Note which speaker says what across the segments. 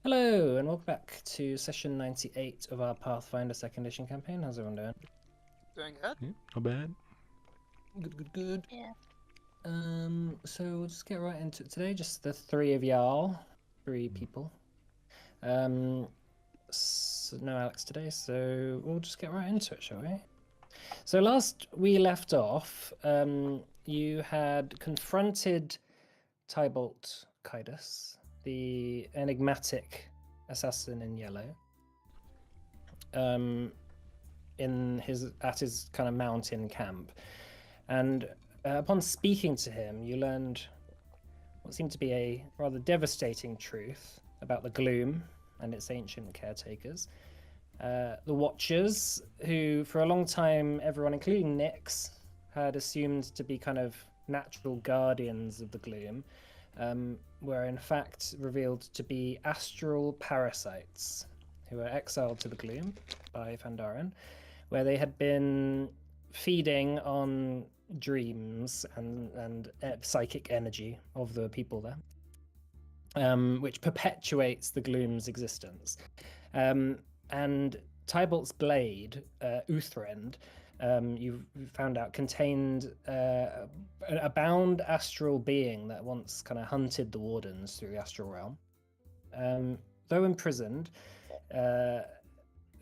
Speaker 1: Hello, and welcome back to session 98 of our Pathfinder 2nd edition campaign. How's everyone doing?
Speaker 2: Doing good.
Speaker 3: Yeah, not bad.
Speaker 1: Good.
Speaker 4: Yeah.
Speaker 1: So we'll just get right into it today. Just the three of y'all, three people. No Alex today, so we'll just get right into it, shall we? So last we left off, you had confronted Tybalt Kaidos, the enigmatic assassin in yellow, at his kind of mountain camp, and upon speaking to him, you learned what seemed to be a rather devastating truth about the gloom and its ancient caretakers. The Watchers, who for a long time everyone, including Nyx, had assumed to be kind of natural guardians of the gloom, were in fact revealed to be astral parasites who were exiled to the gloom by Fandarin, where they had been feeding on dreams and psychic energy of the people there, which perpetuates the gloom's existence. And Tybalt's blade, Uthrend, you found out contained a bound astral being that once kind of hunted the Wardens through the astral realm. Though imprisoned,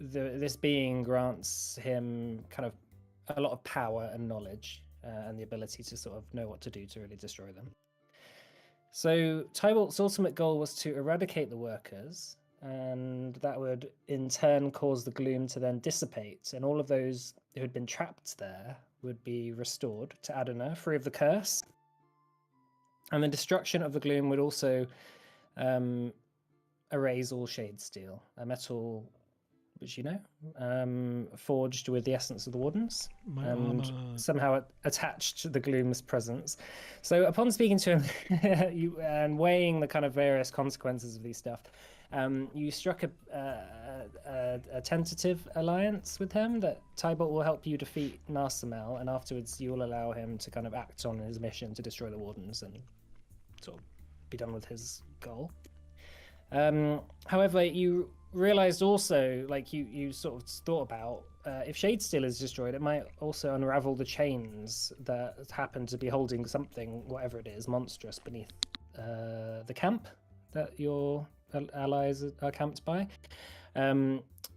Speaker 1: this being grants him kind of a lot of power and knowledge, and the ability to sort of know what to do to really destroy them. So Tybalt's ultimate goal was to eradicate the workers, and that would in turn cause the gloom to then dissipate, and all of those who had been trapped there would be restored to Adana, free of the curse. And the destruction of the gloom would also erase all shade steel, a metal which forged with the essence of the Wardens, and somehow attached to the gloom's presence. So upon speaking to him and weighing the kind of various consequences of these stuff, you struck a tentative alliance with him that Tybalt will help you defeat Narsamel, and afterwards you will allow him to kind of act on his mission to destroy the Wardens and sort of be done with his goal. However, you realized also, like you sort of thought about, if Shadesteel is destroyed, it might also unravel the chains that happen to be holding something, whatever it is, monstrous beneath the camp that your allies are camped by,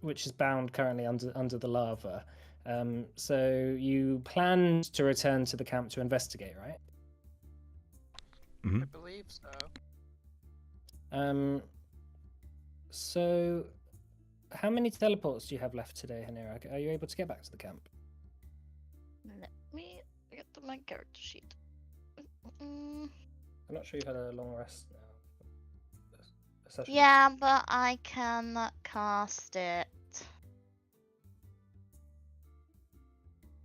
Speaker 1: which is bound currently under the lava. So you planned to return to the camp to investigate, right?
Speaker 3: Mm-hmm.
Speaker 2: I believe so.
Speaker 1: So how many teleports do you have left today, Hanira? Are you able to get back to the camp?
Speaker 4: Let me get to my character sheet.
Speaker 1: I'm not sure you've had a long rest now. A session.
Speaker 4: Yeah, but I can cast it.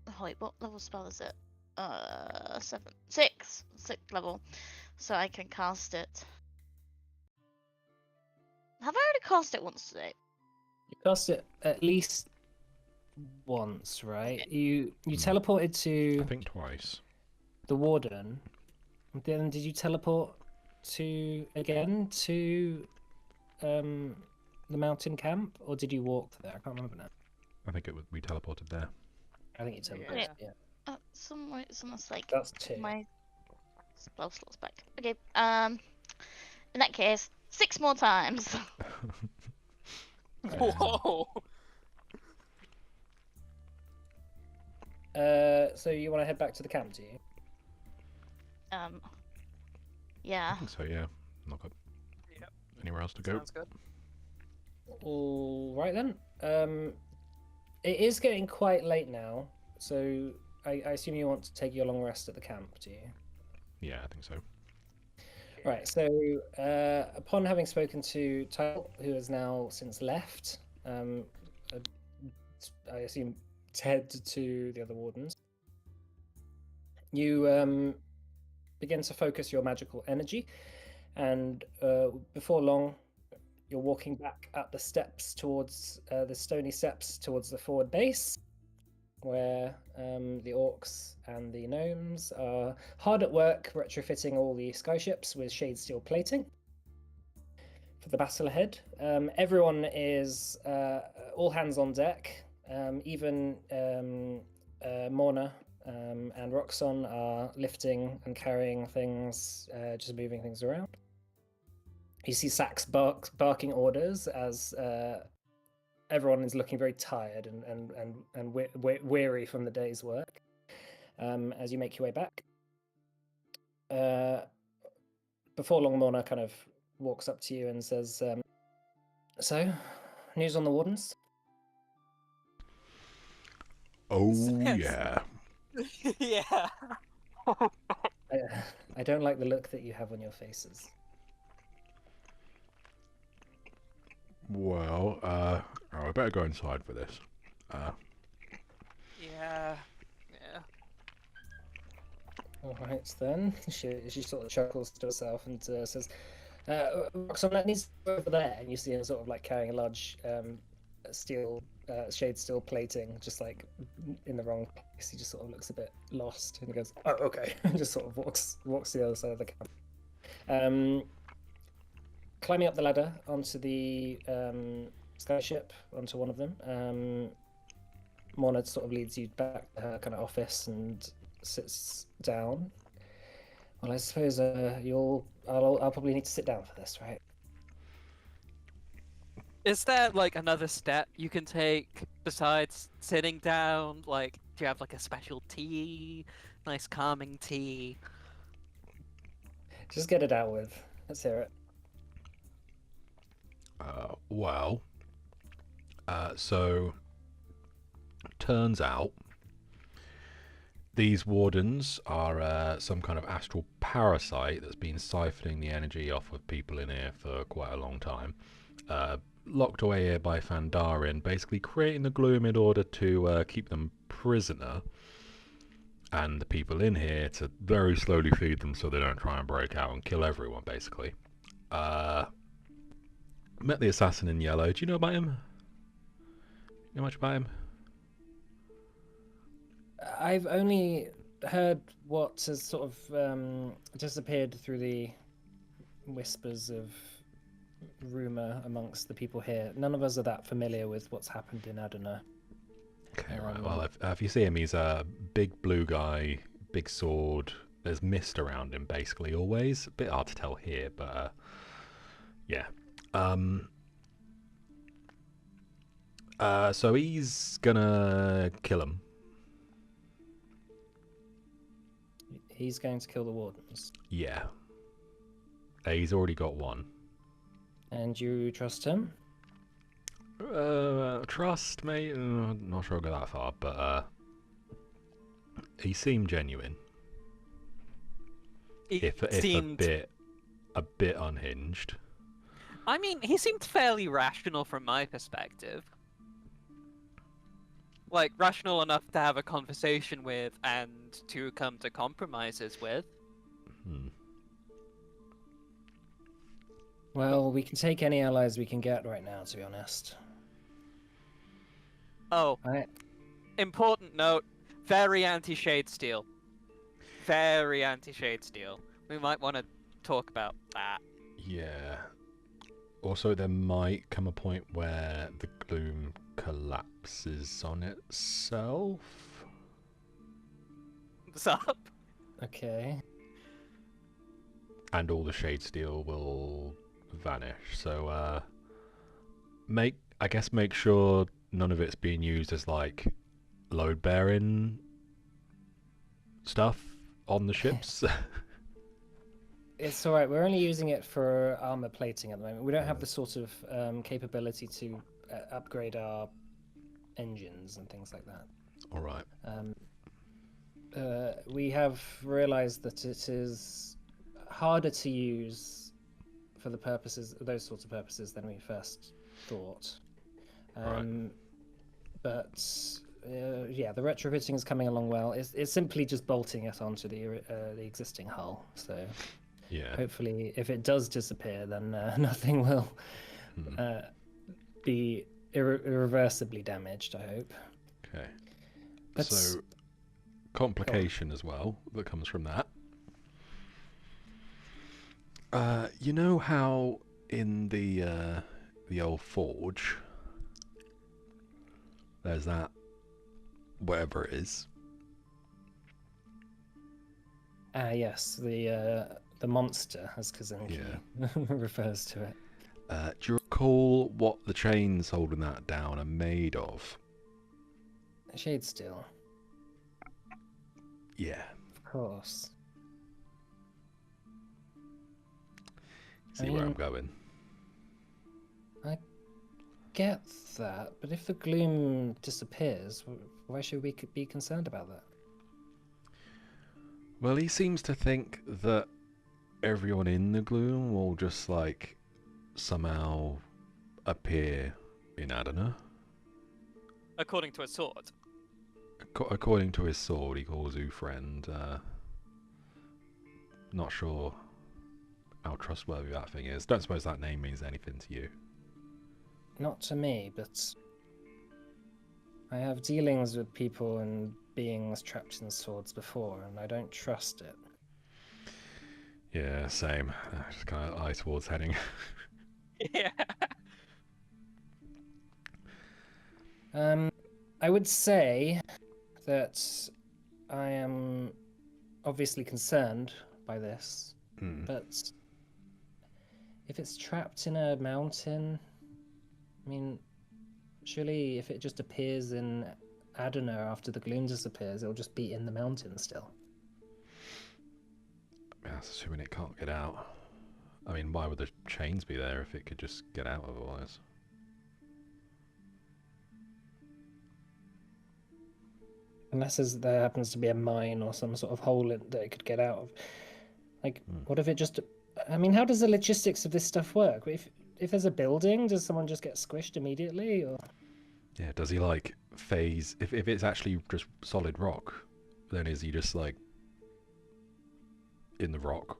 Speaker 4: Oh, wait, what level spell is it? 6th level. So I can cast it. Have I already cast it once today?
Speaker 1: You cast it at least once, right? You teleported to
Speaker 3: I think twice.
Speaker 1: the Warden. And then did you teleport to the mountain camp, or did you walk there? I can't remember now.
Speaker 3: I think we teleported there.
Speaker 1: I think you teleported.
Speaker 2: Yeah.
Speaker 1: Yeah.
Speaker 4: Somewhere it's almost like
Speaker 1: That's 2.
Speaker 4: my spell slots back. Okay. In that case, 6 more times.
Speaker 2: Whoa!
Speaker 1: So you want to head back to the camp, do you?
Speaker 4: Yeah.
Speaker 3: I think so, yeah. Not got
Speaker 2: Yep.
Speaker 3: anywhere else to go.
Speaker 2: Sounds good.
Speaker 1: All right then. It is getting quite late now, so I assume you want to take your long rest at the camp, do you?
Speaker 3: Yeah, I think so.
Speaker 1: Right, so upon having spoken to Tyle, who has now since left, I assume to head to the other Wardens, you begin to focus your magical energy, and before long, you're walking back up the steps towards the stony steps towards the forward base, where the orcs and the gnomes are hard at work retrofitting all the skyships with shade steel plating. For for the battle ahead. Everyone is all hands on deck. Even Morna and Roxon are lifting and carrying things, just moving things around. You see Sax barking orders as everyone is looking very tired and weary from the day's work. As you make your way back, before long, Morna kind of walks up to you and says, "So, news on the wardens?"
Speaker 3: Oh,
Speaker 2: Yes.
Speaker 3: yeah.
Speaker 2: Yeah.
Speaker 1: I don't like the look that you have on your faces.
Speaker 3: Well, I better go inside for this.
Speaker 2: Yeah. Yeah.
Speaker 1: All right, then. She sort of chuckles to herself and says, "Roxanne, that needs to go over there." And you see her sort of like carrying a large shade steel plating, just like in the wrong place. He just sort of looks a bit lost and he goes, "Oh, okay," and just sort of walks to the other side of the camp. Climbing up the ladder onto the skyship, onto one of them, Morna sort of leads you back to her kind of office and sits down. Well, I suppose I'll probably need to sit down for this, right?
Speaker 2: Is there like another step you can take besides sitting down? Like, do you have like a special tea? Nice calming tea?
Speaker 1: Just get it out with. Let's hear it.
Speaker 3: Well, so turns out these wardens are some kind of astral parasite that's been siphoning the energy off of people in here for quite a long time. Locked away here by Fandarin, basically creating the gloom in order to keep them prisoner, and the people in here to very slowly feed them so they don't try and break out and kill everyone, basically. Met the assassin in yellow. Do you know about him? You know much about him?
Speaker 1: I've only heard what has sort of disappeared through the whispers of rumor amongst the people here. None of us are that familiar with what's happened in Adana.
Speaker 3: Okay, right. Well, if you see him, he's a big blue guy, big sword. There's mist around him, basically, always. A bit hard to tell here, but yeah. So he's gonna kill him.
Speaker 1: He's going to kill the wardens.
Speaker 3: Yeah. He's already got one.
Speaker 1: And you trust him?
Speaker 3: Trust, mate? Not sure I'll go that far, but he seemed genuine. If a bit unhinged.
Speaker 2: I mean, he seemed fairly rational from my perspective. Like, rational enough to have a conversation with and to come to compromises with.
Speaker 1: Well, we can take any allies we can get right now, to be honest.
Speaker 2: Oh,
Speaker 1: Right.
Speaker 2: important note, very anti-shade steel. Very anti-shade steel. We might want to talk about that.
Speaker 3: Yeah. Also, there might come a point where the gloom collapses on itself.
Speaker 2: What's up?
Speaker 1: Okay.
Speaker 3: And all the shade steel will vanish. So, make sure none of it's being used as like load bearing stuff on the ships.
Speaker 1: It's all right. We're only using it for armor plating at the moment. We don't have the sort of capability to upgrade our engines and things like that.
Speaker 3: All right.
Speaker 1: We have realized that it is harder to use for those sorts of purposes than we first thought.
Speaker 3: Right.
Speaker 1: But yeah, the retrofitting is coming along well. It's simply just bolting it onto the existing hull. So
Speaker 3: Yeah.
Speaker 1: hopefully, if it does disappear, then nothing will be irreversibly damaged. I hope.
Speaker 3: Okay.
Speaker 1: But
Speaker 3: So, complication as well that comes from that. You know how in the old forge, there's that whatever it is.
Speaker 1: Yes, the monster, as Kazenki refers to it.
Speaker 3: Do you recall what the chains holding that down are made of?
Speaker 1: Shade steel,
Speaker 3: Yeah.
Speaker 1: of course.
Speaker 3: See where I'm going?
Speaker 1: I get that, but if the gloom disappears, why should we be concerned about that?
Speaker 3: Well, he seems to think that everyone in the gloom will just, like, somehow appear in Adana.
Speaker 2: According to a sword.
Speaker 3: According to his sword, he calls you friend. Not sure how trustworthy that thing is. Don't suppose that name means anything to you.
Speaker 1: Not to me, but I have dealings with people and beings trapped in swords before, and I don't trust it.
Speaker 3: Yeah, same. Just kind of eye towards heading.
Speaker 2: Yeah.
Speaker 1: I would say that I am obviously concerned by this, but if it's trapped in a mountain, I mean, surely if it just appears in Adana after the gloom disappears, it'll just be in the mountain still.
Speaker 3: That's assuming it can't get out. I mean, why would the chains be there if it could just get out otherwise?
Speaker 1: Unless there happens to be a mine or some sort of hole that it could get out of. Like, what if it just... I mean, how does the logistics of this stuff work? If there's a building, does someone just get squished immediately? Or...
Speaker 3: Yeah, does he, like, phase... If it's actually just solid rock, then is he just, like, in the rock?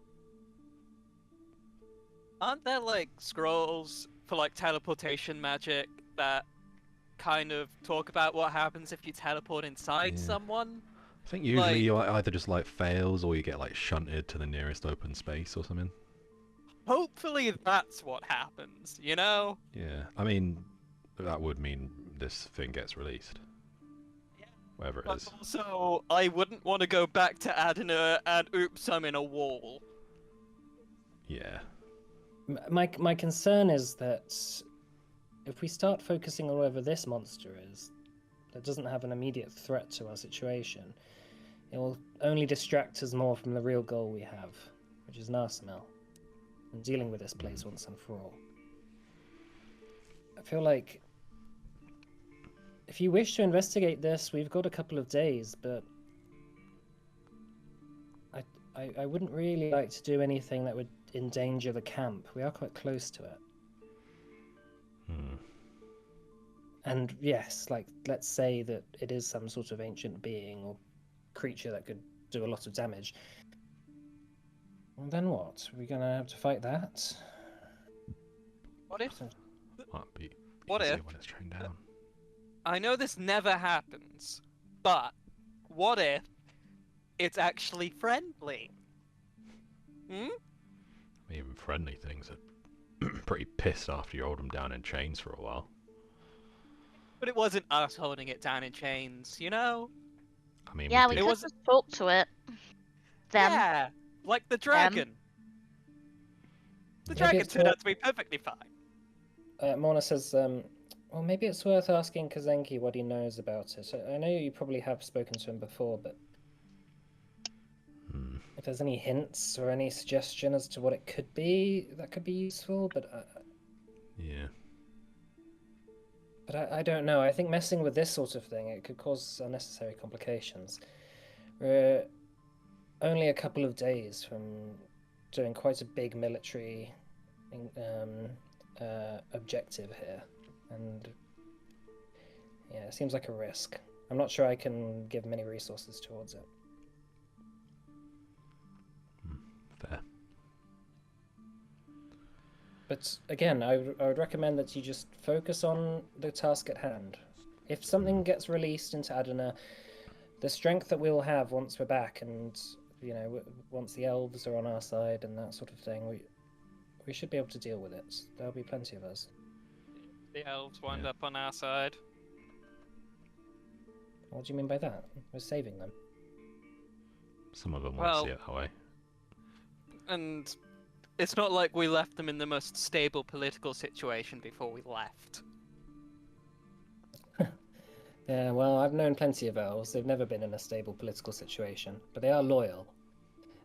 Speaker 2: Aren't there, like, scrolls for, like, teleportation magic that kind of talk about what happens if you teleport inside someone?
Speaker 3: I think usually you either just, like, fails or you get, like, shunted to the nearest open space or something.
Speaker 2: Hopefully that's what happens, you know?
Speaker 3: Yeah, I mean, that would mean this thing gets released.
Speaker 2: Yeah.
Speaker 3: Whatever it
Speaker 2: But
Speaker 3: is.
Speaker 2: also, I wouldn't want to go back to Adana and oops, I'm in a wall.
Speaker 3: Yeah.
Speaker 1: My concern is that if we start focusing on whoever this monster is, that doesn't have an immediate threat to our situation, it will only distract us more from the real goal we have, which is Narsimel, and dealing with this place once and for all. I feel like if you wish to investigate this, we've got a couple of days, but I wouldn't really like to do anything that would endanger the camp. We are quite close to it. And yes, like, let's say that it is some sort of ancient being or creature that could do a lot of damage. Well, then what? Are we gonna have to fight that?
Speaker 2: What if?
Speaker 3: Might be
Speaker 2: What
Speaker 3: easier
Speaker 2: if?
Speaker 3: when it's trained down.
Speaker 2: I know this never happens, but what if it's actually friendly?
Speaker 3: Even friendly things are pretty pissed after you hold them down in chains for a while.
Speaker 2: But it wasn't us holding it down in chains, you know?
Speaker 3: I mean,
Speaker 4: Yeah,
Speaker 3: we
Speaker 4: we
Speaker 3: did.
Speaker 4: could just talk to it. Them.
Speaker 2: Yeah, like the dragon. The dragon
Speaker 1: it's
Speaker 2: turned
Speaker 1: not-
Speaker 2: out to be perfectly fine.
Speaker 1: Mona says, well, maybe it's worth asking Kazenki what he knows about it. I know you probably have spoken to him before, but if there's any hints or any suggestion as to what it could be, that could be useful, but...
Speaker 3: Yeah.
Speaker 1: But I don't know. I think messing with this sort of thing, it could cause unnecessary complications. We're only a couple of days from doing quite a big military objective here. And yeah, it seems like a risk. I'm not sure I can give many resources towards it.
Speaker 3: Fair.
Speaker 1: But again, I would recommend that you just focus on the task at hand. If something gets released into Adana, the strength that we'll have once we're back, and once the elves are on our side and that sort of thing, We should be able to deal with it. There'll be plenty of us.
Speaker 2: The elves wind
Speaker 3: Yeah.
Speaker 2: up on our side.
Speaker 1: What do you mean by that? We're saving them.
Speaker 3: Some of them won't
Speaker 2: Well-
Speaker 3: see it that way.
Speaker 2: And it's not like we left them in the most stable political situation before we left.
Speaker 1: Yeah, well, I've known plenty of elves. They've never been in a stable political situation, but they are loyal,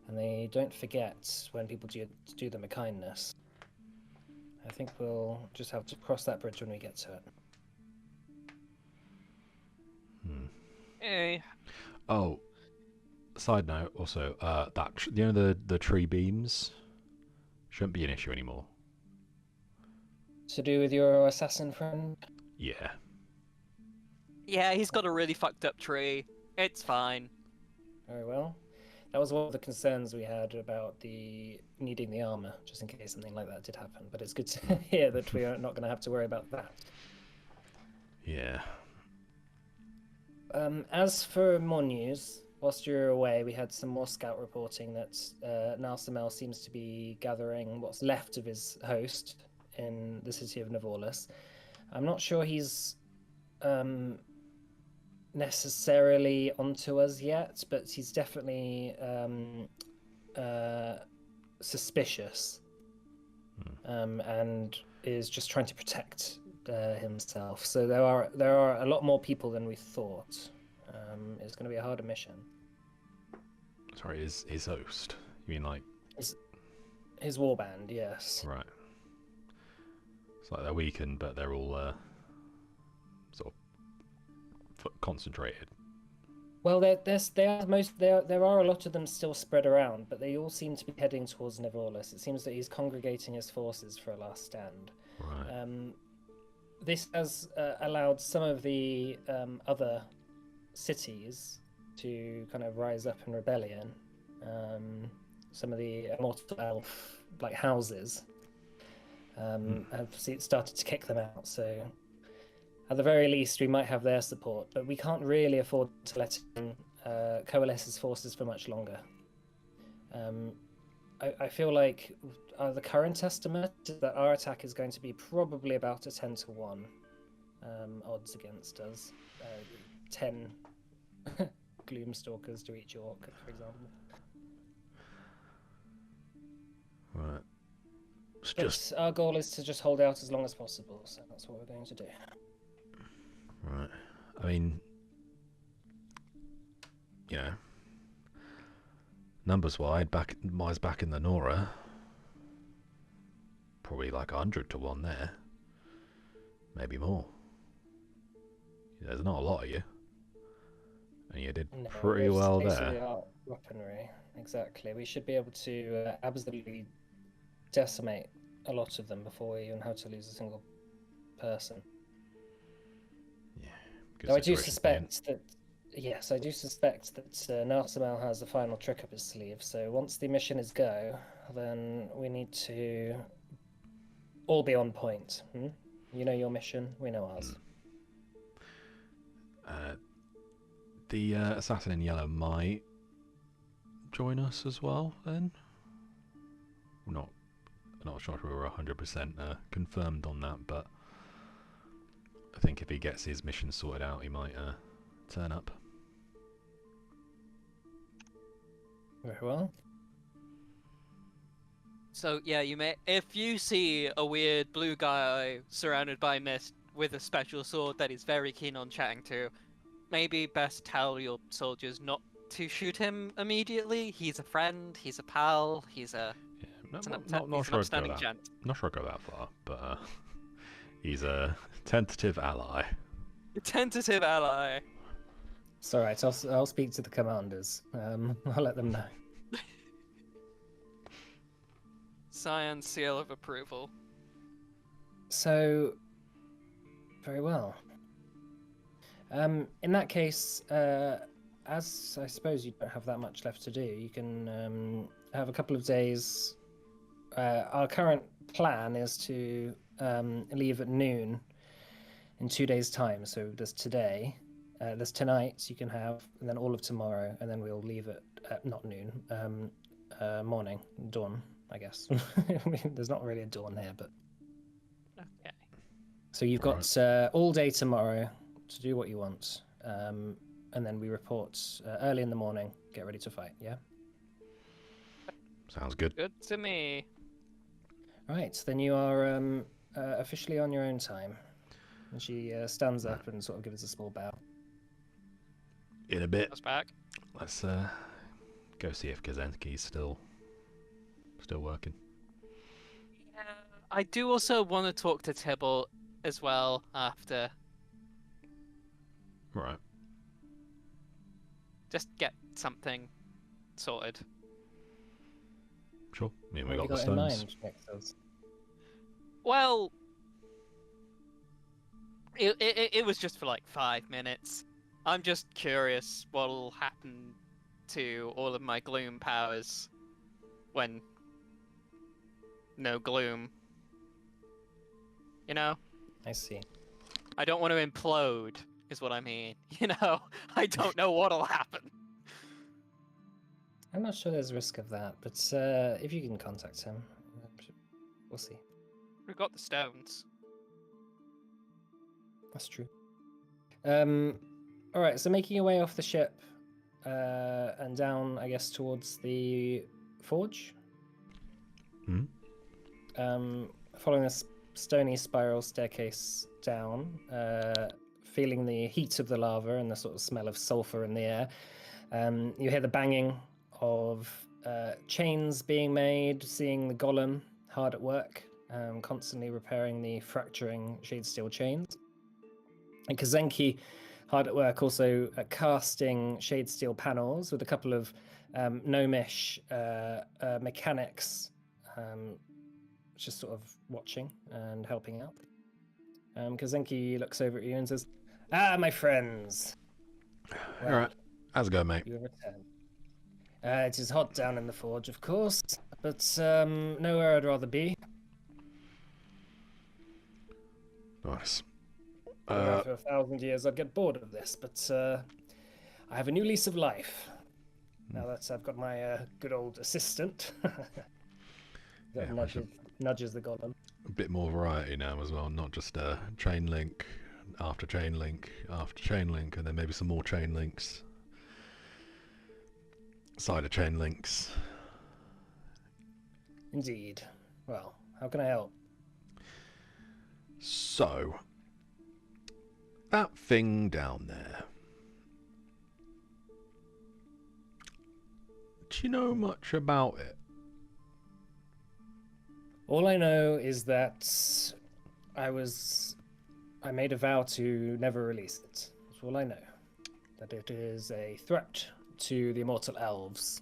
Speaker 1: and they don't forget when people do them a kindness. I think we'll just have to cross that bridge when we get to it.
Speaker 2: Eh,
Speaker 3: Oh, side note. Also, the tree beams shouldn't be an issue anymore.
Speaker 1: To do with your assassin friend?
Speaker 3: Yeah.
Speaker 2: yeah, he's got a really fucked up tree. It's fine.
Speaker 1: Very well. That was one of the concerns we had about needing the armor, just in case something like that did happen. But it's good to hear that we are not going to have to worry about that.
Speaker 3: Yeah.
Speaker 1: As for more news, whilst you were away, we had some more scout reporting that Narsamel seems to be gathering what's left of his host in the city of Navorlis. I'm not sure he's necessarily onto us yet, but he's definitely suspicious, and is just trying to protect himself. So there are a lot more people than we thought. It's going to be a harder mission.
Speaker 3: Sorry, his host. You mean like
Speaker 1: His warband, yes.
Speaker 3: right? It's like they're weakened, but they're all sort of concentrated.
Speaker 1: Well, there are a lot of them still spread around, but they all seem to be heading towards Navorlis. It seems that he's congregating his forces for a last stand.
Speaker 3: Right.
Speaker 1: This has allowed some of the other cities to kind of rise up in rebellion. Some of the immortal elf houses have started to kick them out. So at the very least, we might have their support, but we can't really afford to let him coalesce his forces for much longer. I feel like the current estimate is that our attack is going to be probably about a 10-1 odds against us. 10 Gloomstalkers to each orc, for example.
Speaker 3: Right. It's
Speaker 1: But
Speaker 3: just
Speaker 1: our goal is to just hold out as long as possible, so that's what we're going to do.
Speaker 3: right. I mean, you know, numbers wise, back in the Nora, probably like 100-1 there, maybe more. There's not a lot of you, and you did
Speaker 1: No,
Speaker 3: pretty
Speaker 1: it's
Speaker 3: well
Speaker 1: basically
Speaker 3: there.
Speaker 1: our weaponry. Exactly. We should be able to absolutely decimate a lot of them before we even have to lose a single person.
Speaker 3: Yeah. good
Speaker 1: Though I do
Speaker 3: situation to be in.
Speaker 1: suspect that, yes, I do suspect that Narsamel has a final trick up his sleeve. So once the mission is go, then we need to all be on point. You know your mission, we know ours.
Speaker 3: The assassin in yellow might join us as well. Then, I'm not sure if we were 100% confirmed on that, but I think if he gets his mission sorted out, he might turn up.
Speaker 1: Very well.
Speaker 2: So yeah, if you see a weird blue guy surrounded by mist with a special sword that he's very keen on chatting to, maybe best tell your soldiers not to shoot him immediately. He's a friend, he's a pal, he's a
Speaker 3: Yeah,
Speaker 2: he's an
Speaker 3: not
Speaker 2: he's
Speaker 3: sure
Speaker 2: an
Speaker 3: I'd go
Speaker 2: upstanding
Speaker 3: that.
Speaker 2: gent.
Speaker 3: Not sure I'd go that far, but he's a tentative ally.
Speaker 2: A tentative ally.
Speaker 1: It's all right. I'll speak to the commanders. I'll let them know.
Speaker 2: Cyan's seal of approval.
Speaker 1: So, very well. In that case, as I suppose you don't have that much left to do, you can have a couple of days. Our current plan is to leave at noon in 2 days' time. So there's today, there's tonight you can have, and then all of tomorrow, and then we'll leave at not noon, morning, dawn. I guess. I mean, there's not really a dawn here, but
Speaker 2: Okay.
Speaker 1: so you've got all day tomorrow to do what you want, and then we report early in the morning. Get ready to fight. Yeah.
Speaker 3: Sounds good.
Speaker 2: Good to me.
Speaker 1: Right. Then you are officially on your own time. And she stands up and sort of gives a small bow.
Speaker 3: In a bit,
Speaker 2: Us back.
Speaker 3: let's go see if Kazenki's still working.
Speaker 2: Yeah. I do also want to talk to Tybalt as well after.
Speaker 3: Right.
Speaker 2: Just get something sorted.
Speaker 3: Sure. I mean, we
Speaker 1: What
Speaker 3: got
Speaker 1: have
Speaker 3: the
Speaker 1: you got in
Speaker 3: stones.
Speaker 1: mind, Nixos?
Speaker 2: Well, it was just for like 5 minutes. I'm just curious what'll happen to all of my gloom powers when no gloom. You know?
Speaker 1: I see.
Speaker 2: I don't want to implode, is what I mean. You know? I don't know what'll happen.
Speaker 1: I'm not sure there's risk of that, but if you can contact him, we'll see.
Speaker 2: We've got the stones.
Speaker 1: That's true. All right. So making your way off the ship and down, I guess, towards the forge.
Speaker 3: Hmm?
Speaker 1: Following this stony spiral staircase down, feeling the heat of the lava and the sort of smell of sulfur in the air. You hear the banging of chains being made, seeing the golem hard at work, constantly repairing the fracturing shade steel chains. And Kazenki hard at work also casting shade steel panels with a couple of gnomish mechanics just sort of watching and helping out. Kazenki looks over at you and says, "Ah, my friends.
Speaker 3: All right. How's it going, mate?
Speaker 1: You have returned. It is hot down in the forge, of course, but nowhere I'd rather be.
Speaker 3: Nice.
Speaker 1: After 1,000 years, I'd get bored of this, but I have a new lease of life. Now that I've got my good old assistant that
Speaker 3: Yeah,
Speaker 1: nudges the golem.
Speaker 3: a bit more variety now as well, not just chain link after chain link after chain link, and then maybe some more chain links, side of chain links.
Speaker 1: Indeed. Well, how can I help?
Speaker 3: So, that thing down there. Do you know much about it?
Speaker 1: All I know is that I made a vow to never release it. That's all I know. That it is a threat to the immortal elves.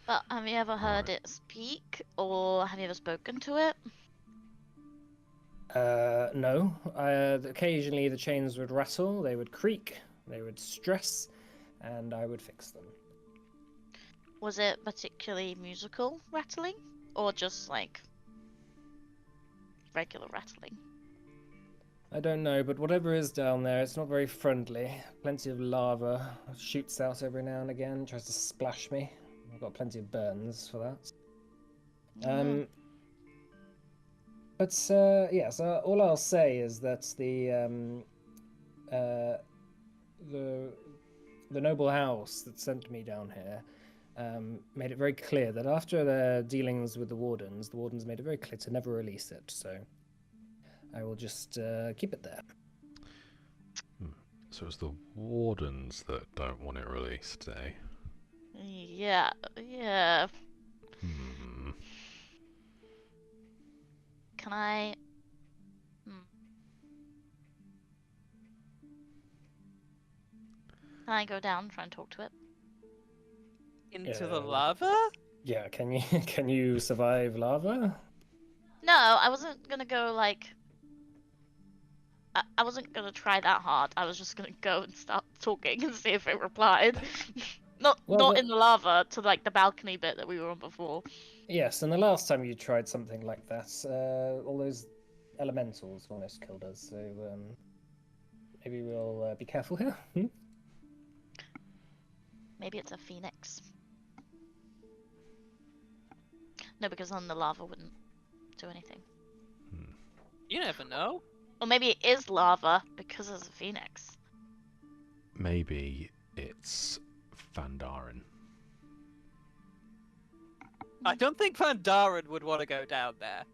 Speaker 4: But have you ever heard
Speaker 3: Right.
Speaker 4: it speak, or have you ever spoken to it?
Speaker 1: No. Occasionally the chains would rattle, they would creak, they would stress, and I would fix them.
Speaker 4: Was it particularly musical rattling, or just like regular rattling?
Speaker 1: I don't know, but whatever is down there, it's not very friendly. Plenty of lava shoots out every now and again, tries to splash me. I've got plenty of burns for that.
Speaker 4: Mm.
Speaker 1: But yeah, so all I'll say is that the noble house that sent me down here made it very clear that after their dealings with the wardens made it very clear to never release it. So I will just keep it there.
Speaker 3: So it's the wardens that don't want it released, eh?
Speaker 4: Yeah, yeah.
Speaker 3: Hmm.
Speaker 4: Can I? Can I go down and try and talk to it?
Speaker 2: Into the
Speaker 1: Yeah.
Speaker 2: lava?
Speaker 1: Yeah, can you can you survive lava?
Speaker 4: No, I wasn't gonna go like. I wasn't gonna try that hard. I was just gonna go and start talking and see if it replied. Not
Speaker 1: Well,
Speaker 4: in the lava, to like the balcony bit that we were on before.
Speaker 1: Yes, and the last time you tried something like that, all those elementals almost killed us. So maybe we'll be careful here.
Speaker 4: Maybe it's a phoenix. No, because then the lava wouldn't do anything.
Speaker 2: You never know.
Speaker 4: Or maybe it is lava because it's a phoenix.
Speaker 3: Maybe it's Fandarin.
Speaker 2: I don't think Fandarin would want to go down there.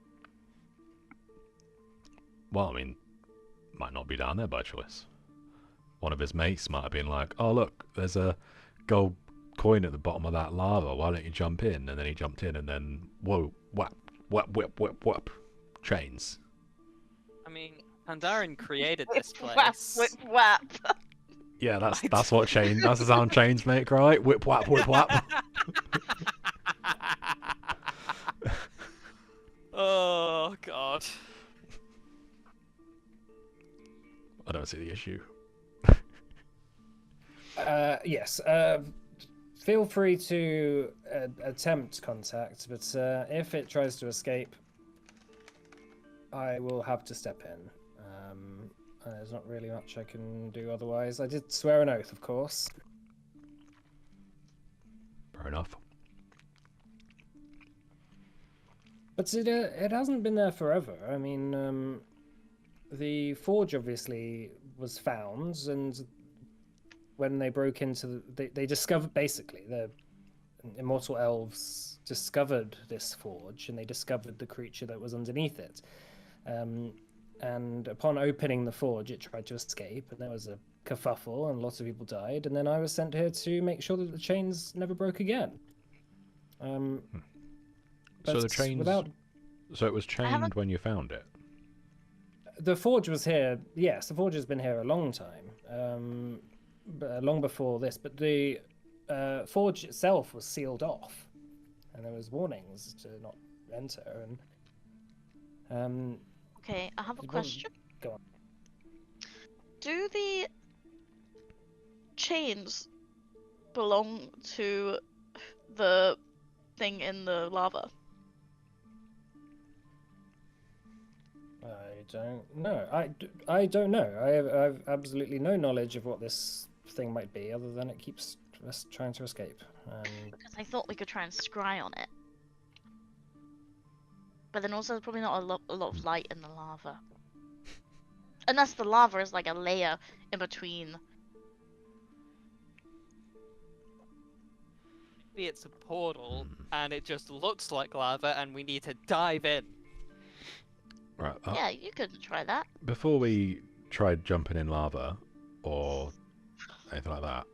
Speaker 3: Well, I mean, might not be down there by choice. One of his mates might have been like, "Oh look, there's a gold coin at the bottom of that lava. Why don't you jump in?" And then he jumped in, and then whoa, whap, whap, whip, whip, whap, chains.
Speaker 2: I mean, Fandarin created this
Speaker 4: Whap,
Speaker 2: place.
Speaker 4: whip, whap.
Speaker 3: Yeah, that's what chains. That's the sound chains make, right? Whip, whap, whip, whap.
Speaker 2: Oh god.
Speaker 3: I don't see the issue.
Speaker 1: Yes. Feel free to attempt contact, but if it tries to escape, I will have to step in. There's not really much I can do otherwise. I did swear an oath, of course.
Speaker 3: Fair enough.
Speaker 1: But it hasn't been there forever. I mean, the forge obviously was found, and when they broke into they discovered, basically, the immortal elves discovered this forge, and they discovered the creature that was underneath it. And upon opening the forge, it tried to escape, and there was a kerfuffle, and lots of people died. And then I was sent here to make sure that the chains never broke again.
Speaker 3: So
Speaker 1: but
Speaker 3: the chains.
Speaker 1: without...
Speaker 3: So it was chained when you found it.
Speaker 1: The forge was here. Yes, the forge has been here a long time, long before this. But the forge itself was sealed off, and there was warnings to not enter. And
Speaker 4: Okay, I have a
Speaker 1: it wasn't-
Speaker 4: question.
Speaker 1: Go on.
Speaker 4: Do the chains belong to the thing in the lava?
Speaker 1: I don't know. I don't know. I've absolutely no knowledge of what this thing might be, other than it keeps us trying to escape.
Speaker 4: Because I thought we could try and scry on it. But then also there's probably not a lot of light in the lava. Unless the lava is like a layer in between.
Speaker 2: Maybe it's a portal, and it just looks like lava, and we need to dive in.
Speaker 3: Right.
Speaker 4: Yeah, you could try that.
Speaker 3: Before we tried jumping in lava or anything like that,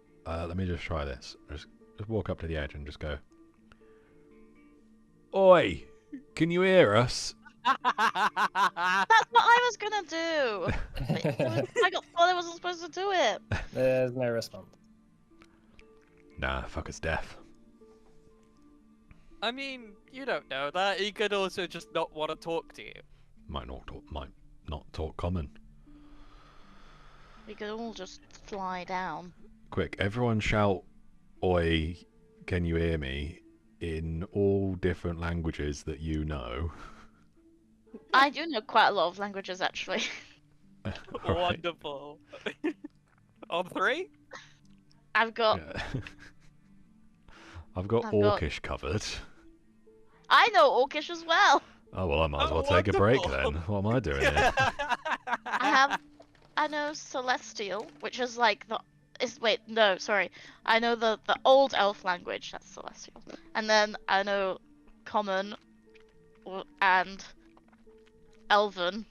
Speaker 3: let me just try this. Just walk up to the edge and just go, "Oi, can you hear us?"
Speaker 4: That's what I was gonna do! I got thought I wasn't supposed to do it!
Speaker 1: There's no response.
Speaker 3: Nah, fuck, it's deaf.
Speaker 2: I mean, you don't know that. He could also just not want to talk to you.
Speaker 3: Might not talk common.
Speaker 4: We could all just fly down.
Speaker 3: Quick, everyone shout, "Oi, can you hear me?" in all different languages that you know.
Speaker 4: I do know quite a lot of languages, actually.
Speaker 3: Alright.
Speaker 2: Wonderful. On 3?
Speaker 4: I've got...
Speaker 3: Yeah. I've got
Speaker 4: I've got-
Speaker 3: Orcish covered.
Speaker 4: I know Orcish as well!
Speaker 3: Oh well, I might as
Speaker 2: Oh,
Speaker 3: well take a break
Speaker 2: wonderful.
Speaker 3: then. What am I doing here?
Speaker 4: I know Celestial, which is like the... Wait, no, sorry. I know the old elf language, that's Celestial. And then I know Common, and Elven,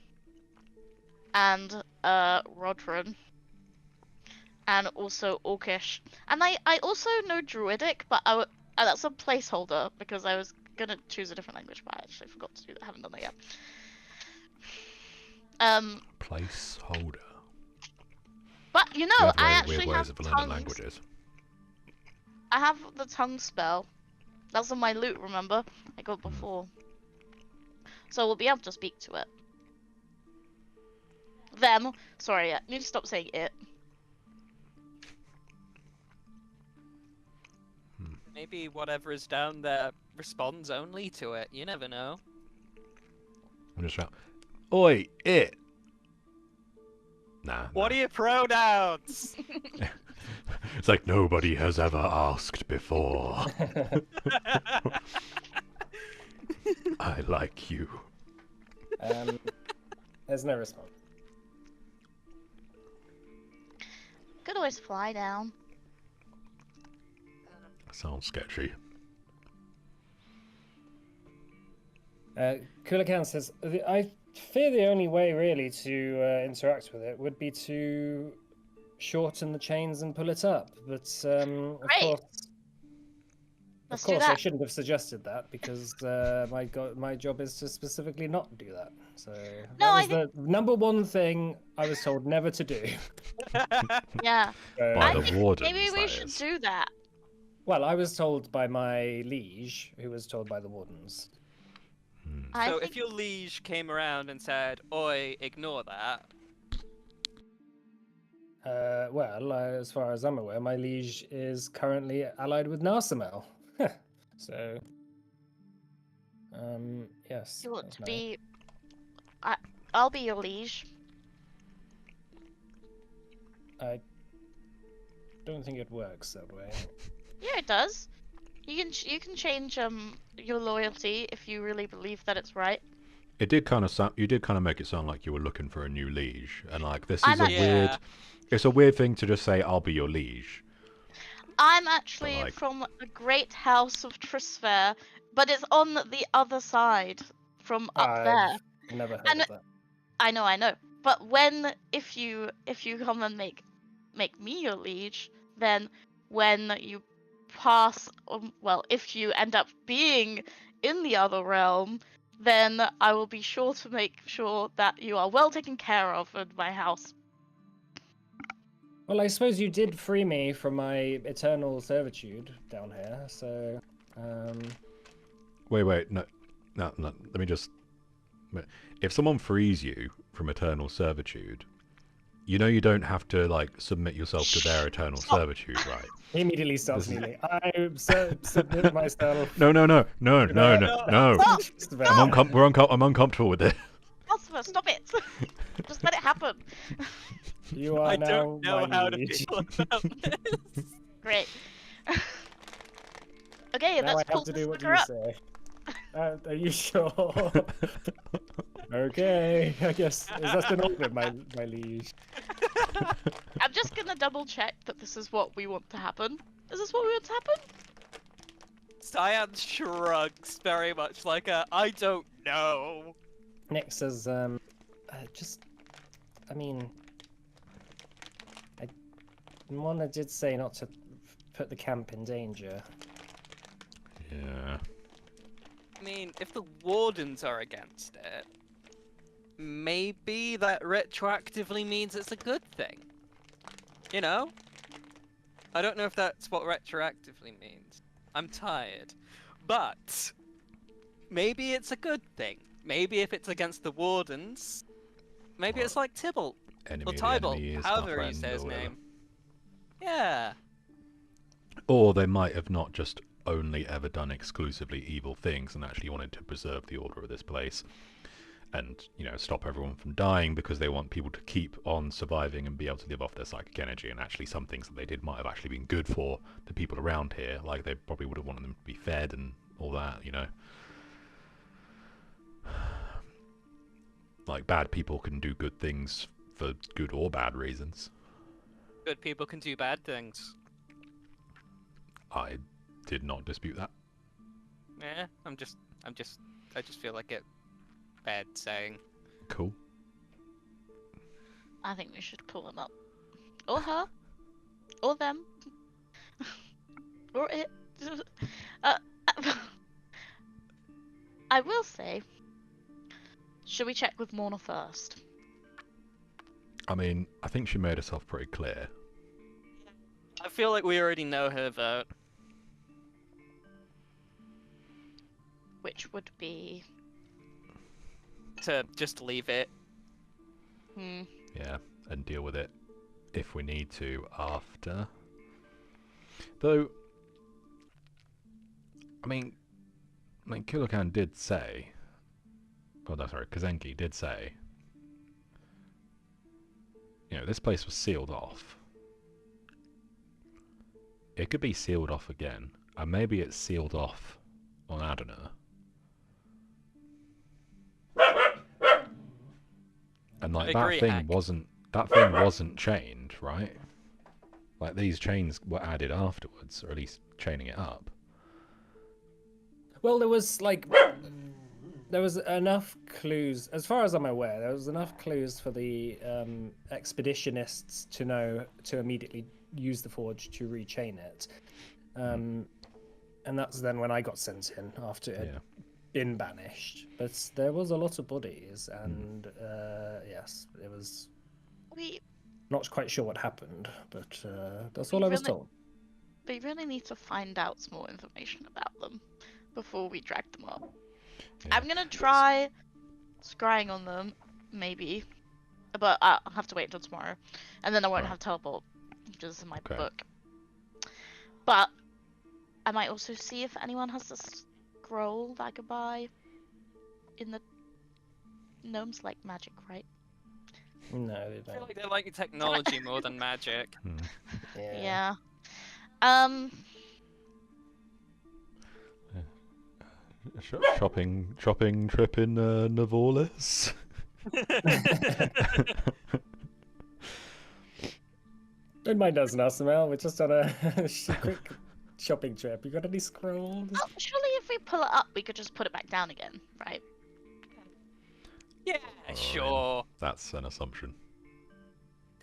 Speaker 4: and Rodran, and also Orcish. And I also know Druidic, but that's a placeholder, because I was gonna choose a different language, but I actually forgot to do that. I haven't done that yet.
Speaker 3: Placeholder.
Speaker 4: But you know,
Speaker 3: You have
Speaker 4: I
Speaker 3: weird
Speaker 4: actually
Speaker 3: ways
Speaker 4: have
Speaker 3: of learning
Speaker 4: tongues.
Speaker 3: languages.
Speaker 4: I have the tongue spell. That's on my loot, remember? I got before. So we'll be able to speak to it. Them. Sorry, I need to stop saying it.
Speaker 2: Maybe whatever is down there responds only to it. You never know.
Speaker 3: I'm just shout, "Oi, it!" Nah.
Speaker 2: What are your pronouns?
Speaker 3: It's like nobody has ever asked before. I like you.
Speaker 1: There's no response.
Speaker 4: Could always fly down.
Speaker 3: Sounds sketchy.
Speaker 1: Kulakan says, I fear the only way really to interact with it would be to shorten the chains and pull it up. But of
Speaker 4: Great.
Speaker 1: course,
Speaker 4: Let's
Speaker 1: of
Speaker 4: do
Speaker 1: course, I
Speaker 4: that.
Speaker 1: shouldn't have suggested that because my job is to specifically not do that. So
Speaker 4: No,
Speaker 1: that
Speaker 4: I
Speaker 1: was the number one thing I was told never to do.
Speaker 4: Yeah.
Speaker 1: So-
Speaker 3: By
Speaker 4: I
Speaker 3: the
Speaker 4: think
Speaker 3: wardens,
Speaker 4: maybe we
Speaker 3: that
Speaker 4: should
Speaker 3: is.
Speaker 4: do that.
Speaker 1: Well, I was told by my liege, who was told by the wardens.
Speaker 4: I
Speaker 2: So
Speaker 4: think
Speaker 2: if your liege came around and said, "Oi, ignore that,"
Speaker 1: Well, as far as I'm aware, my liege is currently allied with Narsamel. So, yes.
Speaker 4: you want
Speaker 1: that's
Speaker 4: to
Speaker 1: my-
Speaker 4: be. I'll be your liege.
Speaker 1: I don't think it works that way.
Speaker 4: Yeah, it does. You can change your loyalty if you really believe that it's right.
Speaker 3: It did kind of sound. You did kind of make it sound like you were looking for a new liege, and like this
Speaker 4: I'm
Speaker 3: is a
Speaker 4: actually-
Speaker 3: weird.
Speaker 2: Yeah.
Speaker 3: It's a weird thing to just say, "I'll be your liege."
Speaker 4: I'm actually
Speaker 3: like-
Speaker 4: from the great house of Trisfair, but it's on the other side from up there.
Speaker 1: I've never heard
Speaker 4: And-
Speaker 1: of that.
Speaker 4: I know. But if you come and make me your liege, then when you pass, well, if you end up being in the other realm, then I will be sure to make sure that you are well taken care of in my house.
Speaker 1: Well, I suppose you did free me from my eternal servitude down here, so
Speaker 3: Wait, no. Let me just. If someone frees you from eternal servitude, you know you don't have to like submit yourself to their eternal
Speaker 4: Stop.
Speaker 3: servitude, right?
Speaker 1: he immediately starts
Speaker 3: This is-
Speaker 1: kneeling. I submit myself.
Speaker 3: No.
Speaker 1: No.
Speaker 4: Stop!
Speaker 3: I'm uncomfortable with it.
Speaker 4: Oscar, stop it! Just let it happen.
Speaker 1: You are
Speaker 2: I
Speaker 1: now
Speaker 2: don't know
Speaker 1: my
Speaker 2: how to
Speaker 1: liege.
Speaker 2: feel about this.
Speaker 4: Great. Okay,
Speaker 1: Now
Speaker 4: let's
Speaker 1: I
Speaker 4: pull
Speaker 1: have to
Speaker 4: this
Speaker 1: do what
Speaker 4: fucker
Speaker 1: you
Speaker 4: up.
Speaker 1: say. Are you sure? Okay, I guess is that an order, my liege?
Speaker 4: I'm just gonna double check that this is what we want to happen. Is this what we want to happen?
Speaker 2: Cyan shrugs very much like I don't know.
Speaker 1: Nick says, I mean, Mona did say not to put the camp in danger.
Speaker 3: Yeah.
Speaker 2: I mean, if the wardens are against it, maybe that retroactively means it's a good thing. You know? I don't know if that's what retroactively means. I'm tired. But maybe it's a good thing. Maybe if it's against the wardens, maybe it's like Tybalt
Speaker 3: Enemy
Speaker 2: or
Speaker 3: of the
Speaker 2: Tybalt,
Speaker 3: enemy is our
Speaker 2: however you
Speaker 3: friend
Speaker 2: say
Speaker 3: or
Speaker 2: his
Speaker 3: whatever.
Speaker 2: name. Yeah.
Speaker 3: Or they might have not just only ever done exclusively evil things and actually wanted to preserve the order of this place and, you know, stop everyone from dying because they want people to keep on surviving and be able to live off their psychic energy. And actually some things that they did might have actually been good for the people around here. Like they probably would have wanted them to be fed and all that, you know. Like bad people can do good things for good or bad reasons.
Speaker 2: Good people can do bad things.
Speaker 3: I did not dispute that.
Speaker 2: Yeah, I just feel like it bad saying.
Speaker 3: Cool.
Speaker 4: I think we should pull him up. Or her. Or them. Or it. I will say, should we check with Morna first?
Speaker 3: I mean, I think she made herself pretty clear.
Speaker 2: I feel like we already know her vote.
Speaker 4: Which would be...
Speaker 2: To just leave it.
Speaker 3: Yeah, and deal with it if we need to after. Though, I mean, Kulakan did say, oh no, sorry, Kazenki did say, you know, this place was sealed off. It could be sealed off again, and maybe it's sealed off on Adana. And like
Speaker 2: Agree, Hank.
Speaker 3: that thing wasn't chained, right? Like these chains were added afterwards, or at least chaining it up.
Speaker 1: Well, there was enough clues, as far as I'm aware, there was enough clues for the expeditionists to know to immediately use the forge to rechain it. And that's then when I got sent in after it had been banished. But there was a lot of bodies, and yes, it was
Speaker 4: We
Speaker 1: not quite sure what happened, but that's
Speaker 4: We
Speaker 1: all I was
Speaker 4: really-
Speaker 1: told.
Speaker 4: we really need to find out some more information about them before we drag them up.
Speaker 3: Yeah.
Speaker 4: I'm gonna try scrying on them, maybe, but I'll have to wait until tomorrow, and then I won't
Speaker 3: Right.
Speaker 4: have teleport, which is in my
Speaker 3: Okay.
Speaker 4: book. But I might also see if anyone has a scroll that I could buy. In the gnomes like magic, right?
Speaker 1: No, they
Speaker 2: I feel
Speaker 1: don't.
Speaker 2: like they like technology more than magic.
Speaker 1: Yeah.
Speaker 4: Yeah.
Speaker 3: Shopping trip in Navolis.
Speaker 1: Don't mind us, Nasamel. We're just on a quick shopping trip. You got any scrolls?
Speaker 4: Oh, surely if we pull it up, we could just put it back down again, right?
Speaker 2: Yeah, sure.
Speaker 3: That's an assumption.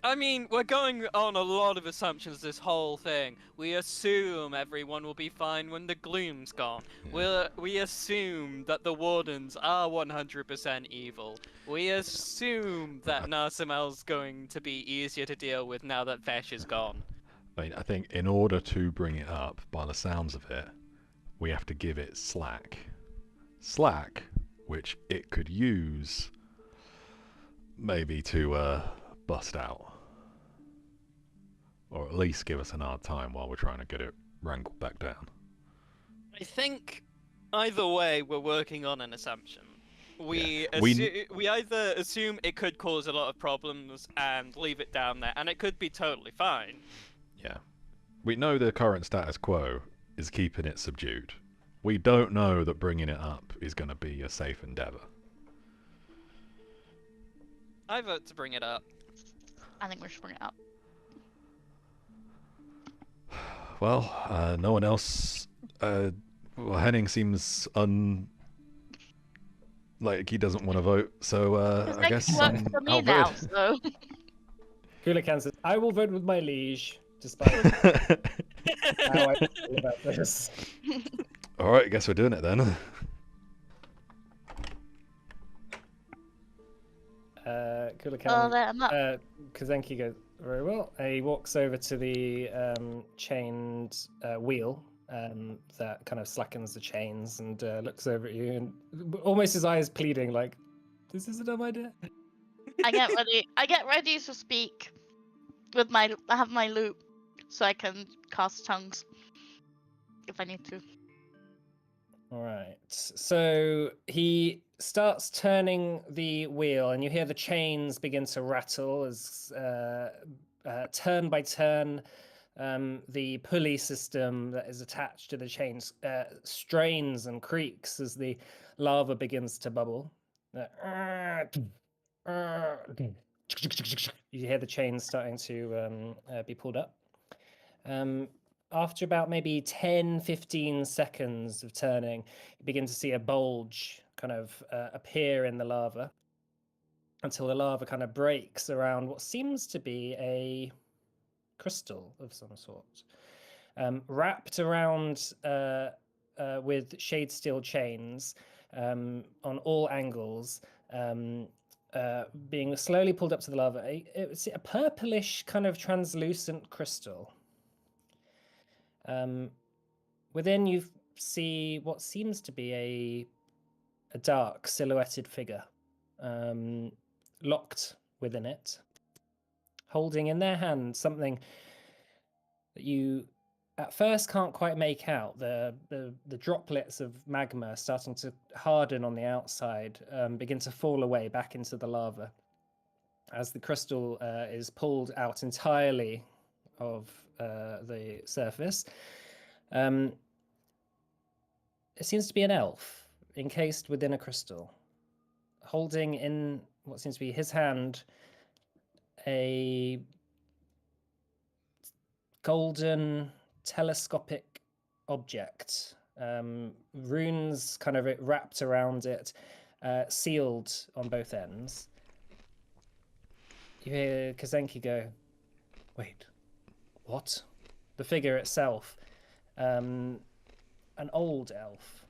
Speaker 2: I mean, we're going on a lot of assumptions this whole thing. We assume everyone will be fine when the gloom's gone. We assume that the wardens are 100% evil. We assume that Narsamel's going to be easier to deal with now that Vesh is gone.
Speaker 3: I mean, I think in order to bring it up, by the sounds of it, we have to give it slack. Slack, which it could use maybe to bust out. Or at least give us an hard time while we're trying to get it wrangled back down.
Speaker 2: I think either way, we're working on an assumption. We either assume it could cause a lot of problems and leave it down there, and it could be totally fine.
Speaker 3: Yeah. We know the current status quo is keeping it subdued. We don't know that bringing it up is going to be a safe endeavour.
Speaker 2: I vote to bring it up.
Speaker 4: I think we should bring it up.
Speaker 3: Well, no one else. Well, Henning seems like he doesn't want to vote, so I guess
Speaker 4: It works for me now,
Speaker 3: outvoted.
Speaker 4: so.
Speaker 1: Kulikan says, I will vote with my liege, despite how I feel about this.
Speaker 3: All right, I guess we're doing it then.
Speaker 1: Kulikan,
Speaker 4: let him up.
Speaker 1: Kazenki goes, very well. He walks over to the chained wheel that kind of slackens the chains and looks over at you, and almost his eyes pleading, like, this is a dumb idea.
Speaker 4: I get ready to speak with I have my loop, so I can cast tongues if I need to.
Speaker 1: All right. So he starts turning the wheel, and you hear the chains begin to rattle as turn by turn, the pulley system that is attached to the chains strains and creaks as the lava begins to bubble. You hear the chains starting to be pulled up. After about maybe 10-15 seconds of turning, you begin to see a bulge kind of appear in the lava until the lava kind of breaks around what seems to be a crystal of some sort. Wrapped around with shade steel chains on all angles, being slowly pulled up to the lava. It's a purplish kind of translucent crystal. Within you see what seems to be a dark silhouetted figure, locked within it, holding in their hand something that you at first can't quite make out. The droplets of magma starting to harden on the outside begin to fall away back into the lava as the crystal is pulled out entirely of the surface. It seems to be an elf encased within a crystal, holding in what seems to be his hand a golden telescopic object. Runes kind of wrapped around it, sealed on both ends. You hear Kazenki go, "Wait, what?" The figure itself, an old elf.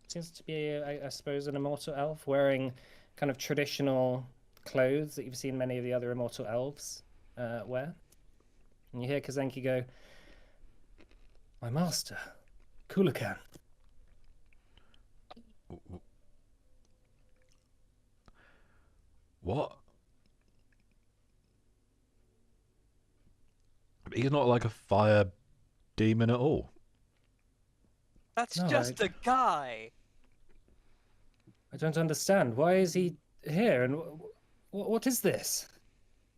Speaker 1: Seems to be, I suppose, an immortal elf wearing kind of traditional clothes that you've seen many of the other immortal elves wear. And you hear Kazenki go, "My master, Kulakan."
Speaker 3: What? He's not like a fire demon at all.
Speaker 2: That's
Speaker 1: No,
Speaker 2: just a guy.
Speaker 1: I don't understand. Why is he here? And what is this?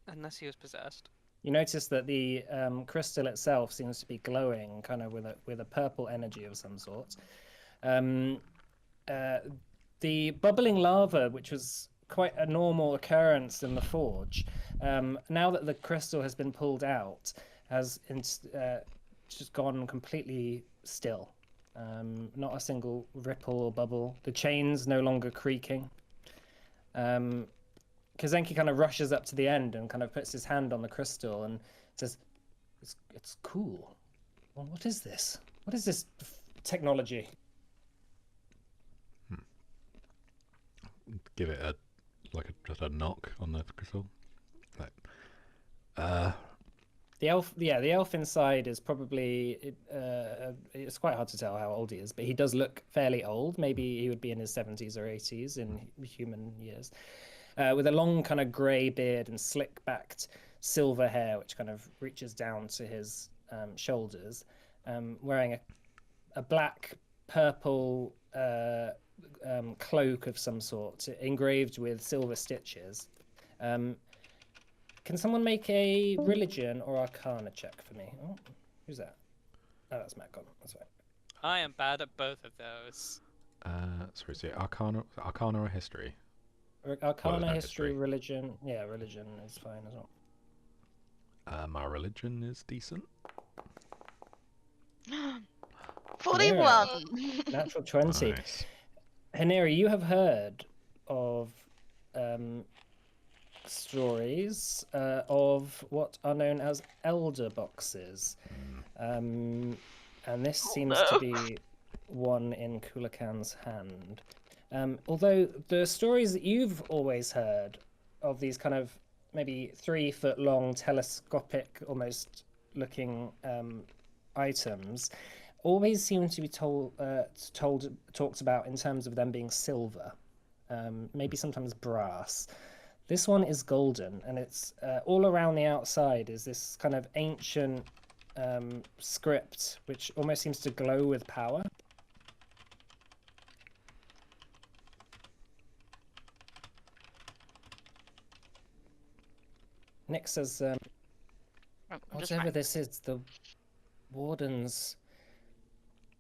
Speaker 2: Unless he was possessed.
Speaker 1: You notice that the crystal itself seems to be glowing, kind of with a purple energy of some sort. The bubbling lava, which was quite a normal occurrence in the forge, now that the crystal has been pulled out, has just gone completely still. Not a single ripple or bubble. The chain's no longer creaking. Kazenki kind of rushes up to the end and kind of puts his hand on the crystal and says, "It's cool. Well, what is this? What is this technology?"
Speaker 3: Give it just a knock on the crystal. Like,
Speaker 1: The elf inside is probably it's quite hard to tell how old he is, but he does look fairly old. Maybe he would be in his 70s or 80s in human years, with a long kind of grey beard and slick-backed silver hair, which kind of reaches down to his shoulders, wearing a black purple cloak of some sort, engraved with silver stitches. Can someone make a religion or arcana check for me? Oh, who's that? Oh, that's Matt. That's right.
Speaker 2: I am bad at both of those.
Speaker 3: sorry, is it Arcana or History?
Speaker 1: Arcana,
Speaker 3: no
Speaker 1: history,
Speaker 3: history.
Speaker 1: religion. Yeah, religion is fine as well.
Speaker 3: My religion is decent.
Speaker 4: 41!
Speaker 1: Natural 20.
Speaker 3: Nice.
Speaker 1: Haneri, you have heard of stories of what are known as elder boxes. And this seems to be one in Kulakan's hand. Although the stories that you've always heard of these kind of maybe 3 foot long telescopic almost looking items always seem to be talked about in terms of them being silver, maybe sometimes brass. This one is golden, and it's all around the outside is this kind of ancient script which almost seems to glow with power. Nick says, "Whatever this is, the wardens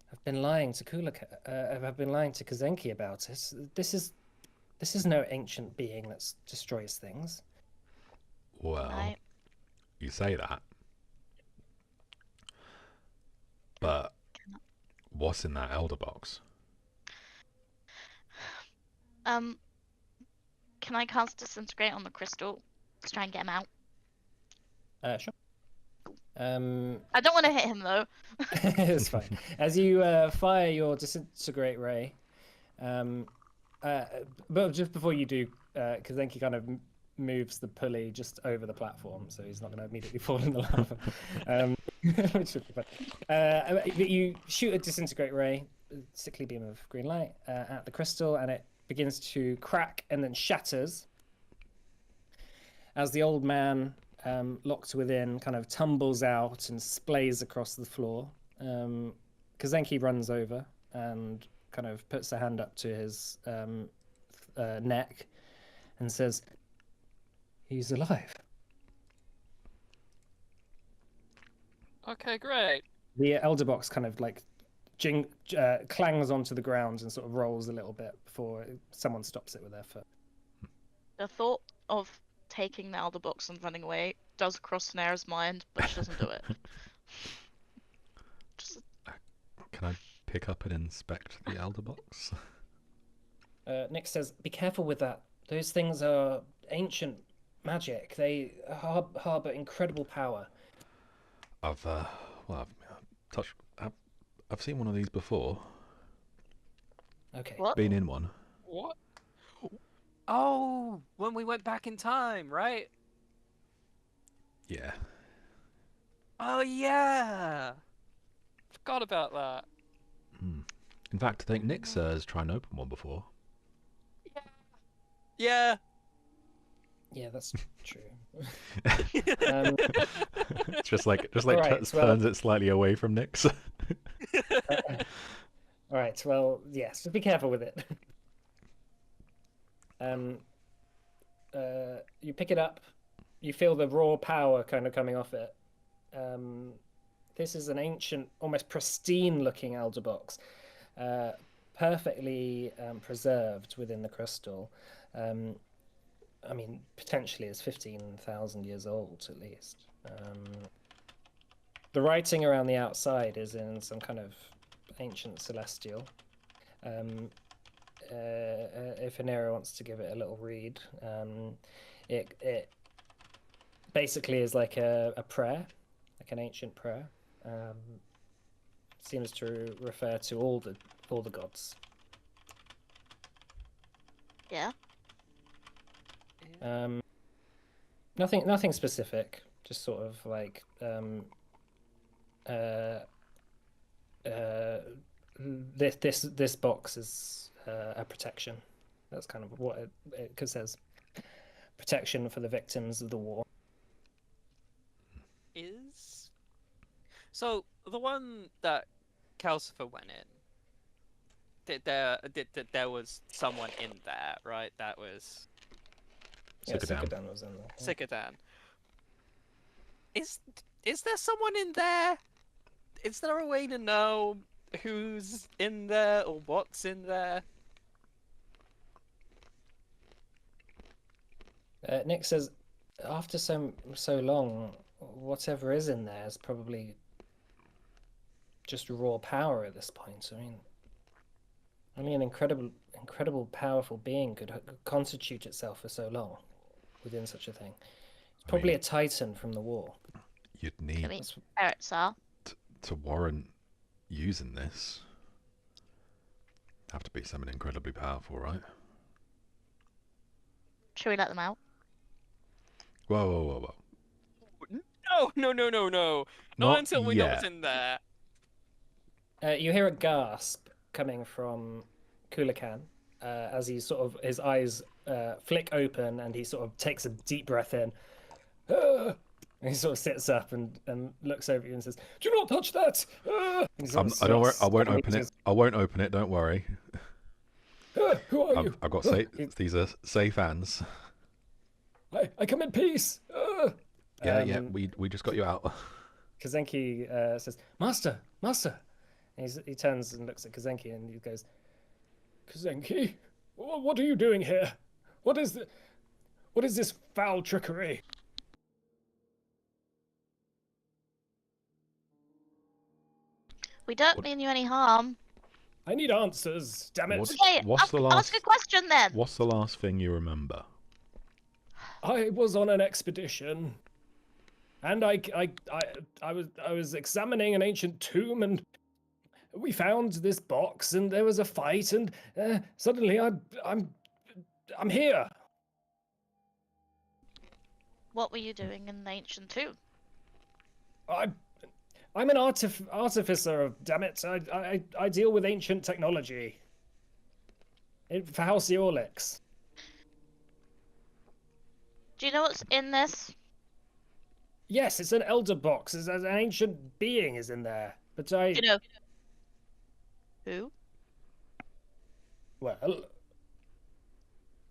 Speaker 1: have been lying to have been lying to Kazenki about it. This is no ancient being that destroys things."
Speaker 3: Well, you say that, but what's in that elder box?
Speaker 4: Can I cast Disintegrate on the crystal to try and get him out?
Speaker 1: Sure.
Speaker 4: I don't want to hit him though.
Speaker 1: It's fine. As you fire your disintegrate ray, but just before you do, Kazenki kind of moves the pulley just over the platform, so he's not going to immediately fall in the lava. Which should be fun. But you shoot a disintegrate ray, a sickly beam of green light, at the crystal, and it begins to crack and then shatters as the old man, locked within, kind of tumbles out and splays across the floor. Kazenki runs over and kind of puts a hand up to his neck and says, "He's alive."
Speaker 2: Okay, great.
Speaker 1: The elder box kind of like clangs onto the ground and sort of rolls a little bit before someone stops it with their foot.
Speaker 4: The thought of taking the elder box and running away does cross Naira's mind, but she doesn't do it. Just
Speaker 3: Can I pick up and inspect the elder box?
Speaker 1: Nick says, "Be careful with that. Those things are ancient magic. They harbor incredible power."
Speaker 3: I've touched. I've seen one of these before.
Speaker 1: Okay.
Speaker 4: what?
Speaker 3: Been in one.
Speaker 2: What? Oh, when we went back in time, right?
Speaker 3: Yeah.
Speaker 2: Oh yeah. Forgot about that.
Speaker 3: In fact, I think Nick's has tried and open one before.
Speaker 2: Yeah.
Speaker 1: Yeah, that's true.
Speaker 3: just like
Speaker 1: Alright,
Speaker 3: turns it slightly away from Nick's.
Speaker 1: All right. Well, yes. Just be careful with it. You pick it up. You feel the raw power kind of coming off it. This is an ancient, almost pristine-looking elder box, perfectly preserved within the crystal. I mean, potentially it's 15,000 years old at least. The writing around the outside is in some kind of ancient celestial. If Anera wants to give it a little read, it basically is like a prayer, like an ancient prayer. Seems to refer to all the gods.
Speaker 4: Yeah.
Speaker 1: Nothing specific. Just sort of like this box is a protection. That's kind of what it says. Protection for the victims of the war.
Speaker 2: Is so the one that Calcifer went in. There was someone in there, right? That was
Speaker 3: Sikadan.
Speaker 1: Was in there. Yeah.
Speaker 2: Sikadan. Is there someone in there? Is there a way to know who's in there or what's in there?
Speaker 1: Nick says, after so long, whatever is in there is probably just raw power at this point. I mean, only an incredible, powerful being could constitute itself for so long within such a thing. It's probably a titan from the war.
Speaker 3: You'd
Speaker 4: I
Speaker 3: need
Speaker 4: mean, spirits are.
Speaker 3: to warrant using this. Have to be something incredibly powerful, right?
Speaker 4: Should we let them out?
Speaker 3: Whoa.
Speaker 2: No. Not
Speaker 3: Not
Speaker 2: until we know
Speaker 3: yet.
Speaker 2: what's in there.
Speaker 1: You hear a gasp coming from Kulakan as he sort of his eyes flick open and he sort of takes a deep breath in. And he sort of sits up and looks over you and says, "Do not touch that!"
Speaker 3: I don't worry. I won't open it. I won't open it. Don't worry.
Speaker 1: Who are you?
Speaker 3: I've got safe. These are safe hands.
Speaker 1: I come in peace.
Speaker 3: Yeah. We just got you out.
Speaker 1: Kazenki says, Master. And he turns and looks at Kazenki and he goes, "Kazenki, what are you doing here? What is this foul trickery?"
Speaker 4: We don't mean you any harm.
Speaker 1: I need answers, damn it.
Speaker 4: Okay,
Speaker 3: What's the last?
Speaker 4: ask a question then.
Speaker 3: What's the last thing you remember?
Speaker 1: I was on an expedition, and I was examining an ancient tomb, and we found this box, and there was a fight, and suddenly I'm here.
Speaker 4: What were you doing in the ancient tomb?
Speaker 1: I'm an artificer. Damn it! I deal with ancient technology. For House Eorlix.
Speaker 4: Do you know what's in this?
Speaker 1: Yes, it's an elder box. It's an ancient being is in there. But
Speaker 4: Do you know who?
Speaker 1: Well,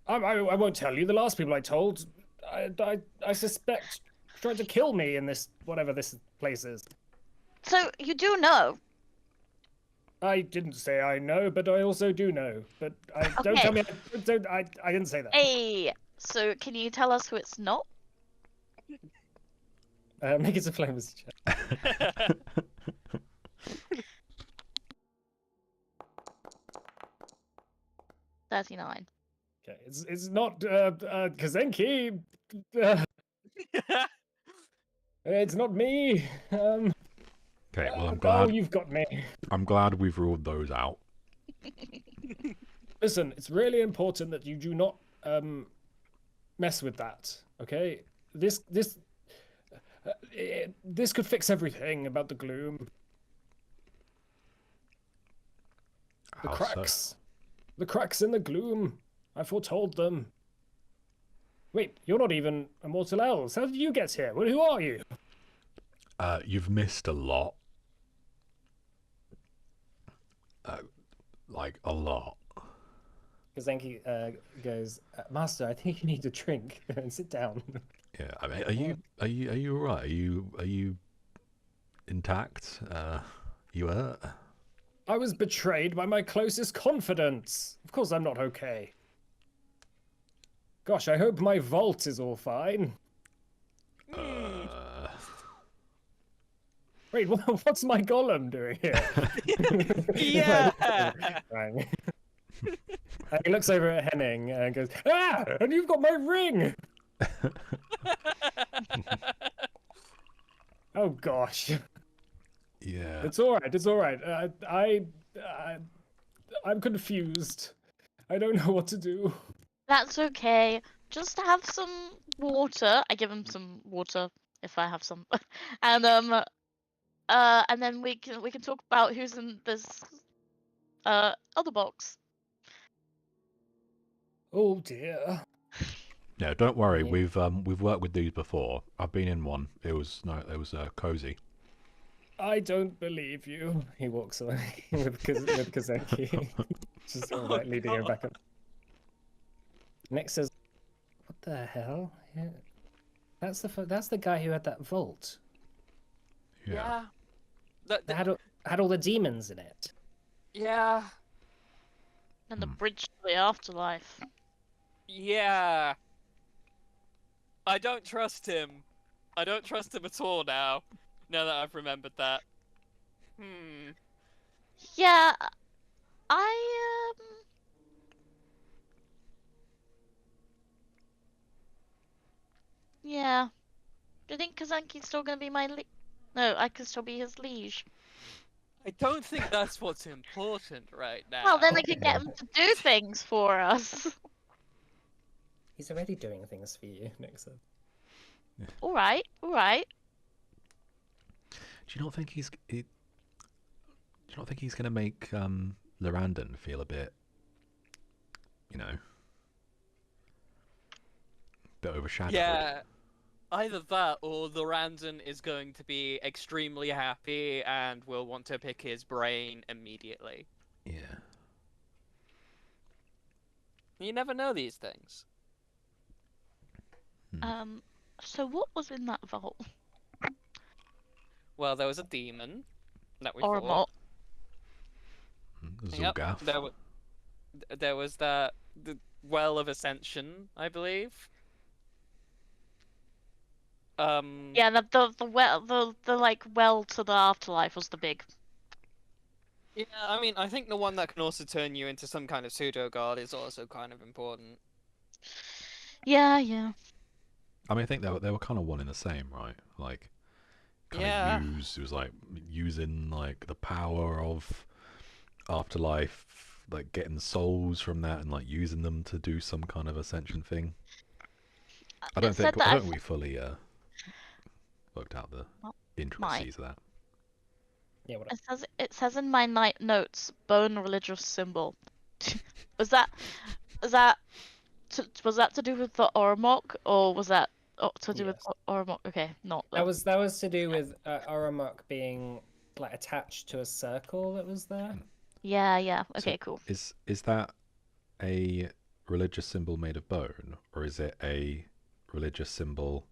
Speaker 1: I won't tell you. The last people I told, I suspect tried to kill me in this whatever this place is.
Speaker 4: So you do know.
Speaker 1: I didn't say I know, but I also do know. But don't
Speaker 4: Okay.
Speaker 1: tell me. I didn't say that.
Speaker 4: Hey, So can you tell us who it's not?
Speaker 1: Make a diplomacy check.
Speaker 4: 39.
Speaker 1: Okay, it's not Kazenki. Uh, it's not me.
Speaker 3: Okay, well, I'm
Speaker 1: Oh,
Speaker 3: glad.
Speaker 1: you've got me.
Speaker 3: I'm glad we've ruled those out.
Speaker 1: Listen, it's really important that you do not mess with that. Okay, this this could fix everything about the gloom. The
Speaker 3: How so?
Speaker 1: cracks. The cracks in the gloom. I foretold them. Wait, you're not even Immortal Elves. How did you get here? Well, who are you?
Speaker 3: You've missed a lot. Like a lot.
Speaker 1: Kazenki goes, Master, I think you need a drink and sit down.
Speaker 3: Yeah, I mean, are you alright? Are you intact? You hurt?
Speaker 1: I was betrayed by my closest confidants. Of course I'm not okay. Gosh, I hope my vault is all fine. Wait, what's my golem doing here?
Speaker 2: Yeah.
Speaker 1: Right. And he looks over at Henning and goes, ah! And you've got my ring! Oh gosh.
Speaker 3: Yeah.
Speaker 1: It's alright, it's alright. I'm confused. I don't know what to do.
Speaker 4: That's okay. Just have some water. I give him some water if I have some. And then we can talk about who's in this other box.
Speaker 1: Oh dear.
Speaker 3: No, don't worry.
Speaker 1: Yeah.
Speaker 3: We've worked with these before. I've been in one. It was cozy.
Speaker 1: I don't believe you. He walks away with Kazenki. Just sort of like leading him back up. Nick says, what the hell? Yeah. That's the guy who had that vault.
Speaker 3: Yeah.
Speaker 1: That had all the demons in it.
Speaker 2: Yeah.
Speaker 4: And the bridge to the afterlife.
Speaker 2: Yeah. I don't trust him. I don't trust him at all now. Now that I've remembered that.
Speaker 4: Yeah, yeah. Do you think Kazanki's still gonna be my No, I could still be his liege.
Speaker 2: I don't think that's what's important right now.
Speaker 4: Well, then I could get him to do things for us.
Speaker 1: He's already doing things for you, Nick said.
Speaker 4: All right.
Speaker 3: Do you not think he's gonna make Lorandon feel a bit, you know, bit overshadowed?
Speaker 2: Yeah. Either that or the Randon is going to be extremely happy and will want to pick his brain immediately.
Speaker 3: Yeah.
Speaker 2: You never know these things.
Speaker 4: So what was in that vault?
Speaker 2: Well, there was a demon that we
Speaker 4: Or
Speaker 2: fought.
Speaker 3: Zulgath.
Speaker 2: There was the Well of Ascension, I believe.
Speaker 4: Yeah, the like well to the afterlife was the big.
Speaker 2: Yeah, I mean, I think the one that can also turn you into some kind of pseudo god is also kind of important.
Speaker 4: Yeah.
Speaker 3: I mean, I think they were kind of one in the same, right? Like,
Speaker 2: Yeah.
Speaker 3: it was like using like the power of afterlife, like getting souls from that and like using them to do some kind of ascension thing. I don't think we fully worked out the intricacies of that.
Speaker 1: Yeah, what
Speaker 4: It says in my notes, bone religious symbol. was that to do with the Oromok, or was that to do with Oromok? Okay, not
Speaker 1: that was to do with Oromok being like attached to a circle that was there.
Speaker 4: Yeah. Okay,
Speaker 3: So
Speaker 4: cool.
Speaker 3: Is that a religious symbol made of bone, or is it a religious symbol,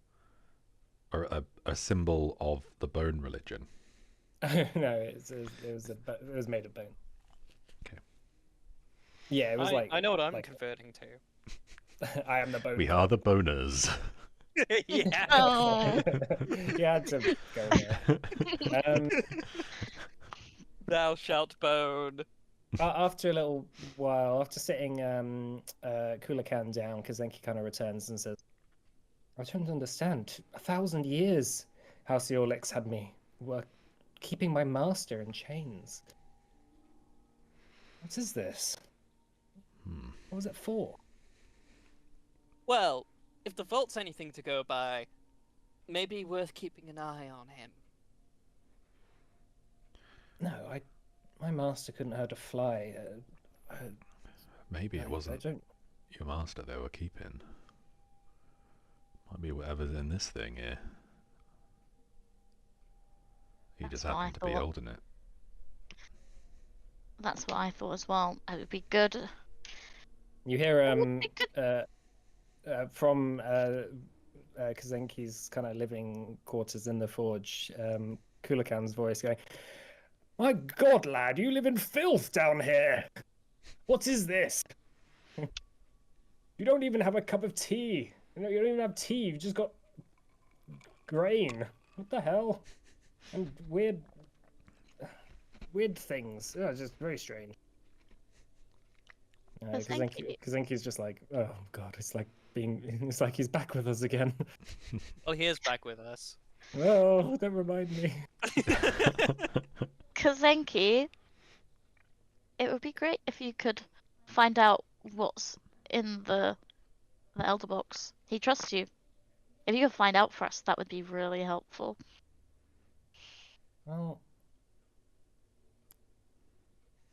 Speaker 3: or a symbol of the bone religion?
Speaker 1: No, it was made of bone.
Speaker 3: Okay.
Speaker 1: Yeah, it was
Speaker 2: I know what I'm
Speaker 1: like
Speaker 2: converting to.
Speaker 1: I am the bone.
Speaker 3: We are the boners.
Speaker 2: Yeah.
Speaker 4: Oh.
Speaker 1: You had to go there.
Speaker 2: Thou shalt bone.
Speaker 1: After a little while, after sitting Kulakan down, Kazenki kind of returns and says, I don't understand. 1,000 years House Yorlix had me. Were keeping my master in chains. What is this? What was it for?
Speaker 2: Well, if the vault's anything to go by, maybe worth keeping an eye on him.
Speaker 1: No, my master couldn't hurt a fly.
Speaker 3: Maybe it
Speaker 1: I
Speaker 3: wasn't
Speaker 1: don't.
Speaker 3: your master they were keeping. Might be whatever's in this thing here. He
Speaker 4: That's
Speaker 3: just
Speaker 4: what I
Speaker 3: happened to be
Speaker 4: thought.
Speaker 3: holding it.
Speaker 4: That's what I thought as well. It would be good.
Speaker 1: You hear
Speaker 4: It would be good.
Speaker 1: from Kazenki's kind of living quarters in the forge, Kulakan's voice going, My God, lad, you live in filth down here. What is this? You don't even have a cup of tea. You don't even have tea. You've just got grain. What the hell? And weird things. Oh, it's just very strange. Kazenki's just like, oh God, it's like he's back with us again.
Speaker 2: Well, he is back with us.
Speaker 1: Oh, don't remind me.
Speaker 4: Kazenki, it would be great if you could find out what's in the Elder Box. He trusts you. If you could find out for us, that would be really helpful.
Speaker 1: Well,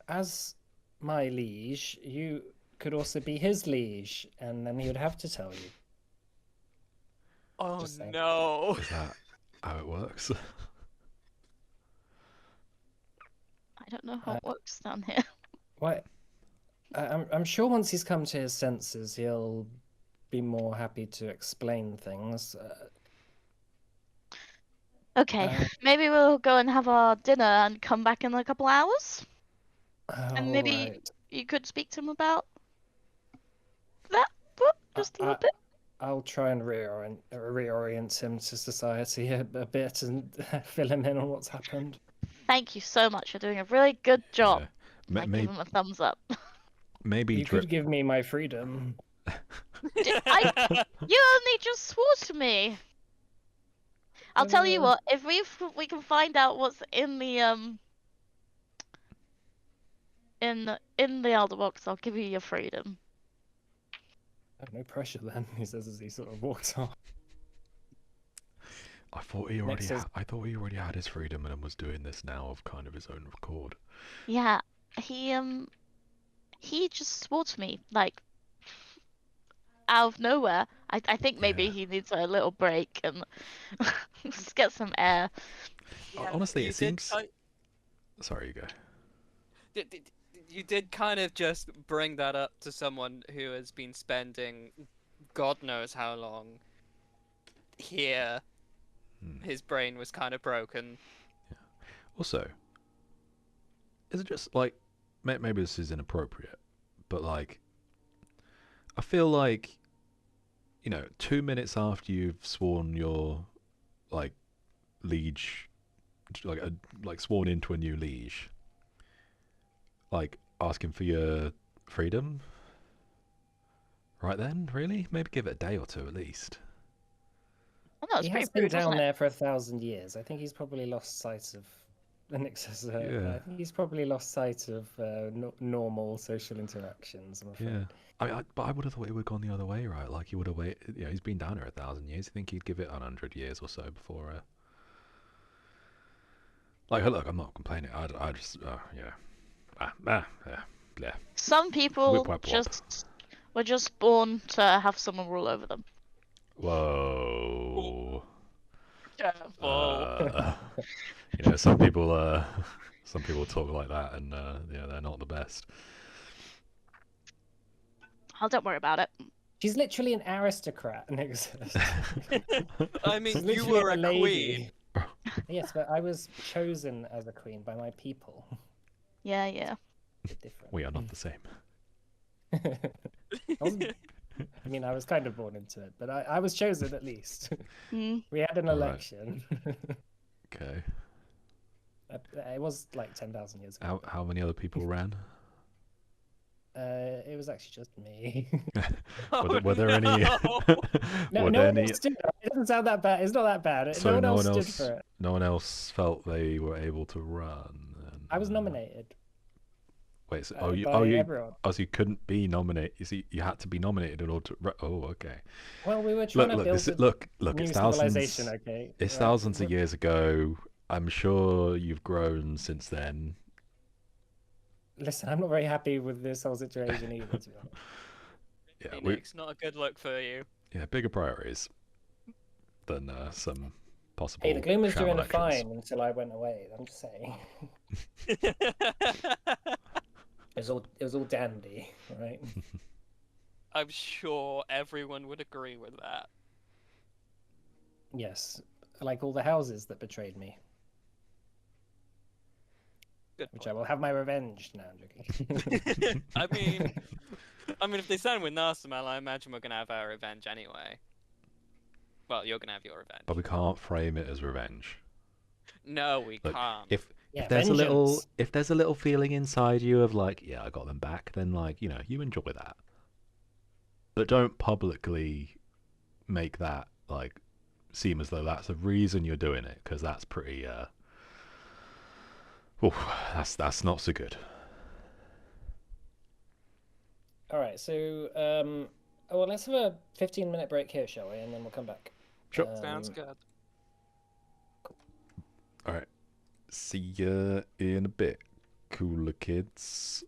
Speaker 1: as my liege, you could also be his liege, and then he would have to tell you.
Speaker 2: Oh
Speaker 1: Just saying.
Speaker 2: no.
Speaker 3: Is that how it works?
Speaker 4: I don't know how it works down here.
Speaker 1: Why? I'm sure once he's come to his senses, he'll be more happy to explain things.
Speaker 4: Okay, maybe we'll go and have our dinner and come back in a couple hours. And maybe
Speaker 1: alright.
Speaker 4: you could speak to him about that, but just a little bit.
Speaker 1: I'll try and reorient him to society a bit and fill him in on what's happened.
Speaker 4: Thank you so much. You're doing a really good job.
Speaker 3: Yeah.
Speaker 4: I give him a thumbs up.
Speaker 3: Maybe
Speaker 1: You could give me my freedom.
Speaker 4: You only just swore to me. I'll tell you what. If we can find out what's in the in the Elder Box, I'll give you your freedom.
Speaker 1: No pressure then, he says as he sort of walks off.
Speaker 3: I thought he already.
Speaker 1: Next is-
Speaker 3: I thought he already had his freedom and was doing this now of kind of his own accord.
Speaker 4: Yeah, he just swore to me like out of nowhere. I think maybe
Speaker 3: Yeah.
Speaker 4: he needs a little break and just get some air.
Speaker 3: Honestly,
Speaker 2: you
Speaker 3: it
Speaker 2: did
Speaker 3: seems.
Speaker 2: ki-
Speaker 3: Sorry, you go.
Speaker 2: You did kind of just bring that up to someone who has been spending God knows how long here. His brain was kind of broken.
Speaker 3: Also, is it just like maybe this is inappropriate, but like I feel like 2 minutes after you've sworn your like liege, like sworn into a new liege, like asking for your freedom. Right then, really? Maybe give it a day or two at least.
Speaker 4: Oh, no, it's
Speaker 1: He
Speaker 4: pretty
Speaker 1: has been
Speaker 4: rude,
Speaker 1: down
Speaker 4: wasn't it?
Speaker 1: there for 1,000 years. I think he's probably lost sight of Nix's,
Speaker 3: Yeah.
Speaker 1: I think he's probably lost sight of normal social interactions, I'm afraid.
Speaker 3: Yeah. But I would have thought it would have gone the other way, right? Like he would have waited. He's been down here 1,000 years. I think he'd give it 100 years or so before. Like, look, I'm not complaining. I just, yeah.
Speaker 4: Some people
Speaker 3: Whip, whap, whop.
Speaker 4: were just born to have someone rule over them.
Speaker 3: Whoa.
Speaker 2: Careful.
Speaker 3: Some people talk like that, and they're not the best.
Speaker 4: Oh, don't worry about it.
Speaker 1: She's literally an aristocrat, Nix.
Speaker 2: I mean,
Speaker 1: She's
Speaker 2: you
Speaker 1: literally
Speaker 2: were a
Speaker 1: lady.
Speaker 2: queen.
Speaker 1: Yes, but I was chosen as a queen by my people.
Speaker 4: Yeah.
Speaker 1: Different.
Speaker 3: We are not the same.
Speaker 1: I I mean, I was kind of born into it, but I was chosen at least.
Speaker 4: Mm.
Speaker 1: We had an
Speaker 3: All right.
Speaker 1: election.
Speaker 3: Okay.
Speaker 1: It was like 10,000 years ago.
Speaker 3: How many other people ran?
Speaker 1: It was actually just me.
Speaker 3: Were there any?
Speaker 1: No,
Speaker 3: Were
Speaker 1: no
Speaker 3: there
Speaker 1: one
Speaker 3: any?
Speaker 1: else stood. It doesn't sound that bad. It's not that bad.
Speaker 3: So
Speaker 1: No one
Speaker 3: no
Speaker 1: else
Speaker 3: one
Speaker 1: stood
Speaker 3: else,
Speaker 1: for it.
Speaker 3: no one else felt they were able to run. And,
Speaker 1: I was nominated
Speaker 3: Wait, so,
Speaker 1: by everyone.
Speaker 3: so you couldn't be nominated. You see, you had to be nominated in order to. Oh, okay.
Speaker 1: Well, we were trying to build a
Speaker 3: Look.
Speaker 1: new
Speaker 3: It's
Speaker 1: civilization.
Speaker 3: thousands.
Speaker 1: Okay,
Speaker 3: It's
Speaker 1: right?
Speaker 3: thousands of years ago. I'm sure you've grown since then.
Speaker 1: Listen, I'm not very happy with this whole situation either. To be honest.
Speaker 3: Yeah,
Speaker 2: Phoenix, not a good look for you.
Speaker 3: bigger priorities than some possible
Speaker 1: Hey, the gloom was
Speaker 3: sham
Speaker 1: doing
Speaker 3: elections.
Speaker 1: fine until I went away. I'm just saying. It was all dandy, right?
Speaker 2: I'm sure everyone would agree with that.
Speaker 1: Yes, like all the houses that betrayed me,
Speaker 2: Good
Speaker 1: which
Speaker 2: point.
Speaker 1: I will have my revenge. No, I'm joking.
Speaker 2: I mean, if they stand with Narsamal, I imagine we're gonna have our revenge anyway. Well, you're gonna have your revenge.
Speaker 3: But we can't frame it as revenge.
Speaker 2: No, we
Speaker 3: Look,
Speaker 2: can't.
Speaker 3: if
Speaker 1: Yeah,
Speaker 3: there's a little
Speaker 1: vengeance.
Speaker 3: feeling inside you of like, yeah, I got them back, then like, you enjoy that. But don't publicly make that like seem as though that's the reason you're doing it, because that's pretty that's not so good.
Speaker 1: All right, so well, let's have a 15-minute break here, shall we? And then we'll come back.
Speaker 3: Sure.
Speaker 2: Sounds good.
Speaker 3: All right. See ya in a bit, cooler kids.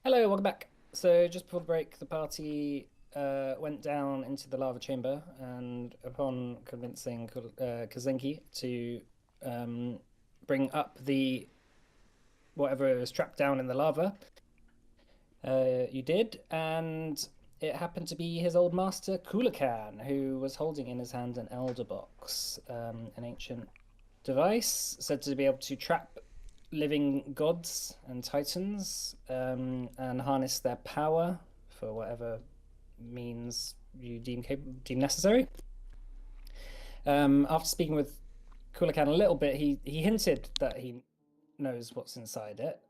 Speaker 1: Hello, welcome back. So just before the break, the party went down into the lava chamber, and upon convincing Kazenki to bring up the whatever was trapped down in the lava, you did, and it happened to be his old master Kulakan, who was holding in his hand an elder box, an ancient device said to be able to trap living gods and titans, and harness their power for whatever means you deem necessary. After speaking with Kulakan a little bit, he hinted that he knows what's inside it,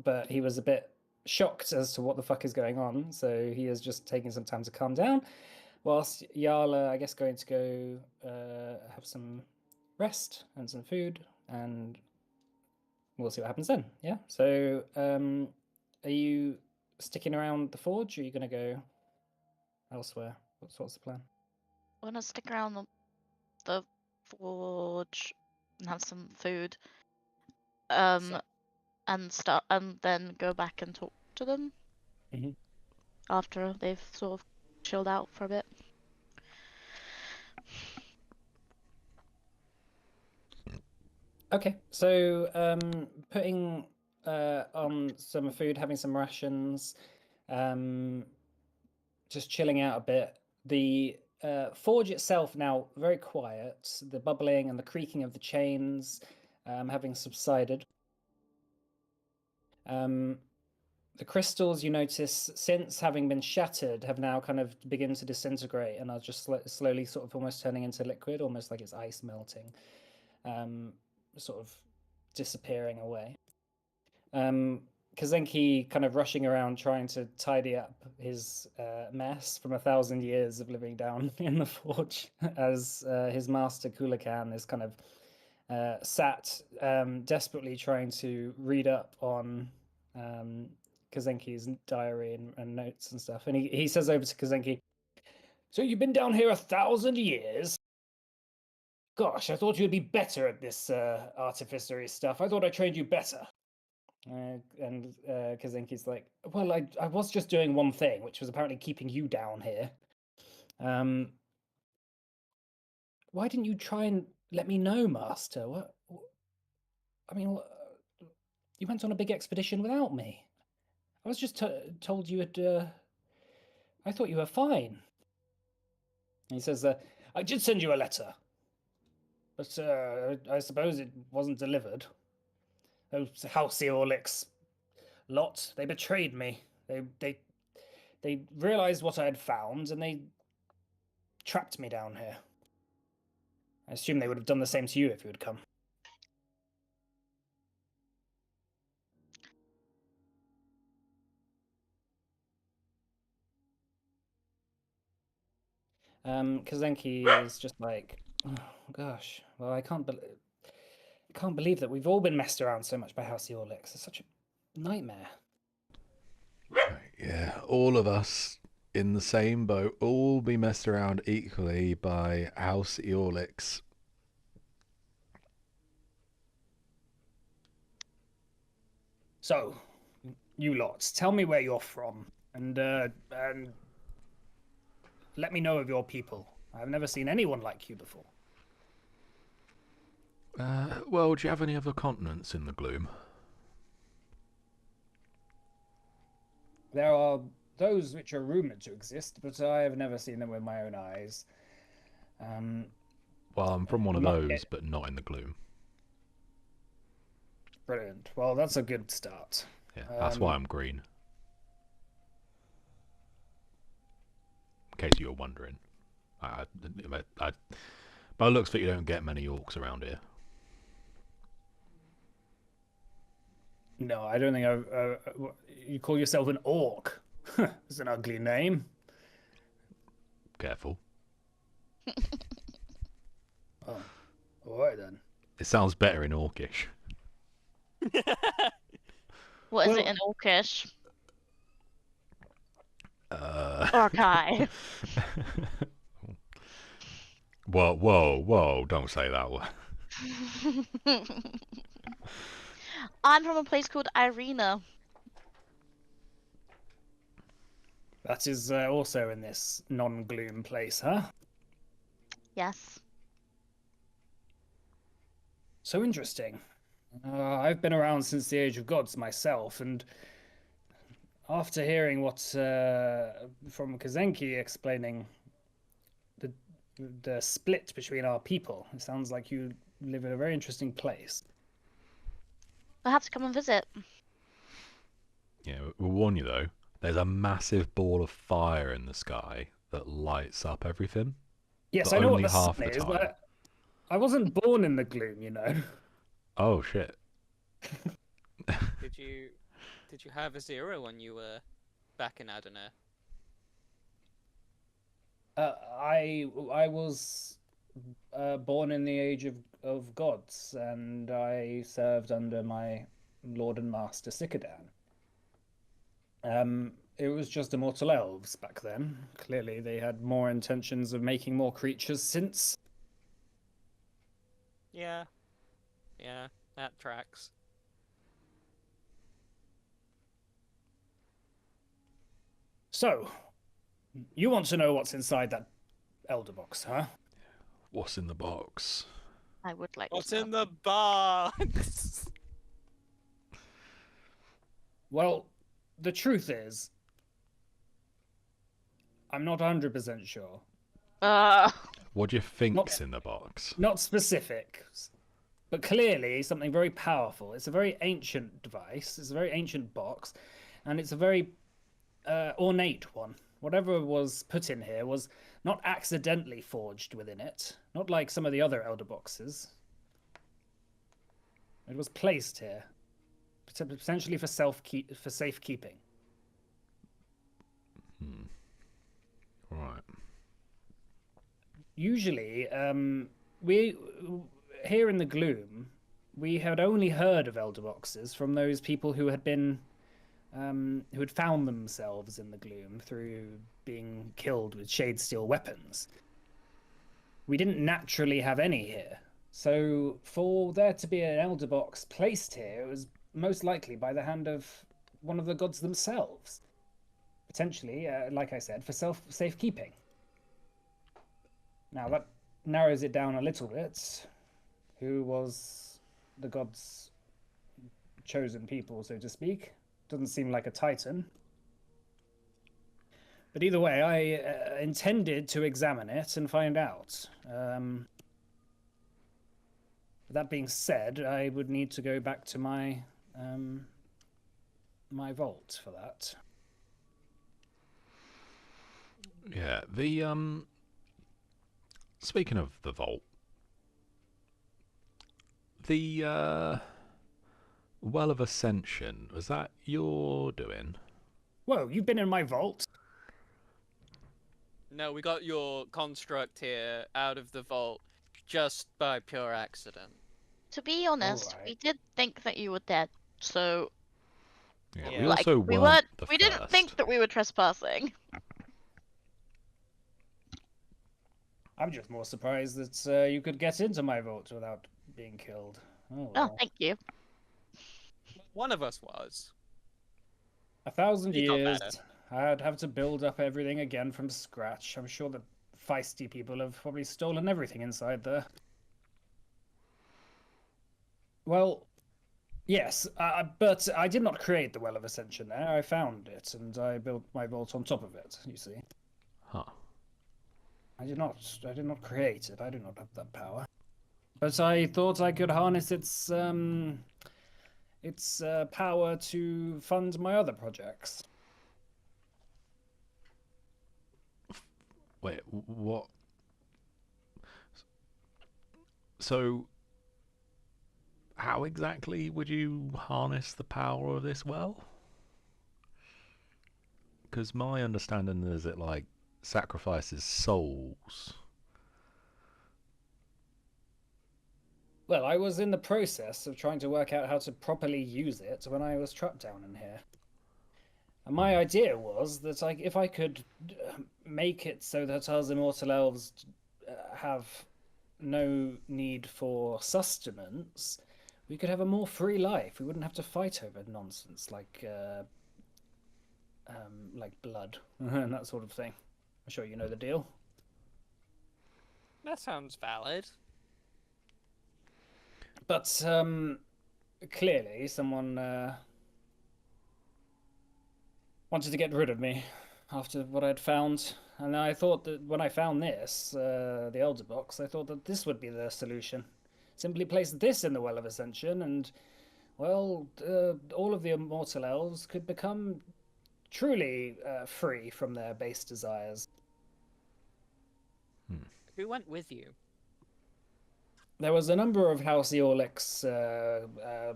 Speaker 1: but he was a bit shocked as to what the fuck is going on, so he is just taking some time to calm down, whilst Yala, I guess, going to go have some rest and some food, and we'll see what happens then. Yeah. So, are you sticking around the forge, or are you going to go elsewhere? What's the plan?
Speaker 4: I want to stick around the forge and have some food.
Speaker 1: So-
Speaker 4: And then go back and talk to them
Speaker 1: Mhm.
Speaker 4: after they've sort of chilled out for a bit.
Speaker 1: Okay. So, putting on some food, having some rations, just chilling out a bit. The forge itself now very quiet. The bubbling and the creaking of the chains having subsided. The crystals, you notice, since having been shattered, have now kind of begin to disintegrate and are just slowly sort of almost turning into liquid, almost like it's ice melting, sort of disappearing away. Kazenki kind of rushing around trying to tidy up his mess from 1,000 years of living down in the forge, as his master Kulakan is kind of sat desperately trying to read up on Kazenki's diary and notes and stuff. And he says over to Kazenki, "So you've been down here 1,000 years? Gosh, I thought you'd be better at this artificery stuff. I thought I trained you better." And Kazenki's like, "Well, I was just doing one thing, which was apparently keeping you down here. Why didn't you try and let me know, Master? I mean, you went on a big expedition without me. I was just told you had. I thought you were fine." And he says, "I did send you a letter, but I suppose it wasn't delivered. Those Halcyon lot, they betrayed me. They realized what I had found, and they trapped me down here. I assume they would have done the same to you if you had come." Kazenki is just like, "Oh gosh, well, I can't believe that we've all been messed around so much by House Orlix. It's such a nightmare."
Speaker 3: Yeah, all of us in the same boat, all be messed around equally by House Eorlix.
Speaker 1: So, you lot, tell me where you're from, and let me know of your people. I've never seen anyone like you before.
Speaker 3: Well, do you have any other continents in the gloom?
Speaker 1: There are those which are rumored to exist, but I have never seen them with my own eyes.
Speaker 3: Well, I'm from one of
Speaker 1: Not
Speaker 3: those,
Speaker 1: yet.
Speaker 3: but not in the gloom.
Speaker 1: Brilliant. Well, that's a good start.
Speaker 3: Yeah, that's why I'm green. In case you were wondering. By looks that you don't get many orcs around here.
Speaker 1: No, I don't think you call yourself an orc. It's an ugly name.
Speaker 3: Careful.
Speaker 1: Oh, all right then.
Speaker 3: It sounds better in orcish.
Speaker 4: What is
Speaker 1: Well-
Speaker 4: it in Orcish?
Speaker 3: Uh...
Speaker 4: Orcai.
Speaker 3: Whoa, don't say that one.
Speaker 4: I'm from a place called Irina.
Speaker 1: That is also in this non-gloom place, huh?
Speaker 4: Yes.
Speaker 1: So interesting. I've been around since the Age of Gods myself, and after hearing what from Kazenki explaining the split between our people, it sounds like you live in a very interesting place.
Speaker 4: We'll have to come and visit.
Speaker 3: Yeah, we'll warn you though. There's a massive ball of fire in the sky that lights up everything.
Speaker 1: Yes,
Speaker 3: But
Speaker 1: I know what
Speaker 3: only
Speaker 1: the
Speaker 3: half
Speaker 1: sun
Speaker 3: the
Speaker 1: is,
Speaker 3: time.
Speaker 1: but I wasn't born in the gloom, you know.
Speaker 3: Oh shit!
Speaker 2: Did you have a zero when you were back in Adana?
Speaker 1: I was born in the Age of Gods, and I served under my Lord and Master Sikadan. It was just immortal elves back then. Clearly, they had more intentions of making more creatures since.
Speaker 2: Yeah, that tracks.
Speaker 1: So, you want to know what's inside that elder box, huh?
Speaker 3: What's in the box?
Speaker 4: I would like
Speaker 2: What's
Speaker 4: to know.
Speaker 2: in the box?
Speaker 1: Well, the truth is, I'm not 100% sure.
Speaker 3: What do you think's
Speaker 1: Not-
Speaker 3: in the box?
Speaker 1: Not specific, but clearly something very powerful. It's a very ancient device. It's a very ancient box, and it's a very ornate one. Whatever was put in here was not accidentally forged within it, not like some of the other elder boxes. It was placed here, potentially for safekeeping.
Speaker 3: Right.
Speaker 1: Usually, we here in the gloom, we had only heard of elder boxes from those people who had been who had found themselves in the gloom through being killed with shade steel weapons. We didn't naturally have any here, so for there to be an elder box placed here, it was most likely by the hand of one of the gods themselves, potentially, like I said, for safekeeping. Now that narrows it down a little bit. Who was the god's chosen people, so to speak? Doesn't seem like a titan. But either way, I intended to examine it and find out. That being said, I would need to go back to my my vault for that.
Speaker 3: Yeah. The Speaking of the vault, the Well of Ascension, was that your doing?
Speaker 1: Whoa, you've been in my vault?
Speaker 2: No, we got your construct here out of the vault just by pure accident.
Speaker 4: To be honest, we
Speaker 1: Alright.
Speaker 4: did think that you were dead, so
Speaker 3: Yeah.
Speaker 2: Yeah.
Speaker 3: We
Speaker 4: like
Speaker 3: also weren't the
Speaker 4: we didn't
Speaker 3: first.
Speaker 4: think that we were trespassing.
Speaker 1: I'm just more surprised that you could get into my vault without being killed. Oh,
Speaker 4: Oh,
Speaker 1: well.
Speaker 4: thank you.
Speaker 2: One of us was.
Speaker 1: 1,000
Speaker 2: We got
Speaker 1: years.
Speaker 2: better.
Speaker 1: I'd have to build up everything again from scratch. I'm sure the feisty people have probably stolen everything inside there. Well, yes, but I did not create the Well of Ascension there. I found it, and I built my vault on top of it, you see.
Speaker 3: Huh.
Speaker 1: I did not create it. I do not have that power. But I thought I could harness its power to fund my other projects.
Speaker 3: Wait, what? So, how exactly would you harness the power of this well? Because my understanding is it like sacrifices souls.
Speaker 1: Well, I was in the process of trying to work out how to properly use it when I was trapped down in here. And my idea was that if I could make it so that us immortal elves have no need for sustenance, we could have a more free life. We wouldn't have to fight over nonsense like like blood and that sort of thing. I'm sure you know the deal.
Speaker 2: That sounds valid.
Speaker 1: But clearly, someone wanted to get rid of me after what I'd found. And I thought that when I found this, the Elder Box, I thought that this would be the solution. Simply place this in the Well of Ascension, and, well, all of the immortal elves could become truly free from their base desires.
Speaker 2: Who went with you?
Speaker 1: There was a number of House Eorlick's,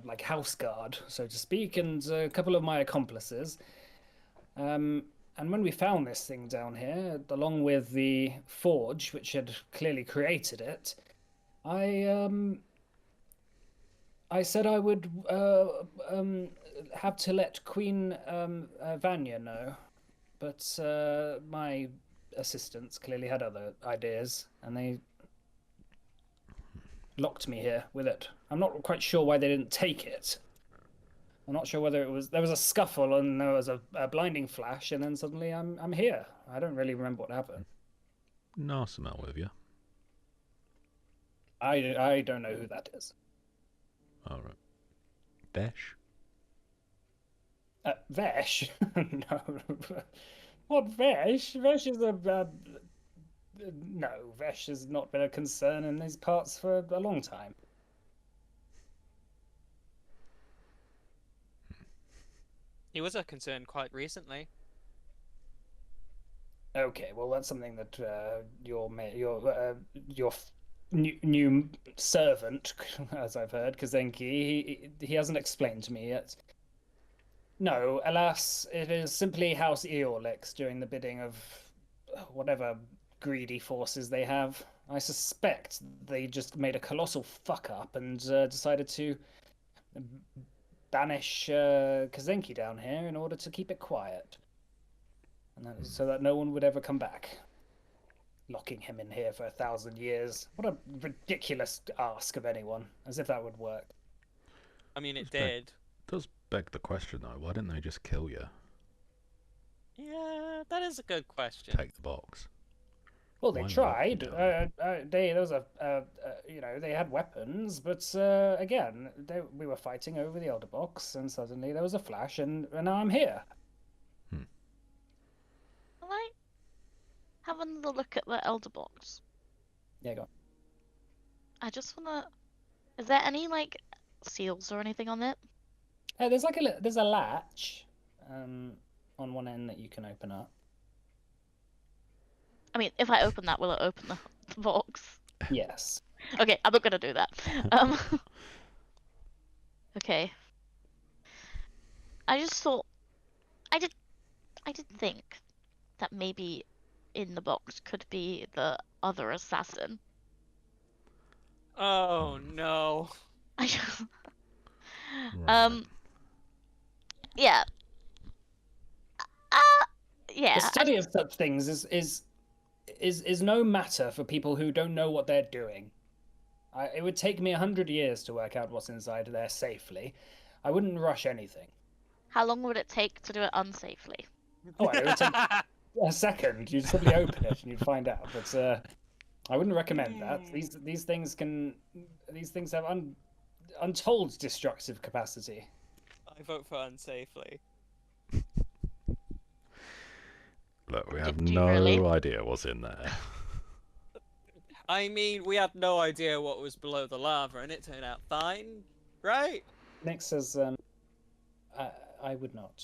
Speaker 1: like house guard, so to speak, and a couple of my accomplices. And when we found this thing down here, along with the forge, which had clearly created it, I said I would have to let Queen Vanya know, but my assistants clearly had other ideas, and they locked me here with it. I'm not quite sure why they didn't take it. I'm not sure whether there was a scuffle and there was a blinding flash, and then suddenly I'm here. I don't really remember what happened.
Speaker 3: Narsimel with you.
Speaker 1: I don't know who that is.
Speaker 3: All right. Vesh?
Speaker 1: Vesh? No. What Vesh? Vesh is no, Vesh has not been a concern in these parts for a long time.
Speaker 2: He was a concern quite recently.
Speaker 1: Okay, well that's something that your new servant, as I've heard, Kazenki, he hasn't explained to me yet. No, alas, it is simply House Eorlix doing the bidding of whatever greedy forces they have. I suspect they just made a colossal fuck up and decided to banish Kazenki down here in order to keep it quiet, and so that no one would ever come back. Locking him in here for 1,000 years. What a ridiculous ask of anyone, as if that would work.
Speaker 2: I mean, it
Speaker 3: Respect.
Speaker 2: did.
Speaker 3: Does beg the question though, why didn't they just kill you?
Speaker 2: Yeah, that is a good question.
Speaker 3: Take the box.
Speaker 1: Well, they
Speaker 3: Why lock
Speaker 1: tried.
Speaker 3: you down?
Speaker 1: There was they had weapons, but again, we were fighting over the Elder Box, and suddenly there was a flash, and now I'm here.
Speaker 4: Can I have another look at the Elder Box?
Speaker 1: Yeah, go on.
Speaker 4: I just wanna. Is there any like seals or anything on it?
Speaker 1: There's there's a latch on one end that you can open up.
Speaker 4: I mean, if I open that, will it open the box?
Speaker 1: Yes.
Speaker 4: Okay, I'm not gonna do that. Okay. I just thought, I did think that maybe in the box could be the other assassin.
Speaker 2: Oh no.
Speaker 4: I just,
Speaker 3: Right.
Speaker 4: yeah. Yeah.
Speaker 1: The study of such things is no matter for people who don't know what they're doing. It would take me 100 years to work out what's inside there safely. I wouldn't rush anything.
Speaker 4: How long would it take to do it unsafely?
Speaker 1: Oh, it would take a second. You'd simply open it and you'd find out. But I wouldn't recommend that. These things have untold destructive capacity.
Speaker 2: I vote for unsafely.
Speaker 3: Look, we have
Speaker 4: Do you
Speaker 3: no
Speaker 4: really?
Speaker 3: idea what's in there.
Speaker 2: I mean, we had no idea what was below the lava, and it turned out fine, right?
Speaker 1: Nick says, I would not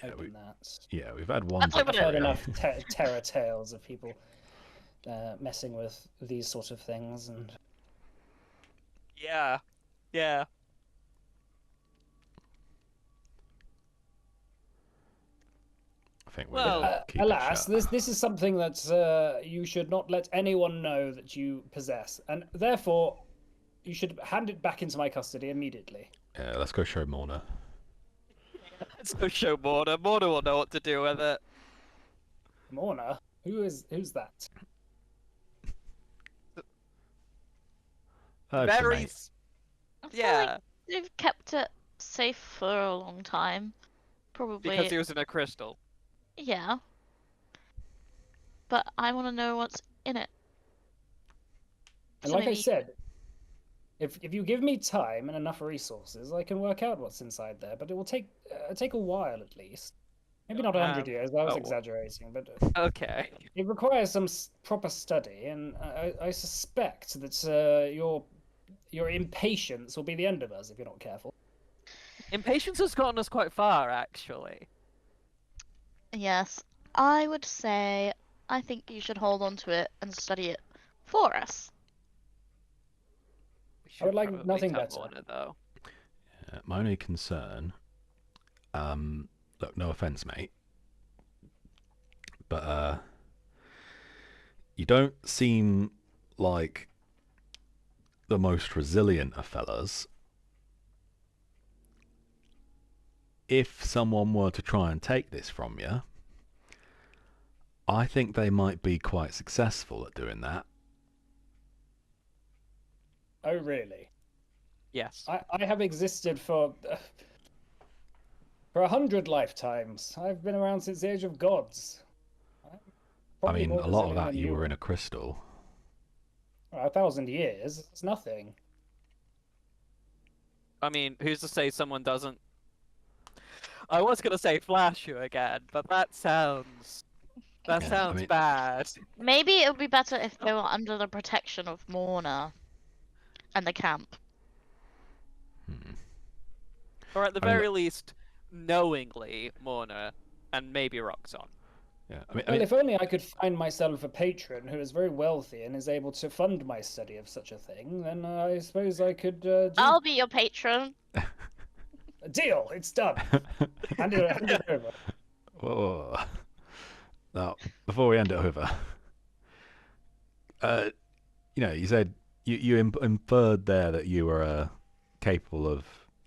Speaker 3: Yeah,
Speaker 1: open that.
Speaker 3: Yeah, we've had one.
Speaker 4: Let's open
Speaker 1: I've heard
Speaker 3: bacteria.
Speaker 1: enough terror tales of people messing with these sort of things, and
Speaker 2: Yeah. Yeah.
Speaker 3: I think we're
Speaker 2: Well,
Speaker 3: gonna keep it
Speaker 1: alas,
Speaker 3: shut.
Speaker 1: this is something that you should not let anyone know that you possess, and therefore you should hand it back into my custody immediately.
Speaker 3: Yeah, let's go show Morna.
Speaker 2: Let's go show Morna. Morna will know what to do with it.
Speaker 1: Morna, who's that?
Speaker 3: Oh, it's the
Speaker 2: Very.
Speaker 3: mate.
Speaker 4: I feel
Speaker 2: Yeah.
Speaker 4: like they've kept it safe for a long time. Probably.
Speaker 2: Because he was in a crystal.
Speaker 4: Yeah. But I want to know what's in it.
Speaker 1: And
Speaker 4: So
Speaker 1: like I
Speaker 4: maybe
Speaker 1: said, if you give me time and enough resources, I can work out what's inside there. But it will take a while at least. Maybe not 100 years. I was exaggerating, but
Speaker 2: Okay.
Speaker 1: it requires some proper study, and I suspect that your impatience will be the end of us if you're not careful.
Speaker 2: Impatience has gotten us quite far, actually.
Speaker 4: yes, I would say I think you should hold on to it and study it for us.
Speaker 2: We
Speaker 1: I would
Speaker 2: should
Speaker 1: like
Speaker 2: probably
Speaker 1: nothing
Speaker 2: tell
Speaker 1: better.
Speaker 2: Warner, though.
Speaker 3: My only concern, look, no offense, mate, but you don't seem like the most resilient of fellas. If someone were to try and take this from you, I think they might be quite successful at doing that.
Speaker 1: Oh, really?
Speaker 2: Yes.
Speaker 1: I have existed for 100 lifetimes. I've been around since the age of gods. I'm
Speaker 3: I
Speaker 1: probably
Speaker 3: mean,
Speaker 1: more
Speaker 3: a lot of
Speaker 1: resilient
Speaker 3: that
Speaker 1: than
Speaker 3: you were
Speaker 1: are.
Speaker 3: in a crystal.
Speaker 1: 1,000 years. It's nothing.
Speaker 2: I mean, who's to say someone doesn't? I was gonna say flash you again, but that sounds
Speaker 3: Yeah, I
Speaker 2: sounds
Speaker 3: mean,
Speaker 2: bad.
Speaker 4: Maybe it would be better if they were under the protection of Morna and the camp.
Speaker 3: hmm.
Speaker 2: Or at the
Speaker 3: I mean,
Speaker 2: very least, knowingly, Morna, and maybe Roxon.
Speaker 3: yeah,
Speaker 1: Well, if only I could find myself a patron who is very wealthy and is able to fund my study of such a thing, then I suppose I could do
Speaker 4: I'll be your patron.
Speaker 1: a deal. It's done. Hand it over.
Speaker 3: Whoa. Now, before we end it over, you said you inferred there that you were capable of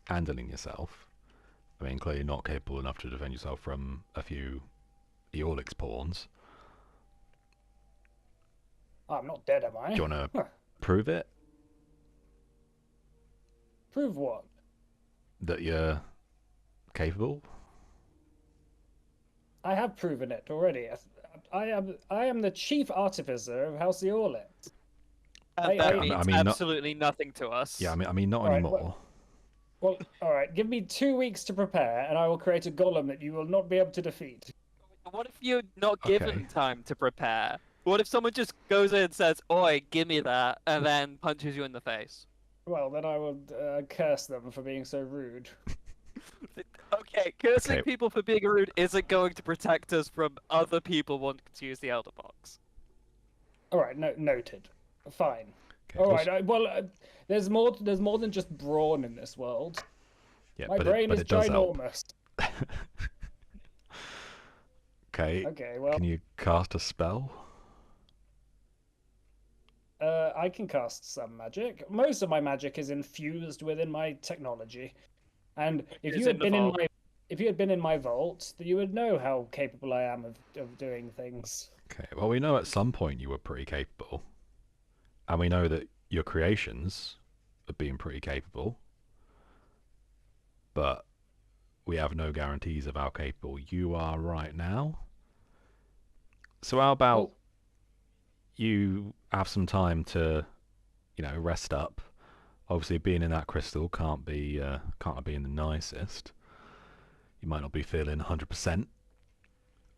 Speaker 3: handling yourself. I mean, clearly not capable enough to defend yourself from a few Eolix pawns.
Speaker 1: Oh, I'm not dead, am I?
Speaker 3: Do you want to
Speaker 1: Huh.
Speaker 3: prove it?
Speaker 1: Prove what?
Speaker 3: That you're capable?
Speaker 1: I have proven it already. I am the chief artificer of House Eorlet.
Speaker 2: And that
Speaker 3: I
Speaker 2: means
Speaker 3: mean, not-
Speaker 2: absolutely nothing to us.
Speaker 3: Yeah, I mean, not
Speaker 1: All right,
Speaker 3: anymore.
Speaker 1: Well, all right. Give me 2 weeks to prepare, and I will create a golem that you will not be able to defeat.
Speaker 2: What if you're not given
Speaker 3: Okay.
Speaker 2: time to prepare? What if someone just goes in and says, "Oi, give me that," and then punches you in the face?
Speaker 1: Well, then I will curse them for being so rude.
Speaker 2: Okay, cursing
Speaker 3: Okay.
Speaker 2: people for being rude isn't going to protect us from other people wanting to use the Elder Box.
Speaker 1: All right, noted. Fine.
Speaker 3: Okay,
Speaker 1: All
Speaker 3: what's-
Speaker 1: right. There's more. There's more than just brawn in this world.
Speaker 3: Yeah,
Speaker 1: My
Speaker 3: but
Speaker 1: brain is
Speaker 3: it does help.
Speaker 1: ginormous.
Speaker 3: Okay.
Speaker 1: Okay. Well,
Speaker 3: Can you cast a spell?
Speaker 1: I can cast some magic. Most of my magic is infused within my technology, and if
Speaker 2: Is
Speaker 1: you had
Speaker 2: in the
Speaker 1: been in
Speaker 2: vault.
Speaker 1: my if you had been in my vault, you would know how capable I am of doing things.
Speaker 3: Okay. Well, we know at some point you were pretty capable, and we know that your creations have been pretty capable, but we have no guarantees of how capable you are right now. So how about
Speaker 1: Well,
Speaker 3: you have some time to, rest up? Obviously, being in that crystal can't be being the nicest. You might not be feeling 100%.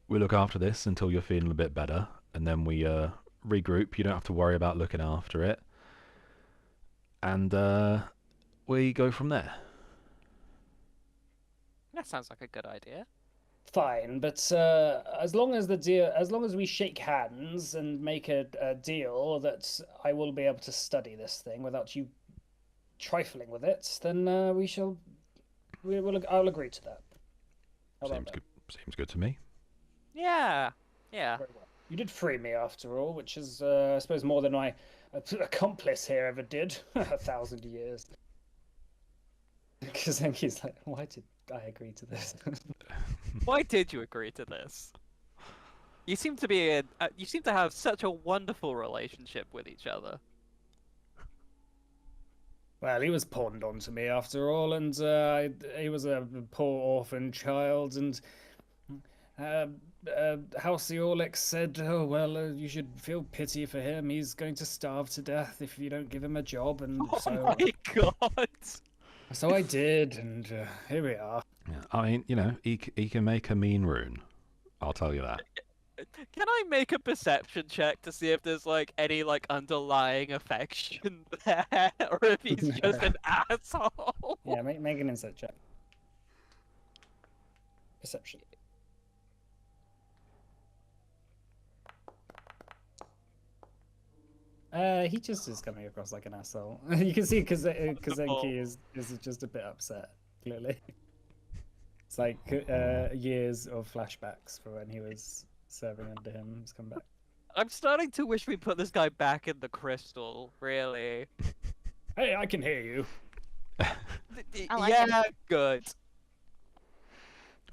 Speaker 3: We look after this until you're feeling a bit better, and then we regroup. You don't have to worry about looking after it, and we go from there.
Speaker 2: That sounds like a good idea.
Speaker 1: fine, but as long as we shake hands and make a deal that I will be able to study this thing without you trifling with it, then I'll agree to that. How about
Speaker 3: Seems
Speaker 1: that?
Speaker 3: good. Seems good to me.
Speaker 2: Yeah. Yeah.
Speaker 1: Very well. You did free me after all, which is, I suppose, more than my accomplice here ever did. 1,000 years. Because then he's like, why did I agree to this?
Speaker 2: Why did you agree to this? You seem to have such a wonderful relationship with each other.
Speaker 1: Well, he was pawned onto me after all, and he was a poor orphan child, and House Orlix said, "Oh well, you should feel pity for him. He's going to starve to death if you don't give him a job." And
Speaker 2: Oh my god!
Speaker 1: so I did, and here we are.
Speaker 3: Yeah. I mean, you know, he can make a mean rune. I'll tell you that.
Speaker 2: Can I make a perception check to see if there's like any like underlying affection there, or if he's just an asshole?
Speaker 1: Yeah, make an insight check. Perception. He just is coming across like an asshole. You can see Kazenki is just a bit upset. Clearly, it's like years of flashbacks for when he was serving under him has come back.
Speaker 2: I'm starting to wish we put this guy back in the crystal. Really?
Speaker 1: Hey, I can hear you.
Speaker 4: I like
Speaker 2: Yeah,
Speaker 4: him.
Speaker 2: good.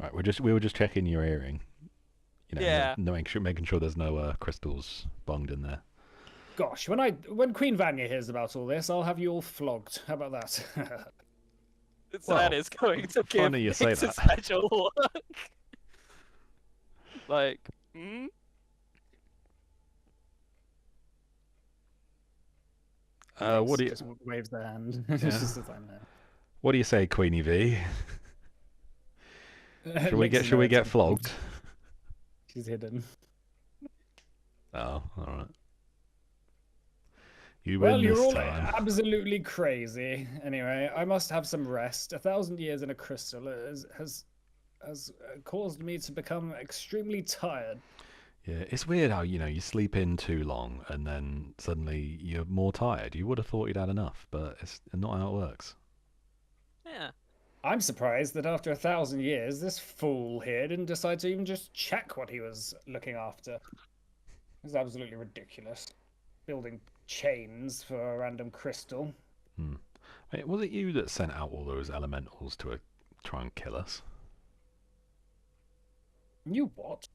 Speaker 3: Right, we were just checking your earring. You know,
Speaker 2: Yeah.
Speaker 3: making sure there's no crystals bunged in there.
Speaker 1: Gosh, when Queen Vanya hears about all this, I'll have you all flogged. How about that?
Speaker 2: So that
Speaker 3: Well,
Speaker 2: is going to give
Speaker 3: funny you say
Speaker 2: Nix a
Speaker 3: that.
Speaker 2: special look. Like, hmm?
Speaker 3: What do you
Speaker 1: Just waves their hand.
Speaker 3: Yeah.
Speaker 1: Just as I know.
Speaker 3: What do you say, Queenie V? Should we get flogged?
Speaker 1: She's hidden.
Speaker 3: Oh, all right. You
Speaker 1: Well,
Speaker 3: win
Speaker 1: you're
Speaker 3: this
Speaker 1: all
Speaker 3: time.
Speaker 1: absolutely crazy. Anyway, I must have some rest. 1,000 years in a crystal has caused me to become extremely tired.
Speaker 3: Yeah, it's weird how, you know, you sleep in too long and then suddenly you're more tired. You would have thought you'd had enough, but it's not how it works.
Speaker 2: Yeah.
Speaker 1: I'm surprised that after 1,000 years, this fool here didn't decide to even just check what he was looking after. It's absolutely ridiculous. Building chains for a random crystal.
Speaker 3: Wait, was it you that sent out all those elementals to try and kill us?
Speaker 1: You what?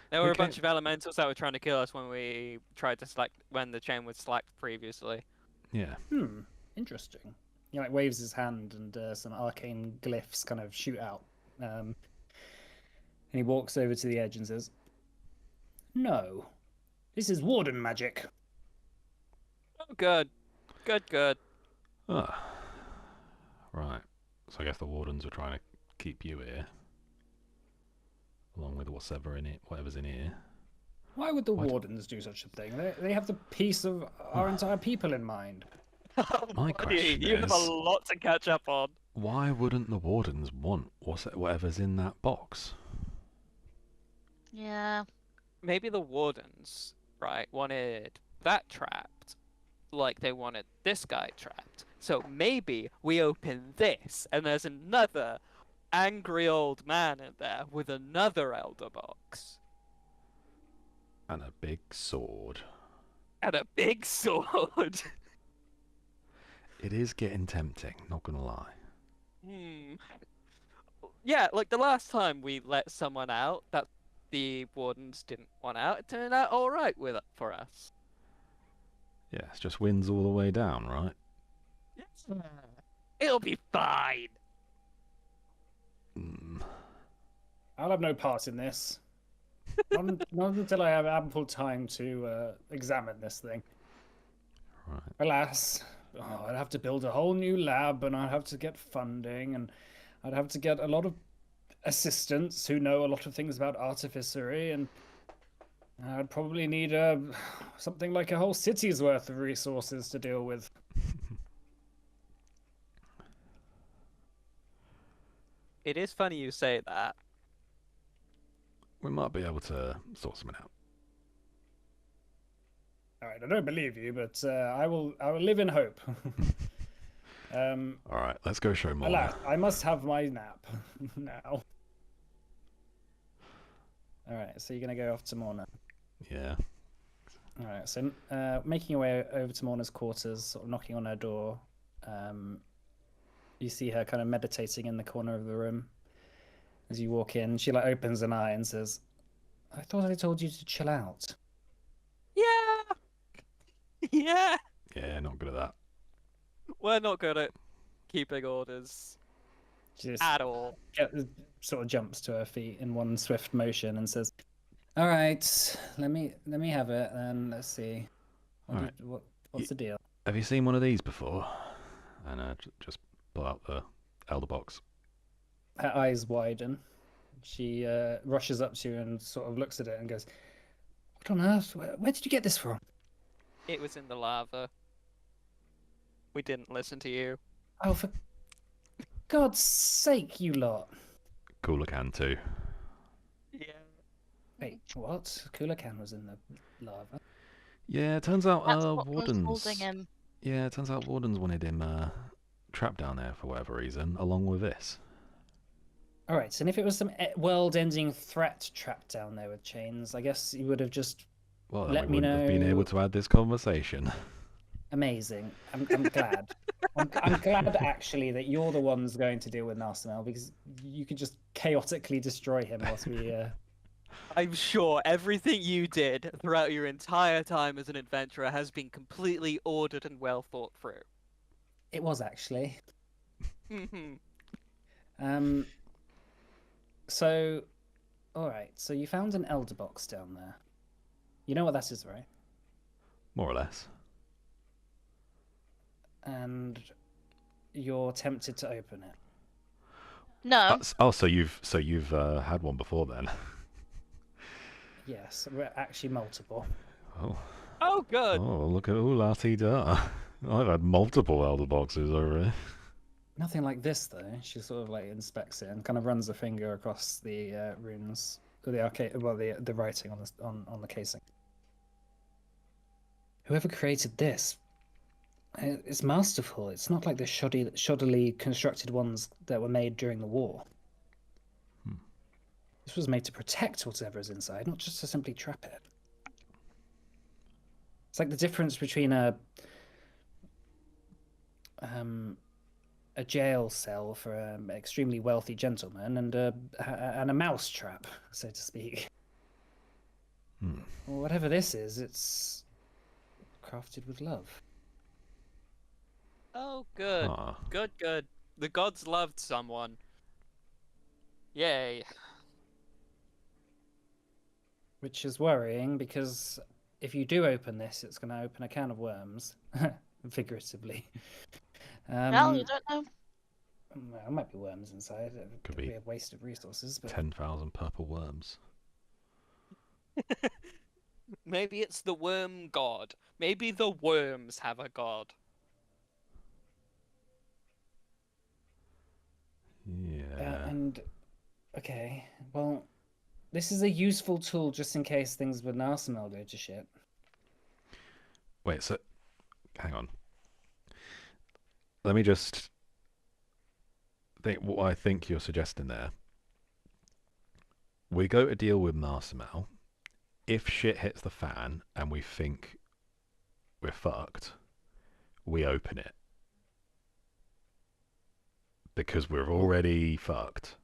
Speaker 2: There were a
Speaker 3: Okay.
Speaker 2: bunch of elementals that were trying to kill us when we tried to select when the chain was slacked previously.
Speaker 3: Yeah.
Speaker 1: Interesting. He like waves his hand and some arcane glyphs kind of shoot out. And he walks over to the edge and says, "No, this is warden magic."
Speaker 2: Oh, good. Good.
Speaker 3: Ah. Right. So I guess the wardens were trying to keep you here. Along with whatever's in here.
Speaker 1: Why would the
Speaker 3: What?
Speaker 1: wardens do such a thing? They have the peace of our entire people in mind.
Speaker 3: My
Speaker 2: Buddy,
Speaker 3: question
Speaker 2: you have a
Speaker 3: is-
Speaker 2: lot to catch up on.
Speaker 3: Why wouldn't the wardens want whatever's in that box?
Speaker 4: Yeah.
Speaker 2: Maybe the wardens, right, wanted that trapped, like they wanted this guy trapped. So maybe we open this, and there's another angry old man in there with another elder box
Speaker 3: And a big sword.
Speaker 2: and a big sword.
Speaker 3: It is getting tempting, not gonna lie.
Speaker 2: Yeah, like the last time we let someone out that the wardens didn't want out, it turned out all right for us.
Speaker 3: Yeah, it's just winds all the way down, right?
Speaker 2: It'll be fine.
Speaker 1: I'll have no part in this. Not until I have ample time to examine this thing.
Speaker 3: Right.
Speaker 1: Alas, I'd have to build a whole new lab, and I'd have to get funding, and I'd have to get a lot of assistants who know a lot of things about artificery, and I'd probably need something like a whole city's worth of resources to deal with.
Speaker 2: It is funny you say that.
Speaker 3: We might be able to sort something out.
Speaker 1: All right, I don't believe you, but I will live in hope.
Speaker 3: Alright, let's go show more.
Speaker 1: Alas, I must have my nap now. All right, so you're gonna go off to Morna.
Speaker 3: Yeah.
Speaker 1: All right, so making your way over to Morna's quarters, sort of knocking on her door. You see her kind of meditating in the corner of the room. As you walk in, she like opens an eye and says, "I thought I told you to chill out."
Speaker 2: Yeah. Yeah.
Speaker 3: Yeah, not good at that.
Speaker 2: We're not good at keeping orders
Speaker 1: She just
Speaker 2: at all.
Speaker 1: sort of jumps to her feet in one swift motion and says, "All right, let me have it, and let's see.
Speaker 3: All right.
Speaker 1: What's the deal?"
Speaker 3: Have you seen one of these before? And just pull out the elder box.
Speaker 1: Her eyes widen. She rushes up to you and sort of looks at it and goes, "What on earth? Where did you get this from?"
Speaker 2: It was in the lava. We didn't listen to you.
Speaker 1: "Oh, for God's sake, you lot!"
Speaker 3: Cooler can too.
Speaker 2: Yeah.
Speaker 1: Wait, what? Cooler can was in the lava.
Speaker 3: Yeah, it turns out
Speaker 4: That's what was
Speaker 3: Wardens.
Speaker 4: holding him.
Speaker 3: Yeah, it turns out Wardens wanted him trapped down there for whatever reason, along with this.
Speaker 1: All right, and if it was some world-ending threat trapped down there with chains, I guess you would have just
Speaker 3: Well, then
Speaker 1: let
Speaker 3: we
Speaker 1: me
Speaker 3: wouldn't have been
Speaker 1: know.
Speaker 3: able to have this conversation.
Speaker 1: Amazing. I'm glad. I'm glad actually that you're the ones going to deal with Narsimel, because you could just chaotically destroy him whilst we.
Speaker 2: I'm sure everything you did throughout your entire time as an adventurer has been completely ordered and well thought through.
Speaker 1: It was actually.
Speaker 2: Mhm.
Speaker 1: So, all right. So you found an elder box down there. You know what that is, right?
Speaker 3: More or less.
Speaker 1: And you're tempted to open it.
Speaker 4: No.
Speaker 3: So you've had one before then.
Speaker 1: Yes, actually multiple.
Speaker 3: Oh.
Speaker 2: Oh, good.
Speaker 3: Oh, look at la-ti-da. I've had multiple elder boxes over here.
Speaker 1: Nothing like this though. She sort of like inspects it and kind of runs a finger across the runes, or the arcade, well, the writing on the casing. Whoever created this, it's masterful. It's not like the shoddily constructed ones that were made during the war. This was made to protect whatever is inside, not just to simply trap it. It's like the difference between a jail cell for an extremely wealthy gentleman and a mouse trap, so to speak. Well, whatever this is, it's crafted with love.
Speaker 2: Oh, good.
Speaker 3: Huh.
Speaker 2: Good, good. The gods loved someone. Yay.
Speaker 1: Which is worrying, because if you do open this, it's going to open a can of worms, figuratively.
Speaker 4: Well, you don't know.
Speaker 1: Well, there might be worms inside. It
Speaker 3: Could
Speaker 1: be
Speaker 3: be
Speaker 1: a waste of resources. But
Speaker 3: 10,000 purple worms.
Speaker 2: Maybe it's the worm god. Maybe the worms have a god.
Speaker 3: Yeah.
Speaker 1: and okay, well, this is a useful tool just in case things with Narsimel go to shit.
Speaker 3: Wait, so hang on. Let me just think what I think you're suggesting there. We go to deal with Narsimel. If shit hits the fan and we think we're fucked, we open it. Because we're already fucked.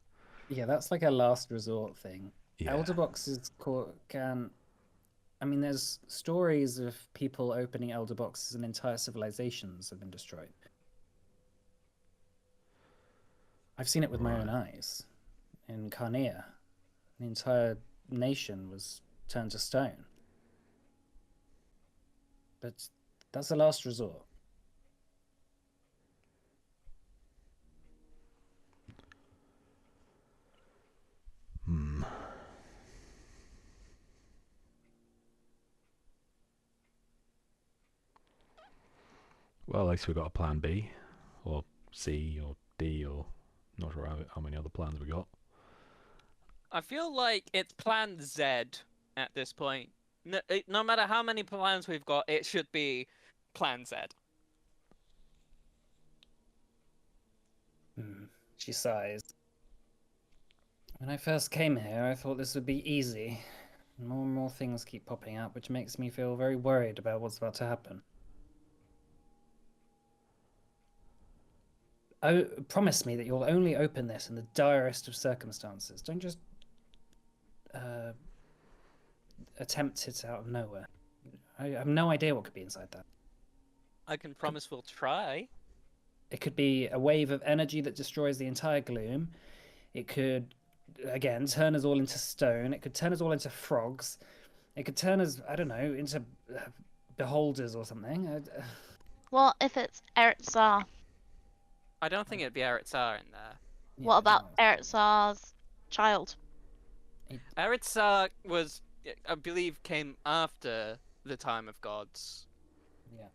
Speaker 1: Yeah, that's like a last resort thing.
Speaker 3: Yeah.
Speaker 1: Elder boxes can. I mean, there's stories of people opening elder boxes and entire civilizations have been destroyed. I've seen it with my own eyes. In Carnea, the entire nation was turned to stone. But that's a last resort.
Speaker 3: Well, at least we've got a plan B, or C, or D, or not sure how many other plans we got.
Speaker 2: I feel like it's plan Z at this point. No matter how many plans we've got, it should be plan Z.
Speaker 1: She sighs. When I first came here, I thought this would be easy. More and more things keep popping up, which makes me feel very worried about what's about to happen. Oh, promise me that you'll only open this in the direst of circumstances. Don't just attempt it out of nowhere. I have no idea what could be inside that.
Speaker 2: I can promise we'll try.
Speaker 1: It could be a wave of energy that destroys the entire gloom. It could again turn us all into stone. It could turn us all into frogs. It could turn us, I don't know, into beholders or something.
Speaker 4: Well, if it's Eretzar,
Speaker 2: I don't think it'd be Eretzar in there.
Speaker 1: Yeah,
Speaker 4: what
Speaker 1: I
Speaker 4: about
Speaker 1: don't know.
Speaker 4: Eretzar's child?
Speaker 2: Eretzar was, I believe, came after the Time of Gods.
Speaker 1: Yeah.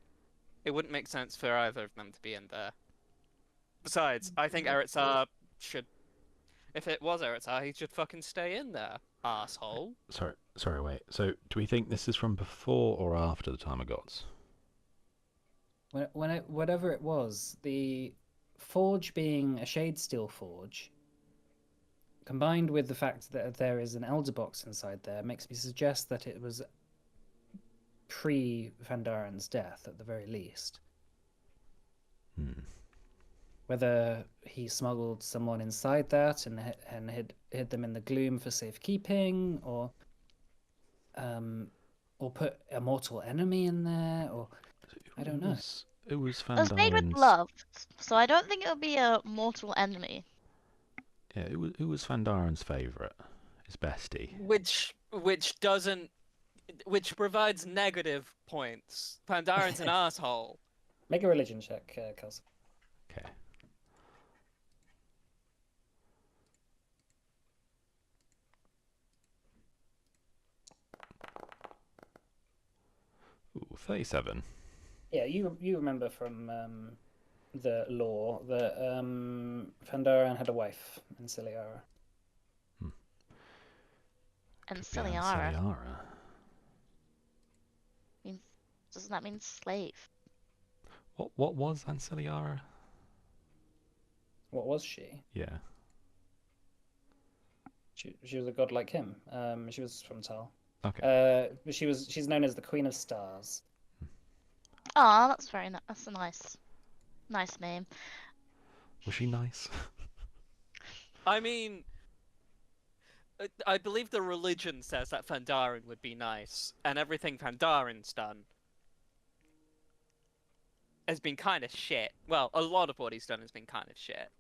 Speaker 2: It wouldn't make sense for either of them to be in there. Besides, I think Eretzar should. If it was Eretzar, he should fucking stay in there, asshole.
Speaker 3: Sorry, wait. So, do we think this is from before or after the Time of Gods?
Speaker 1: Whatever it was, the forge being a shade steel forge, combined with the fact that there is an elder box inside there, makes me suggest that it was pre Fandarin's death at the very least.
Speaker 3: Hmm.
Speaker 1: Whether he smuggled someone inside that and hid them in the gloom for safekeeping, or put a mortal enemy in there, or I don't know.
Speaker 3: It was
Speaker 4: It was made with
Speaker 3: Fandarin's.
Speaker 4: love, so I don't think it would be a mortal enemy.
Speaker 3: Yeah, it was Fandarin's favourite, his bestie.
Speaker 2: Which provides negative points. Pandarin's an asshole.
Speaker 1: Make a religion check, Kels.
Speaker 3: Okay. Ooh, 37.
Speaker 1: Yeah, you remember from the lore that Fandarin had a wife in Ciliara.
Speaker 4: And
Speaker 3: Could be
Speaker 4: Ciliara
Speaker 3: Anciliara.
Speaker 4: means, doesn't that mean slave?
Speaker 3: What was Anciliara?
Speaker 1: What was she?
Speaker 3: Yeah.
Speaker 1: She was a god like him. She was from Tal.
Speaker 3: Okay.
Speaker 1: She's known as the Queen of Stars.
Speaker 4: Oh, that's that's a nice name.
Speaker 3: Was she nice?
Speaker 2: I mean, I believe the religion says that Fandarin would be nice, and everything Fandarin's done has been kind of shit. Well, a lot of what he's done has been kind of shit.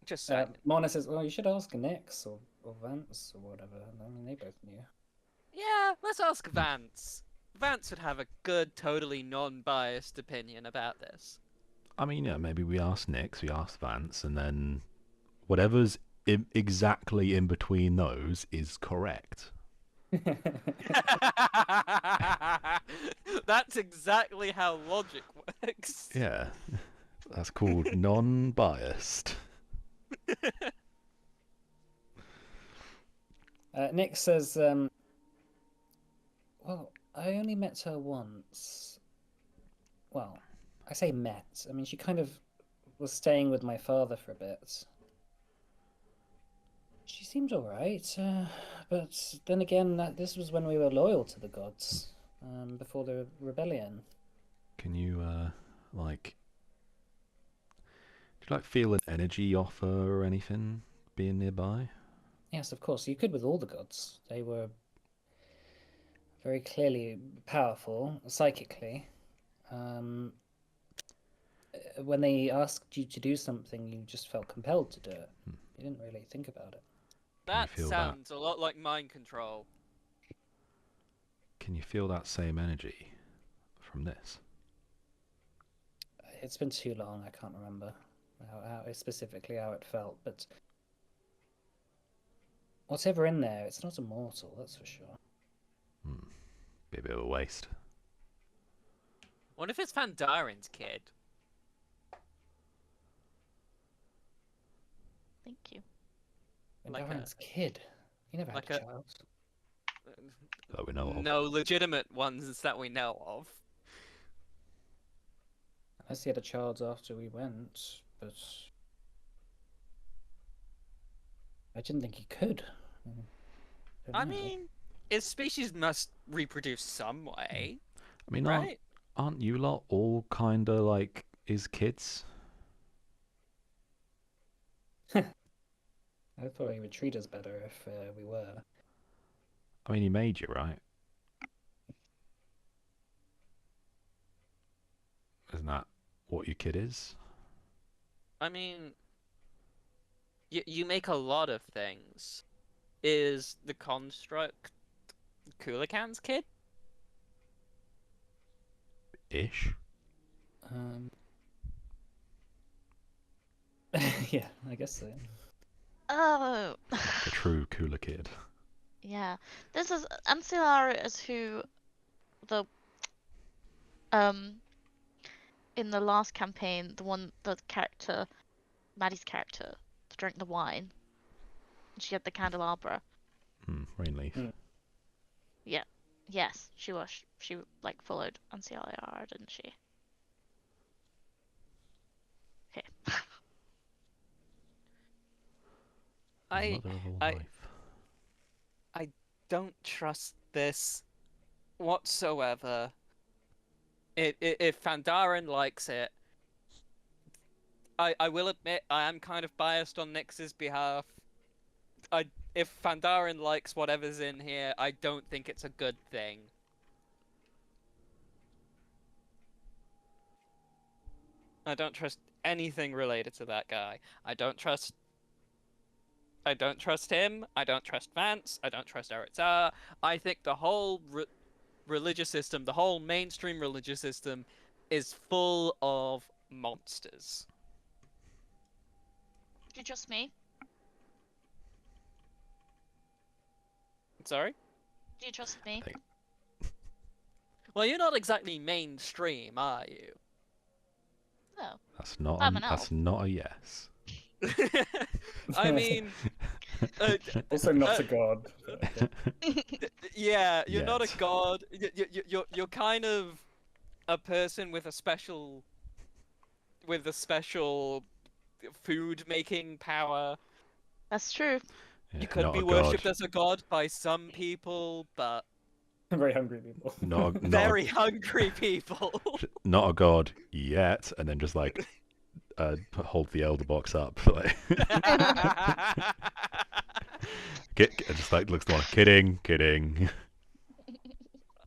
Speaker 2: Just saying.
Speaker 1: Mona says, "Well, you should ask Nyx or Vance or whatever." I mean, they both knew.
Speaker 2: Yeah, let's ask Vance. Vance would have a good, totally non-biased opinion about this.
Speaker 3: I mean, yeah, maybe we asked Nyx, we asked Vance, and then whatever's exactly in between those is correct.
Speaker 2: That's exactly how logic works.
Speaker 3: Yeah. That's called non-biased.
Speaker 1: Nyx says, "Well, I only met her once. Well, I say met. I mean, she kind of was staying with my father for a bit. She seemed all right, but then again, this was when we were loyal to the gods, before the rebellion."
Speaker 3: Can you, like... Do you, like, feel an energy off her or anything being nearby?
Speaker 1: Yes, of course. You could with all the gods. They were very clearly powerful psychically. When they asked you to do something, you just felt compelled to do it. You didn't really think about it.
Speaker 2: That
Speaker 3: feel
Speaker 2: sounds a lot like mind control.
Speaker 3: Can you feel that same energy from this?
Speaker 1: It's been too long. I can't remember specifically how it felt, but whatever in there, it's not immortal. That's for sure.
Speaker 3: Be a bit of a waste.
Speaker 2: What if it's Fandarin's kid?
Speaker 4: Thank you.
Speaker 1: And
Speaker 2: Like
Speaker 1: Darren's kid. He never
Speaker 2: like
Speaker 1: had
Speaker 2: a-
Speaker 1: a child.
Speaker 3: That we know of.
Speaker 2: No legitimate ones that we know of.
Speaker 1: Unless he had a child after we went, but I didn't think he could. Don't
Speaker 2: I
Speaker 1: know.
Speaker 2: mean, his species must reproduce some way,
Speaker 3: I mean,
Speaker 2: right?
Speaker 3: aren't you lot all kinda like his kids?
Speaker 1: I thought he would treat us better if we were.
Speaker 3: I mean, he made you, right? Isn't that what your kid is?
Speaker 2: I mean, You make a lot of things. Is the construct Coolacan's kid?
Speaker 3: Ish.
Speaker 1: Um, yeah, I guess so.
Speaker 4: Oh.
Speaker 3: The true cooler kid.
Speaker 4: Yeah. This is Ancillary is who the in the last campaign, the character, Maddie's character, to drink the wine. She had the candelabra.
Speaker 3: Rainleaf.
Speaker 1: Mm.
Speaker 4: Yeah. Yes, she was. She like followed Ancillary, didn't she? Okay.
Speaker 2: I
Speaker 3: Mother of all
Speaker 2: I
Speaker 3: life.
Speaker 2: I don't trust this whatsoever. If Fandarin likes it, I will admit I am kind of biased on Nyx's behalf. If Fandarin likes whatever's in here, I don't think it's a good thing. I don't trust anything related to that guy. I don't trust him. I don't trust Vance. I don't trust Eritza. I think the whole religious system, the whole mainstream religious system, is full of monsters.
Speaker 4: Do you trust me?
Speaker 2: Sorry?
Speaker 4: Do you trust me?
Speaker 3: Think-
Speaker 2: Well, you're not exactly mainstream, are you?
Speaker 4: No.
Speaker 3: That's not.
Speaker 4: I'm an
Speaker 3: That's
Speaker 4: elf.
Speaker 3: not a yes.
Speaker 2: I mean,
Speaker 1: Also not a god. but okay.
Speaker 2: yeah, you're not
Speaker 3: Yet.
Speaker 2: a god. You're kind of a person with a special food making power.
Speaker 4: That's true.
Speaker 3: Yeah,
Speaker 2: You could
Speaker 3: not
Speaker 2: be
Speaker 3: a
Speaker 2: worshipped
Speaker 3: god.
Speaker 2: as a god by some people, but
Speaker 1: Very hungry people.
Speaker 3: Not
Speaker 2: very hungry people.
Speaker 3: not a god yet. And then just like hold the elder box up. Like, just like looks the one. Kidding.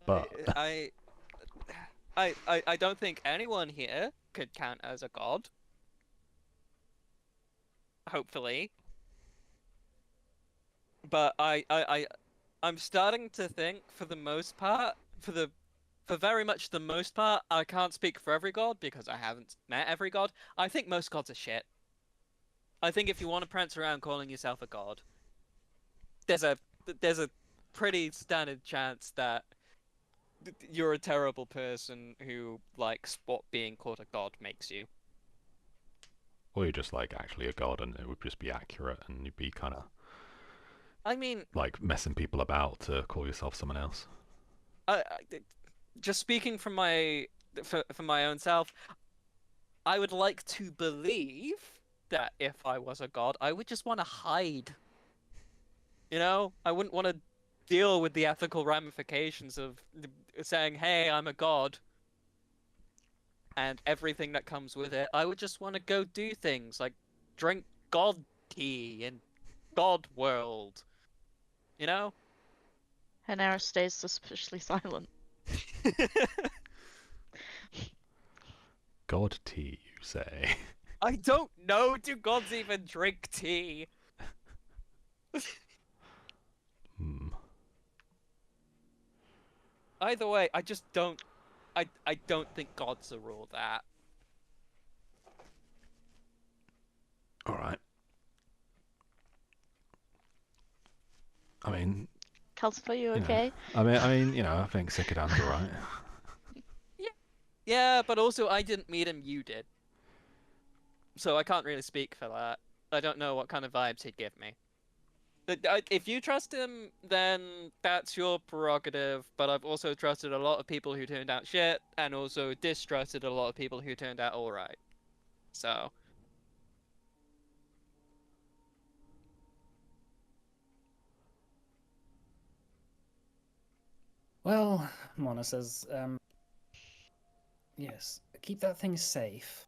Speaker 3: But
Speaker 2: I don't think anyone here could count as a god. Hopefully. But I'm starting to think for the most part, for very much the most part, I can't speak for every god because I haven't met every god. I think most gods are shit. I think if you want to prance around calling yourself a god, there's a pretty standard chance that you're a terrible person who likes what being called a god makes you.
Speaker 3: or you're just like actually a god, and it would just be accurate, and you'd be kind of
Speaker 2: I mean,
Speaker 3: like messing people about to call yourself someone else.
Speaker 2: just speaking from for my own self, I would like to believe that if I was a god, I would just want to hide. You know, I wouldn't want to deal with the ethical ramifications of saying, "Hey, I'm a god," and everything that comes with it. I would just want to go do things like drink god tea in God World. You know?
Speaker 4: Hanera stays suspiciously silent.
Speaker 3: God tea, you say?
Speaker 2: I don't know. Do gods even drink tea? Either way, I just don't. I don't think gods are all that.
Speaker 3: All right. I mean,
Speaker 4: Calcifer, you
Speaker 3: you know,
Speaker 4: okay?
Speaker 3: I mean, I think Sikadan's all right.
Speaker 2: Yeah, but also I didn't meet him. You did. So I can't really speak for that. I don't know what kind of vibes he'd give me. If you trust him, then that's your prerogative. But I've also trusted a lot of people who turned out shit, and also distrusted a lot of people who turned out alright. So.
Speaker 1: Well, Mona says, yes, keep that thing safe.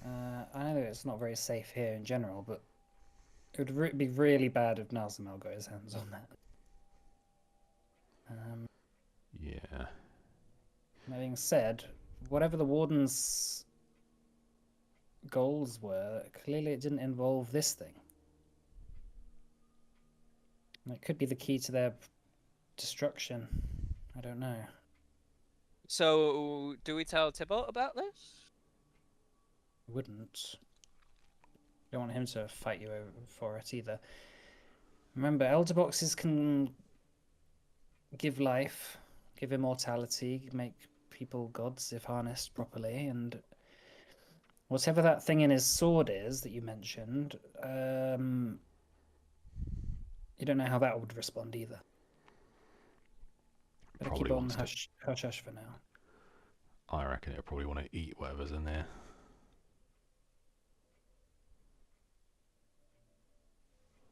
Speaker 1: I know it's not very safe here in general, but it would be really bad if Nazamel got his hands on that.
Speaker 3: Yeah.
Speaker 1: That being said, whatever the wardens goals were, clearly it didn't involve this thing. It could be the key to their destruction. I don't know.
Speaker 2: So, do we tell Tybalt about this?
Speaker 1: Wouldn't. Don't want him to fight you over for it either. Remember, elder boxes can give life, give immortality, make people gods if harnessed properly, and whatever that thing in his sword is that you mentioned, you don't know how that would respond either. Better
Speaker 3: Probably
Speaker 1: keep on
Speaker 3: wants to.
Speaker 1: hush hush for now.
Speaker 3: I reckon it'll probably want to eat whatever's in there.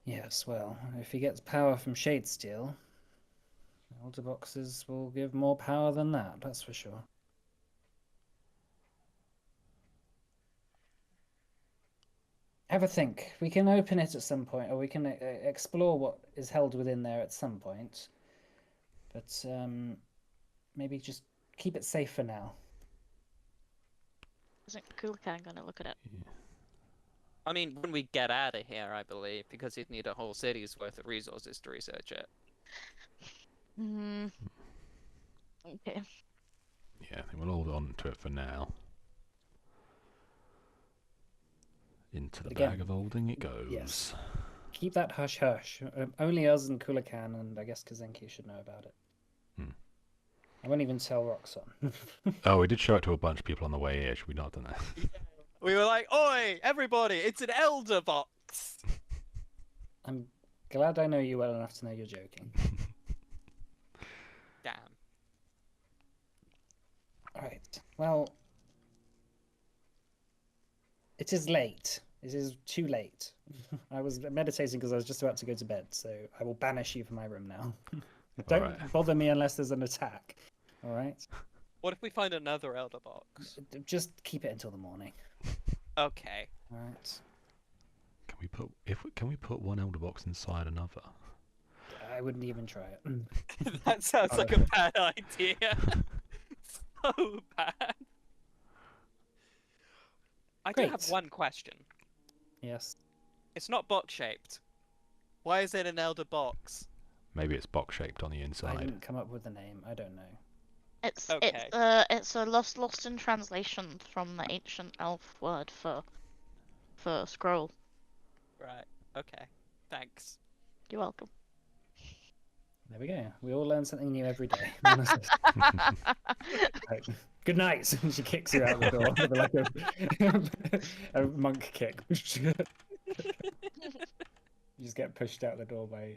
Speaker 1: Yes, well, if he gets power from Shadesteel, elder boxes will give more power than that, that's for sure. Have a think. We can open it at some point, or we can explore what is held within there at some point. But maybe just keep it safe for now.
Speaker 4: Isn't Kulakan gonna look at it?
Speaker 2: I mean, when we get out of here, I believe, because he'd need a whole city's worth of resources to research it.
Speaker 4: Hmm. Okay.
Speaker 3: Yeah, I think we'll hold on to it for now. Into the
Speaker 1: Again,
Speaker 3: bag of holding it goes.
Speaker 1: yes. Keep that hush hush. Only us and Kulakan and I guess Kazenki should know about it.
Speaker 3: Hmm.
Speaker 1: I won't even tell Roxon.
Speaker 3: Oh, we did show it to a bunch of people on the way here. Should we not have done that?
Speaker 2: We were like, "Oi, everybody! It's an elder box."
Speaker 1: I'm glad I know you well enough to know you're joking.
Speaker 2: Damn.
Speaker 1: Alright, well... It is late. It is too late. I was meditating because I was just about to go to bed, so I will banish you from my room now. Don't
Speaker 3: Alright.
Speaker 1: bother me unless there's an attack. Alright?
Speaker 2: What if we find another elder box?
Speaker 1: Just keep it until the morning.
Speaker 2: Okay.
Speaker 1: Alright?
Speaker 3: Can we put one elder box inside another?
Speaker 1: I wouldn't even try it.
Speaker 2: That sounds like a bad idea. So bad. I do have
Speaker 1: Great.
Speaker 2: one question.
Speaker 1: Yes.
Speaker 2: It's not box shaped. Why is it an elder box?
Speaker 3: Maybe it's box shaped on the
Speaker 1: I
Speaker 3: inside.
Speaker 1: didn't come up with a name. I don't know.
Speaker 2: Okay.
Speaker 4: It's a lost in translation from the ancient elf word for scroll.
Speaker 2: Right. Okay. Thanks.
Speaker 4: You're welcome.
Speaker 1: There we go. We all learn something new every day. Honestly. Right. Good night. She kicks you out the door with like a monk kick. You just get pushed out the door by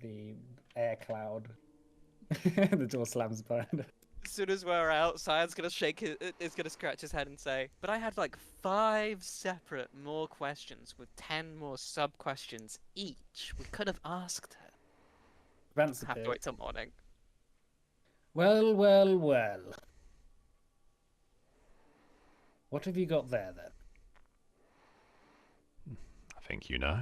Speaker 1: the air cloud. The door slams behind her.
Speaker 2: As soon as we're out, Cyan's gonna is gonna scratch his head and say, "But I had like 5 separate more questions with 10 more sub-questions each. We could have asked her."
Speaker 1: Vance
Speaker 2: Have to
Speaker 1: appeared.
Speaker 2: wait till morning.
Speaker 1: Well, well, well. What have you got there, then?
Speaker 3: I think you know.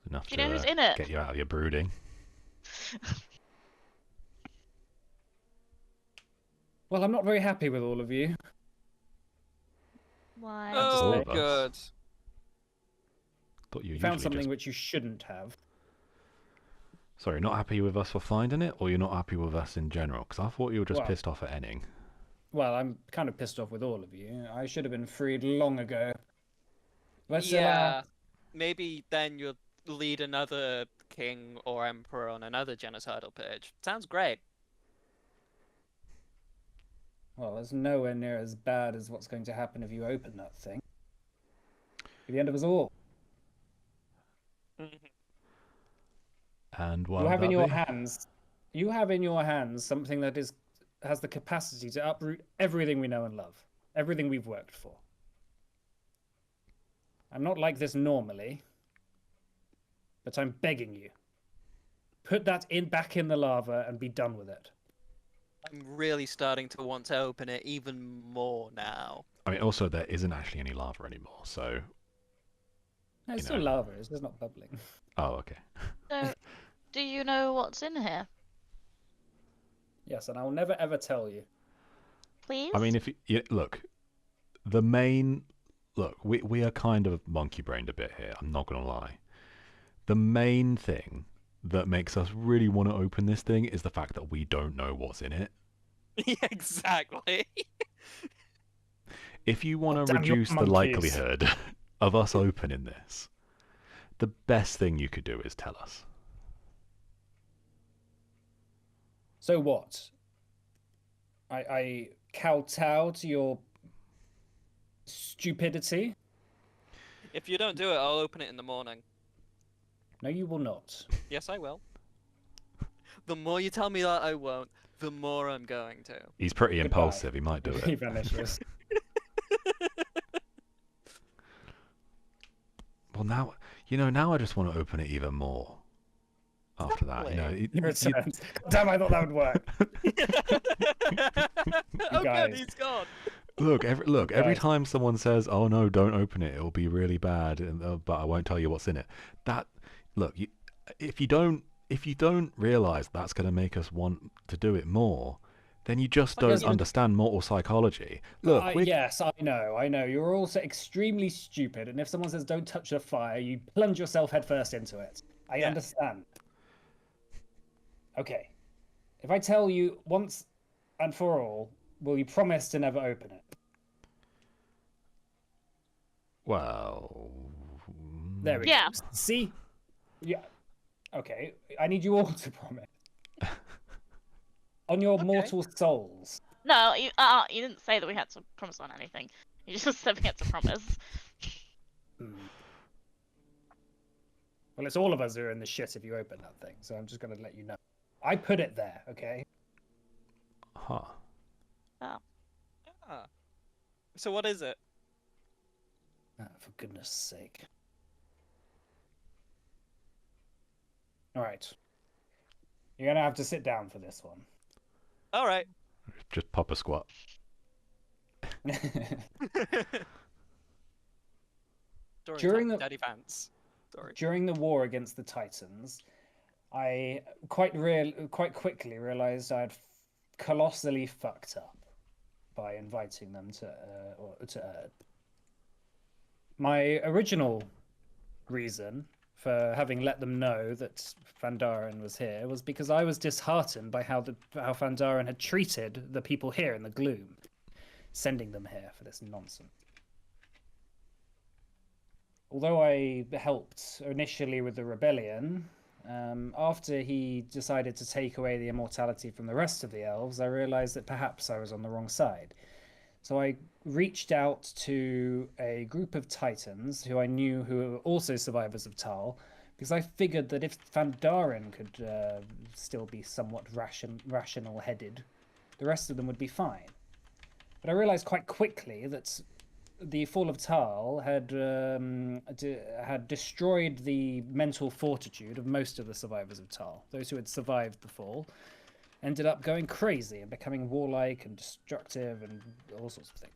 Speaker 3: Enough
Speaker 4: Do you
Speaker 3: to
Speaker 4: know who's in it?
Speaker 3: get you out of your brooding.
Speaker 1: Well, I'm not very happy with all of you.
Speaker 4: Why?
Speaker 3: All
Speaker 2: Oh,
Speaker 3: of us.
Speaker 2: good.
Speaker 3: Thought you
Speaker 1: You found
Speaker 3: usually
Speaker 1: something
Speaker 3: just...
Speaker 1: which you shouldn't have.
Speaker 3: Sorry, not happy with us for finding it, or you're not happy with us in general? Because I thought you were just
Speaker 1: Well-
Speaker 3: pissed off at Enning.
Speaker 1: Well, I'm kind of pissed off with all of you. I should have been freed long ago. But
Speaker 2: Yeah. Maybe then you'll lead another king or emperor on another genocidal purge. Sounds great.
Speaker 1: well, it's nowhere near as bad as what's going to happen if you open that thing. At the end of us all.
Speaker 3: And why
Speaker 1: You
Speaker 3: would
Speaker 1: have in
Speaker 3: that
Speaker 1: your
Speaker 3: be?
Speaker 1: hands. You have in your hands something that has the capacity to uproot everything we know and love, everything we've worked for. I'm not like this normally, but I'm begging you. Put that back in the lava and be done with it.
Speaker 2: I'm really starting to want to open it even more now.
Speaker 3: I mean, also, there isn't actually any lava anymore, so...
Speaker 1: No, it's
Speaker 3: You
Speaker 1: still
Speaker 3: know.
Speaker 1: lava, it's just not bubbling.
Speaker 3: Oh, okay.
Speaker 4: So, do you know what's in here?
Speaker 1: Yes, and I will never ever tell you.
Speaker 4: please?
Speaker 3: I mean, if you look, the main look, we are kind of monkey brained a bit here. I'm not gonna lie. The main thing that makes us really want to open this thing is the fact that we don't know what's in it.
Speaker 2: Yeah, exactly.
Speaker 3: If you want
Speaker 1: Oh,
Speaker 3: to
Speaker 1: damn your
Speaker 3: reduce the
Speaker 1: monkeys.
Speaker 3: likelihood of us opening this, the best thing you could do is tell us.
Speaker 1: So what? I kowtow to your stupidity?
Speaker 2: If you don't do it, I'll open it in the morning.
Speaker 1: No, you will not.
Speaker 2: Yes, I will. The more you tell me that I won't, the more I'm going to.
Speaker 3: He's pretty
Speaker 1: Goodbye.
Speaker 3: impulsive. He might do
Speaker 1: He
Speaker 3: it.
Speaker 1: vanishes.
Speaker 3: Well, now I just want to open it even more. After that,
Speaker 2: Exactly.
Speaker 1: He returns. Damn, I thought that would work.
Speaker 2: Oh
Speaker 1: guys.
Speaker 2: good, he's gone.
Speaker 3: Every
Speaker 1: Guys.
Speaker 3: time someone says, "Oh no, don't open it. It'll be really bad," but I won't tell you what's in it. If you don't realize that's going to make us want to do it more, then you just
Speaker 2: Like,
Speaker 3: don't
Speaker 2: you know-
Speaker 3: understand mortal psychology. Look,
Speaker 1: Yes, I know. You're also extremely stupid, and if someone says don't touch the fire, you plunge yourself headfirst into it. I
Speaker 2: Yeah.
Speaker 1: understand. Okay. If I tell you once and for all, will you promise to never open it?
Speaker 3: well,
Speaker 1: There we
Speaker 4: Yeah.
Speaker 1: go. See? Yeah. Okay. I need you all to promise. On your
Speaker 2: Okay.
Speaker 1: mortal souls.
Speaker 4: No, you didn't say that we had to promise on anything. You just said we had to promise.
Speaker 1: Hmm. Well, it's all of us who are in the shit if you open that thing, so I'm just going to let you know. I put it there, okay?
Speaker 3: huh?
Speaker 2: Ah. So what is it?
Speaker 1: Ah, for goodness sake. All right. You're going to have to sit down for this one.
Speaker 2: All right.
Speaker 3: Just pop a squat.
Speaker 2: Story
Speaker 1: During
Speaker 2: time,
Speaker 1: the-
Speaker 2: Daddy Vance. Sorry.
Speaker 1: During the war against the Titans, I quite quickly realized I'd colossally fucked up by inviting them to Earth. My original reason for having let them know that Fandarin was here was because I was disheartened by how Fandarin had treated the people here in the gloom, sending them here for this nonsense. Although I helped initially with the rebellion, after he decided to take away the immortality from the rest of the elves, I realized that perhaps I was on the wrong side. So I reached out to a group of Titans who I knew who were also survivors of Tal, because I figured that if Fandarin could still be somewhat rational-headed, the rest of them would be fine. But I realized quite quickly that the fall of Tal had destroyed the mental fortitude of most of the survivors of Tal. Those who had survived the fall ended up going crazy and becoming warlike and destructive and all sorts of things.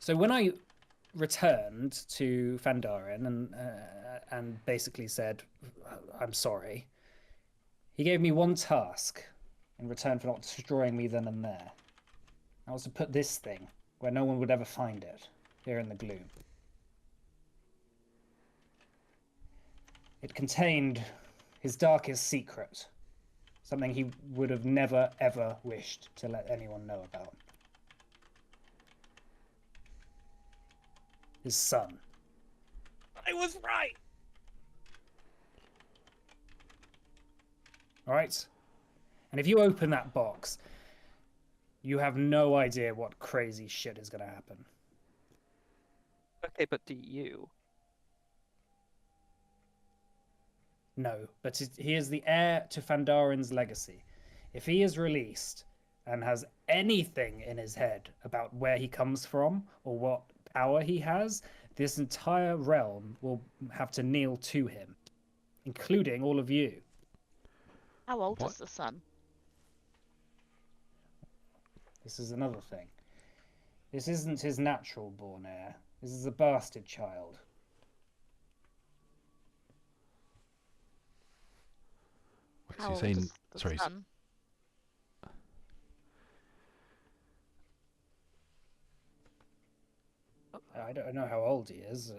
Speaker 1: So when I returned to Fandarin and basically said, "I'm sorry," he gave me one task in return for not destroying me then and there. That was to put this thing where no one would ever find it, here in the gloom. It contained his darkest secret, something he would have never, ever wished to let anyone know about. His son.
Speaker 2: I was right.
Speaker 1: All right? And if you open that box, you have no idea what crazy shit is going to happen.
Speaker 2: Okay, but do you?
Speaker 1: No, but he is the heir to Fandarin's legacy. If he is released and has anything in his head about where he comes from or what power he has, this entire realm will have to kneel to him, including all of you.
Speaker 4: How old
Speaker 3: What?
Speaker 4: is the son?
Speaker 1: This is another thing. This isn't his natural born heir. This is a bastard child.
Speaker 3: Wait, so
Speaker 4: How
Speaker 3: you're
Speaker 4: old
Speaker 3: saying,
Speaker 4: is the
Speaker 3: sorry,
Speaker 4: son?
Speaker 1: I don't know how old he is.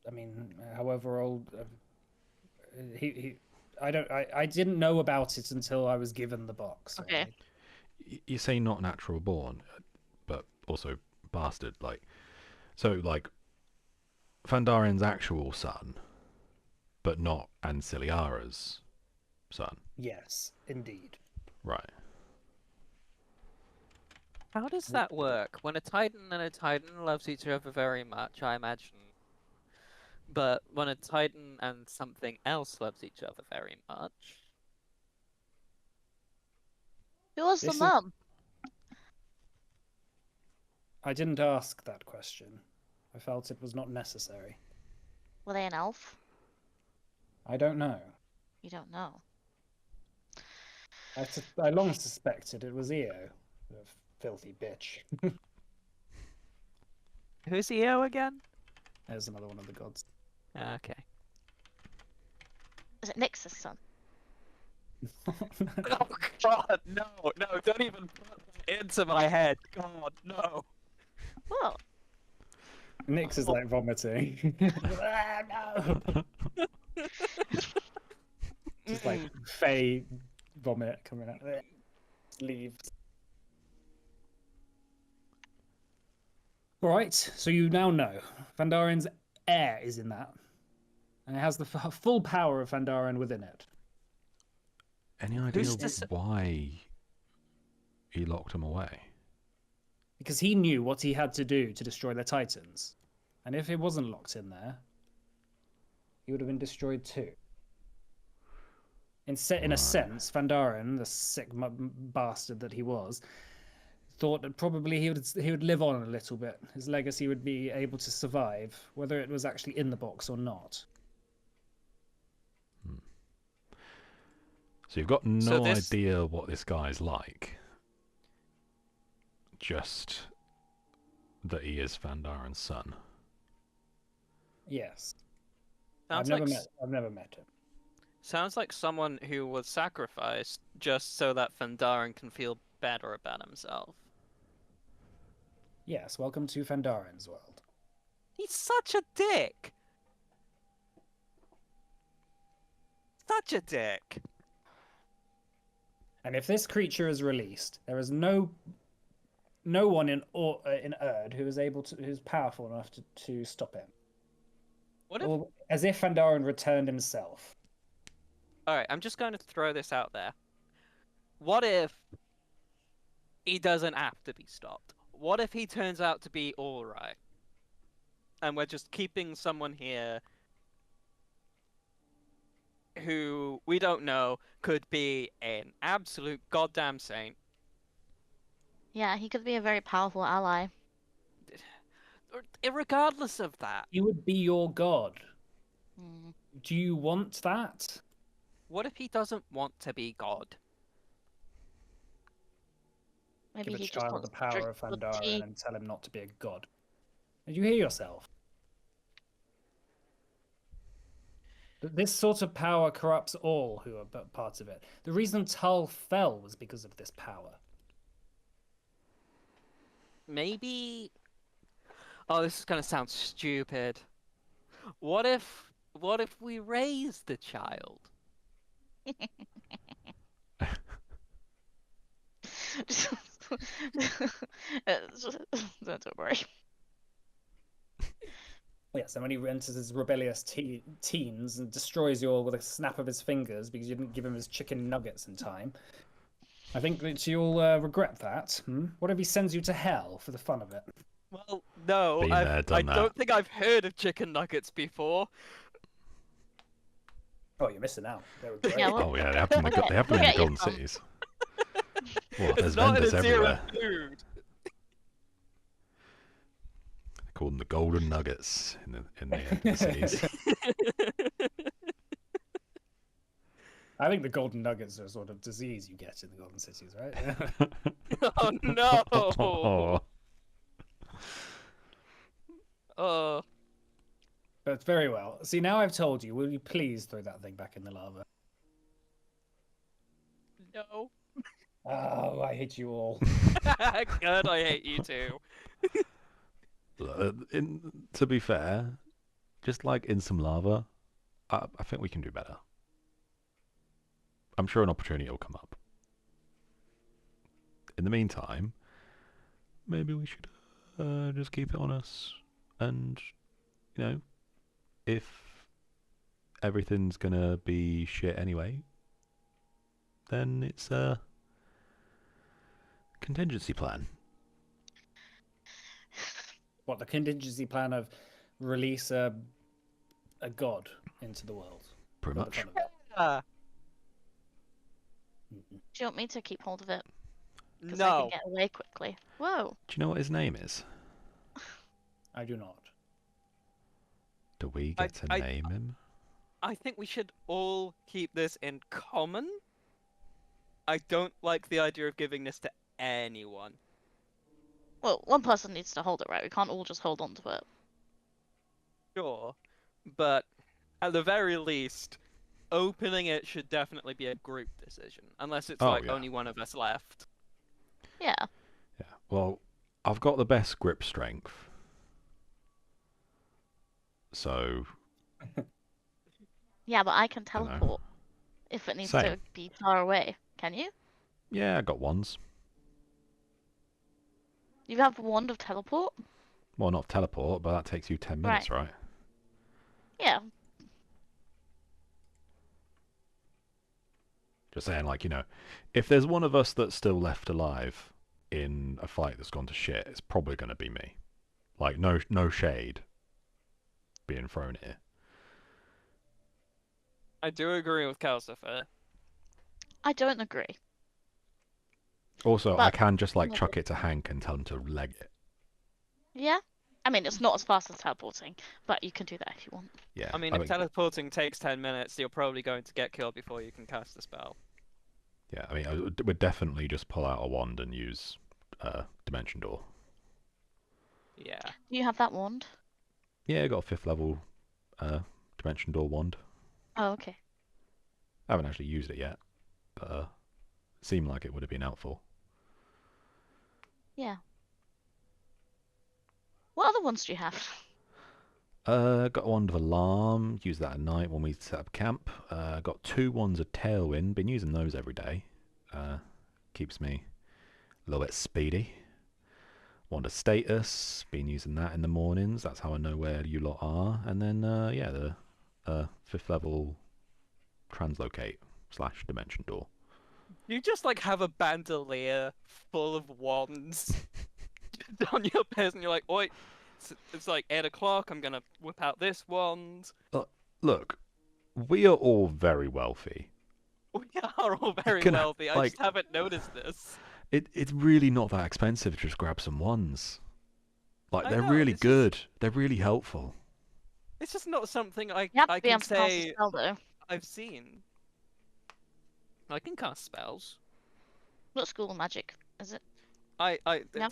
Speaker 1: I mean, however old he. I didn't know about it until I was given the box.
Speaker 4: Okay.
Speaker 1: Right?
Speaker 3: You say not natural born, but also bastard. Like, so like Fandarin's actual son, but not Anciliara's son.
Speaker 1: Yes, indeed.
Speaker 3: Right.
Speaker 2: How does that work? When a Titan and a Titan loves each other very much, I imagine. But when a Titan and something else loves each other very much,
Speaker 4: Who was the
Speaker 1: This is-
Speaker 4: mum?
Speaker 1: I didn't ask that question. I felt it was not necessary.
Speaker 4: Were they an elf?
Speaker 1: I don't know.
Speaker 4: You don't know.
Speaker 1: I long suspected it was Io, the filthy bitch.
Speaker 2: who's EO again?
Speaker 1: There's another one of the gods.
Speaker 2: Okay.
Speaker 4: Is it Nyx's son?
Speaker 2: Oh God, no, don't even put that into my head. God, no.
Speaker 4: Well,
Speaker 1: Nyx is like vomiting. Ah, no! Just like fey vomit coming out. Leaves. All right, so you now know Fandarin's heir is in that, and it has the full power of Fandarin within it.
Speaker 3: Any idea
Speaker 2: Who's to
Speaker 3: why he locked him away?
Speaker 1: Because he knew what he had to do to destroy the Titans. And if it wasn't locked in there, he would have been destroyed too. In a
Speaker 3: Right.
Speaker 1: sense, Fandarin, the sick bastard that he was, thought that probably he would live on a little bit. His legacy would be able to survive, whether it was actually in the box or not.
Speaker 3: So you've got no
Speaker 2: So this-
Speaker 3: idea what this guy's like. Just that he is Fandarin's son.
Speaker 1: Yes.
Speaker 2: Sounds
Speaker 1: I've
Speaker 2: like
Speaker 1: never met him.
Speaker 2: sounds like someone who was sacrificed just so that Fandarin can feel better about himself.
Speaker 1: Yes, welcome to Fandarin's world.
Speaker 2: He's such a dick. Such a dick.
Speaker 1: And if this creature is released, there is no one in Erd who's powerful enough to stop him.
Speaker 2: What if?
Speaker 1: Or as if Fandarin returned himself.
Speaker 2: All right, I'm just going to throw this out there. What if he doesn't have to be stopped? What if he turns out to be all right, and we're just keeping someone here who we don't know could be an absolute goddamn saint?
Speaker 4: yeah, he could be a very powerful ally.
Speaker 2: Regardless of that,
Speaker 1: He would be your god.
Speaker 4: Mm.
Speaker 1: Do you want that?
Speaker 2: what if he doesn't want to be God?
Speaker 4: Maybe
Speaker 1: Give a
Speaker 4: he just
Speaker 1: child
Speaker 4: wants
Speaker 1: the
Speaker 4: to drink
Speaker 1: power of
Speaker 4: blood
Speaker 1: Fandarin
Speaker 4: tea.
Speaker 1: and tell him not to be a god. Did you hear yourself? This sort of power corrupts all who are part of it. The reason Tull fell was because of this power.
Speaker 2: Maybe. Oh, this is gonna sound stupid. What if we raise the child?
Speaker 4: Don't worry.
Speaker 1: Yes, and when he enters his rebellious teens and destroys you all with a snap of his fingers because you didn't give him his chicken nuggets in time, I think that you'll regret that. What if he sends you to hell for the fun of it?
Speaker 2: Well, no,
Speaker 3: Been there,
Speaker 2: I
Speaker 3: done that.
Speaker 2: don't think I've heard of chicken nuggets before.
Speaker 1: Oh, you're missing out. They were great.
Speaker 4: Yeah, well-
Speaker 3: Oh yeah, they have them in the, they have them in
Speaker 4: We'll
Speaker 3: the
Speaker 4: get you
Speaker 3: Golden
Speaker 4: some.
Speaker 3: Cities. Well, there's
Speaker 2: It's not in a
Speaker 3: vendors
Speaker 2: zero
Speaker 3: everywhere.
Speaker 2: food.
Speaker 3: They call them the Golden Nuggets in the cities.
Speaker 1: I think the golden nuggets are a sort of disease you get in the golden cities, right?
Speaker 2: Oh no!
Speaker 3: Oh,
Speaker 2: Oh,
Speaker 1: But very well. See, now I've told you. Will you please throw that thing back in the lava?
Speaker 2: no.
Speaker 1: Oh, I hate you all.
Speaker 2: Good, I hate you too.
Speaker 3: To be fair, just like in some lava, I think we can do better. I'm sure an opportunity will come up. In the meantime, maybe we should just keep it on us. And, you know, if everything's gonna be shit anyway, then it's a contingency plan.
Speaker 1: What, the contingency plan of release a god into the world?
Speaker 3: Pretty
Speaker 1: For the
Speaker 3: much.
Speaker 1: fun of it?
Speaker 2: Ah,
Speaker 1: Mm-mm.
Speaker 4: Do you want me to keep hold of it? Because I can
Speaker 2: no.
Speaker 4: get away quickly. Whoa.
Speaker 3: Do you know what his name is?
Speaker 1: I do not.
Speaker 3: Do we
Speaker 2: I-
Speaker 3: get to
Speaker 2: I-
Speaker 3: name him?
Speaker 2: I think we should all keep this in common. I don't like the idea of giving this to anyone.
Speaker 4: Well, one person needs to hold it, right? We can't all just hold on to it.
Speaker 2: Sure, but at the very least, opening it should definitely be a group decision, unless it's
Speaker 3: Oh,
Speaker 2: like
Speaker 3: yeah.
Speaker 2: only one of us left.
Speaker 4: Yeah.
Speaker 3: Yeah. Well, I've got the best grip strength. So,
Speaker 4: Yeah, but I can
Speaker 3: I know.
Speaker 4: teleport if it needs
Speaker 3: Same.
Speaker 4: to be far away. Can you?
Speaker 3: Yeah, I got wands.
Speaker 4: You have a wand of teleport?
Speaker 3: Well, not teleport, but that takes you 10 minutes, right?
Speaker 4: Yeah.
Speaker 3: Just saying, like, you know, if there's one of us that's still left alive in a fight that's gone to shit, it's probably going to be me. Like, no shade being thrown here.
Speaker 2: I do agree with Calcifer.
Speaker 4: I don't agree.
Speaker 3: Also, I
Speaker 4: But-
Speaker 3: can just, like,
Speaker 4: Like
Speaker 3: chuck it to Hank and tell him to leg it.
Speaker 4: Yeah? I mean, it's not as fast as teleporting, but you can do that if you want.
Speaker 3: Yeah.
Speaker 2: I mean, if teleporting takes 10 minutes, you're probably going to get killed before you can cast the spell.
Speaker 3: Yeah, I mean, I would definitely just pull out a wand and use Dimension Door.
Speaker 2: Yeah.
Speaker 4: Do you have that wand?
Speaker 3: Yeah, I got a 5th level Dimension Door wand.
Speaker 4: Oh, okay.
Speaker 3: I haven't actually used it yet, but it seemed like it would have been helpful.
Speaker 4: Yeah. What other ones do you have?
Speaker 3: Got a wand of Alarm, use that at night when we set up camp. Got 2 wands of Tailwind, been using those every day. Keeps me a little bit speedy. Wand of Status, been using that in the mornings, that's how I know where you lot are. And then, yeah, the 5th level Translocate / Dimension Door.
Speaker 2: You just like have a bandolier full of wands on your person. And you're like, oi, it's like 8 o'clock. I'm gonna whip out this wand.
Speaker 3: Look, we are all very wealthy.
Speaker 2: We are all very
Speaker 3: can,
Speaker 2: wealthy. I
Speaker 3: like-
Speaker 2: just haven't noticed this.
Speaker 3: It's really not that expensive to just grab some wands. Like,
Speaker 2: I
Speaker 3: they're
Speaker 2: know,
Speaker 3: really
Speaker 2: it's just-
Speaker 3: good. They're really helpful.
Speaker 2: It's just not something I
Speaker 4: You have to
Speaker 2: I
Speaker 4: be
Speaker 2: can
Speaker 4: able to cast a
Speaker 2: say
Speaker 4: spell, though.
Speaker 2: I've seen. I can cast spells.
Speaker 4: What school of magic is it?
Speaker 2: I
Speaker 4: Yeah.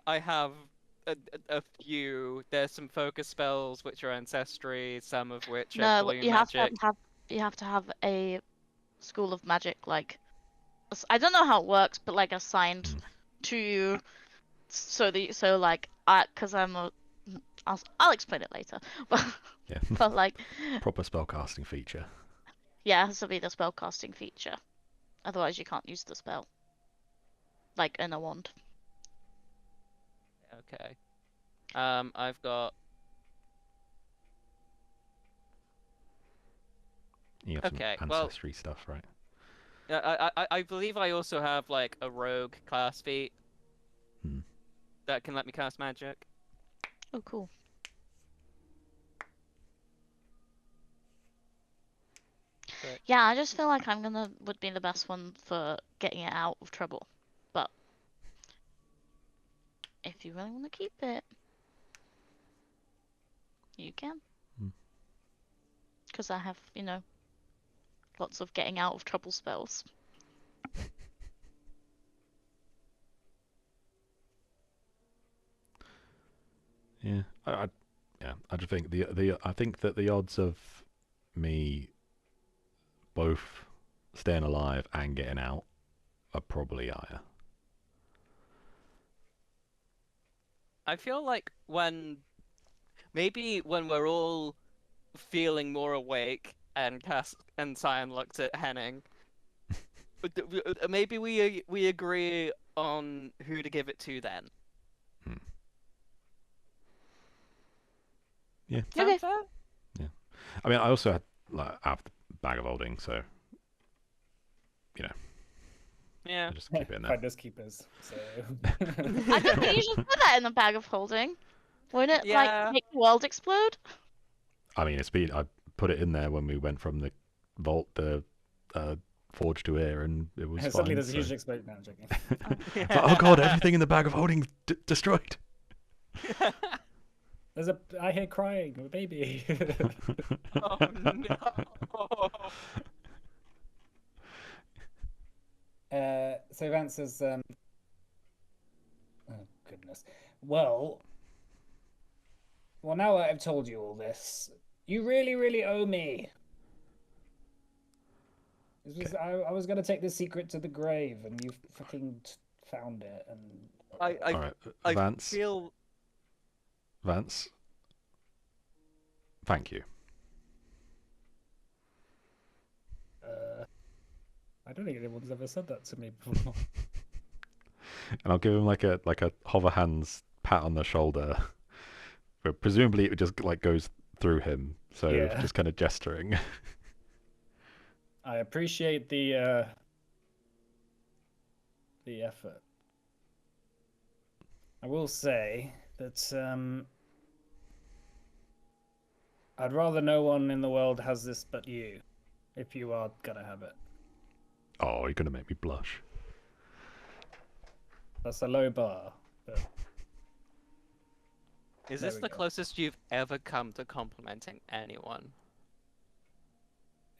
Speaker 2: I have a few. There's some focus spells which are ancestry, some of which are
Speaker 4: No,
Speaker 2: gloom
Speaker 4: you have
Speaker 2: magic.
Speaker 4: you have to have a school of magic, like I don't know how it works, but like assigned
Speaker 3: Mm.
Speaker 4: to you, so like because I'll explain it later, but
Speaker 3: Yeah.
Speaker 4: but like
Speaker 3: Proper spellcasting feature.
Speaker 4: yeah, it has to be the spellcasting feature, otherwise you can't use the spell, like in a wand.
Speaker 2: Okay. I've got.
Speaker 3: You have
Speaker 2: Okay,
Speaker 3: some
Speaker 2: well-
Speaker 3: ancestry stuff, right?
Speaker 2: I believe I also have like a rogue class feat
Speaker 3: Hmm.
Speaker 2: that can let me cast magic.
Speaker 4: Oh, cool.
Speaker 2: But-
Speaker 4: Yeah, I just feel like would be the best one for getting it out of trouble. But if you really want to keep it, you can.
Speaker 3: Hmm.
Speaker 4: Because I have, lots of getting out of trouble spells.
Speaker 3: Yeah. I just think I think that the odds of me both staying alive and getting out are probably higher.
Speaker 2: I feel like maybe when we're all feeling more awake and Cyan looks at Henning, maybe we agree on who to give it to then.
Speaker 5: Hmm. Yeah.
Speaker 2: Sound
Speaker 4: Okay.
Speaker 2: fair?
Speaker 5: I mean, I also had like half the bag of holding, so
Speaker 2: Yeah.
Speaker 5: I just keep it in there.
Speaker 1: Finders keepers. So.
Speaker 4: I don't think you should put that in a bag of holding. Wouldn't it
Speaker 2: Yeah.
Speaker 4: like make the world explode?
Speaker 5: I mean, I put it in there when we went from the vault, the forge to here, and it was
Speaker 1: Suddenly
Speaker 5: fine.
Speaker 1: there's a
Speaker 5: So.
Speaker 1: huge explosion. No, I'm joking.
Speaker 5: It's like, oh god, everything in the bag of holding destroyed.
Speaker 1: I hear crying, a baby.
Speaker 2: Oh no.
Speaker 1: So Vance says, oh goodness. Well, now that I've told you all this, you really, really owe me. I was gonna take this secret to the grave, and you fucking found it. And
Speaker 2: I
Speaker 5: All right,
Speaker 2: I
Speaker 5: Vance.
Speaker 2: feel
Speaker 5: Vance. Thank you.
Speaker 1: I don't think anyone's ever said that to me before.
Speaker 5: And I'll give him like a hover hands pat on the shoulder. But presumably it just like goes through him, so
Speaker 1: Yeah.
Speaker 5: just kind of gesturing.
Speaker 1: I appreciate the effort. I will say that I'd rather no one in the world has this but you, if you are gonna have it.
Speaker 5: Oh, you're gonna make me blush.
Speaker 1: That's a low bar, but
Speaker 2: is
Speaker 1: There
Speaker 2: this
Speaker 1: we
Speaker 2: the
Speaker 1: go.
Speaker 2: closest you've ever come to complimenting anyone?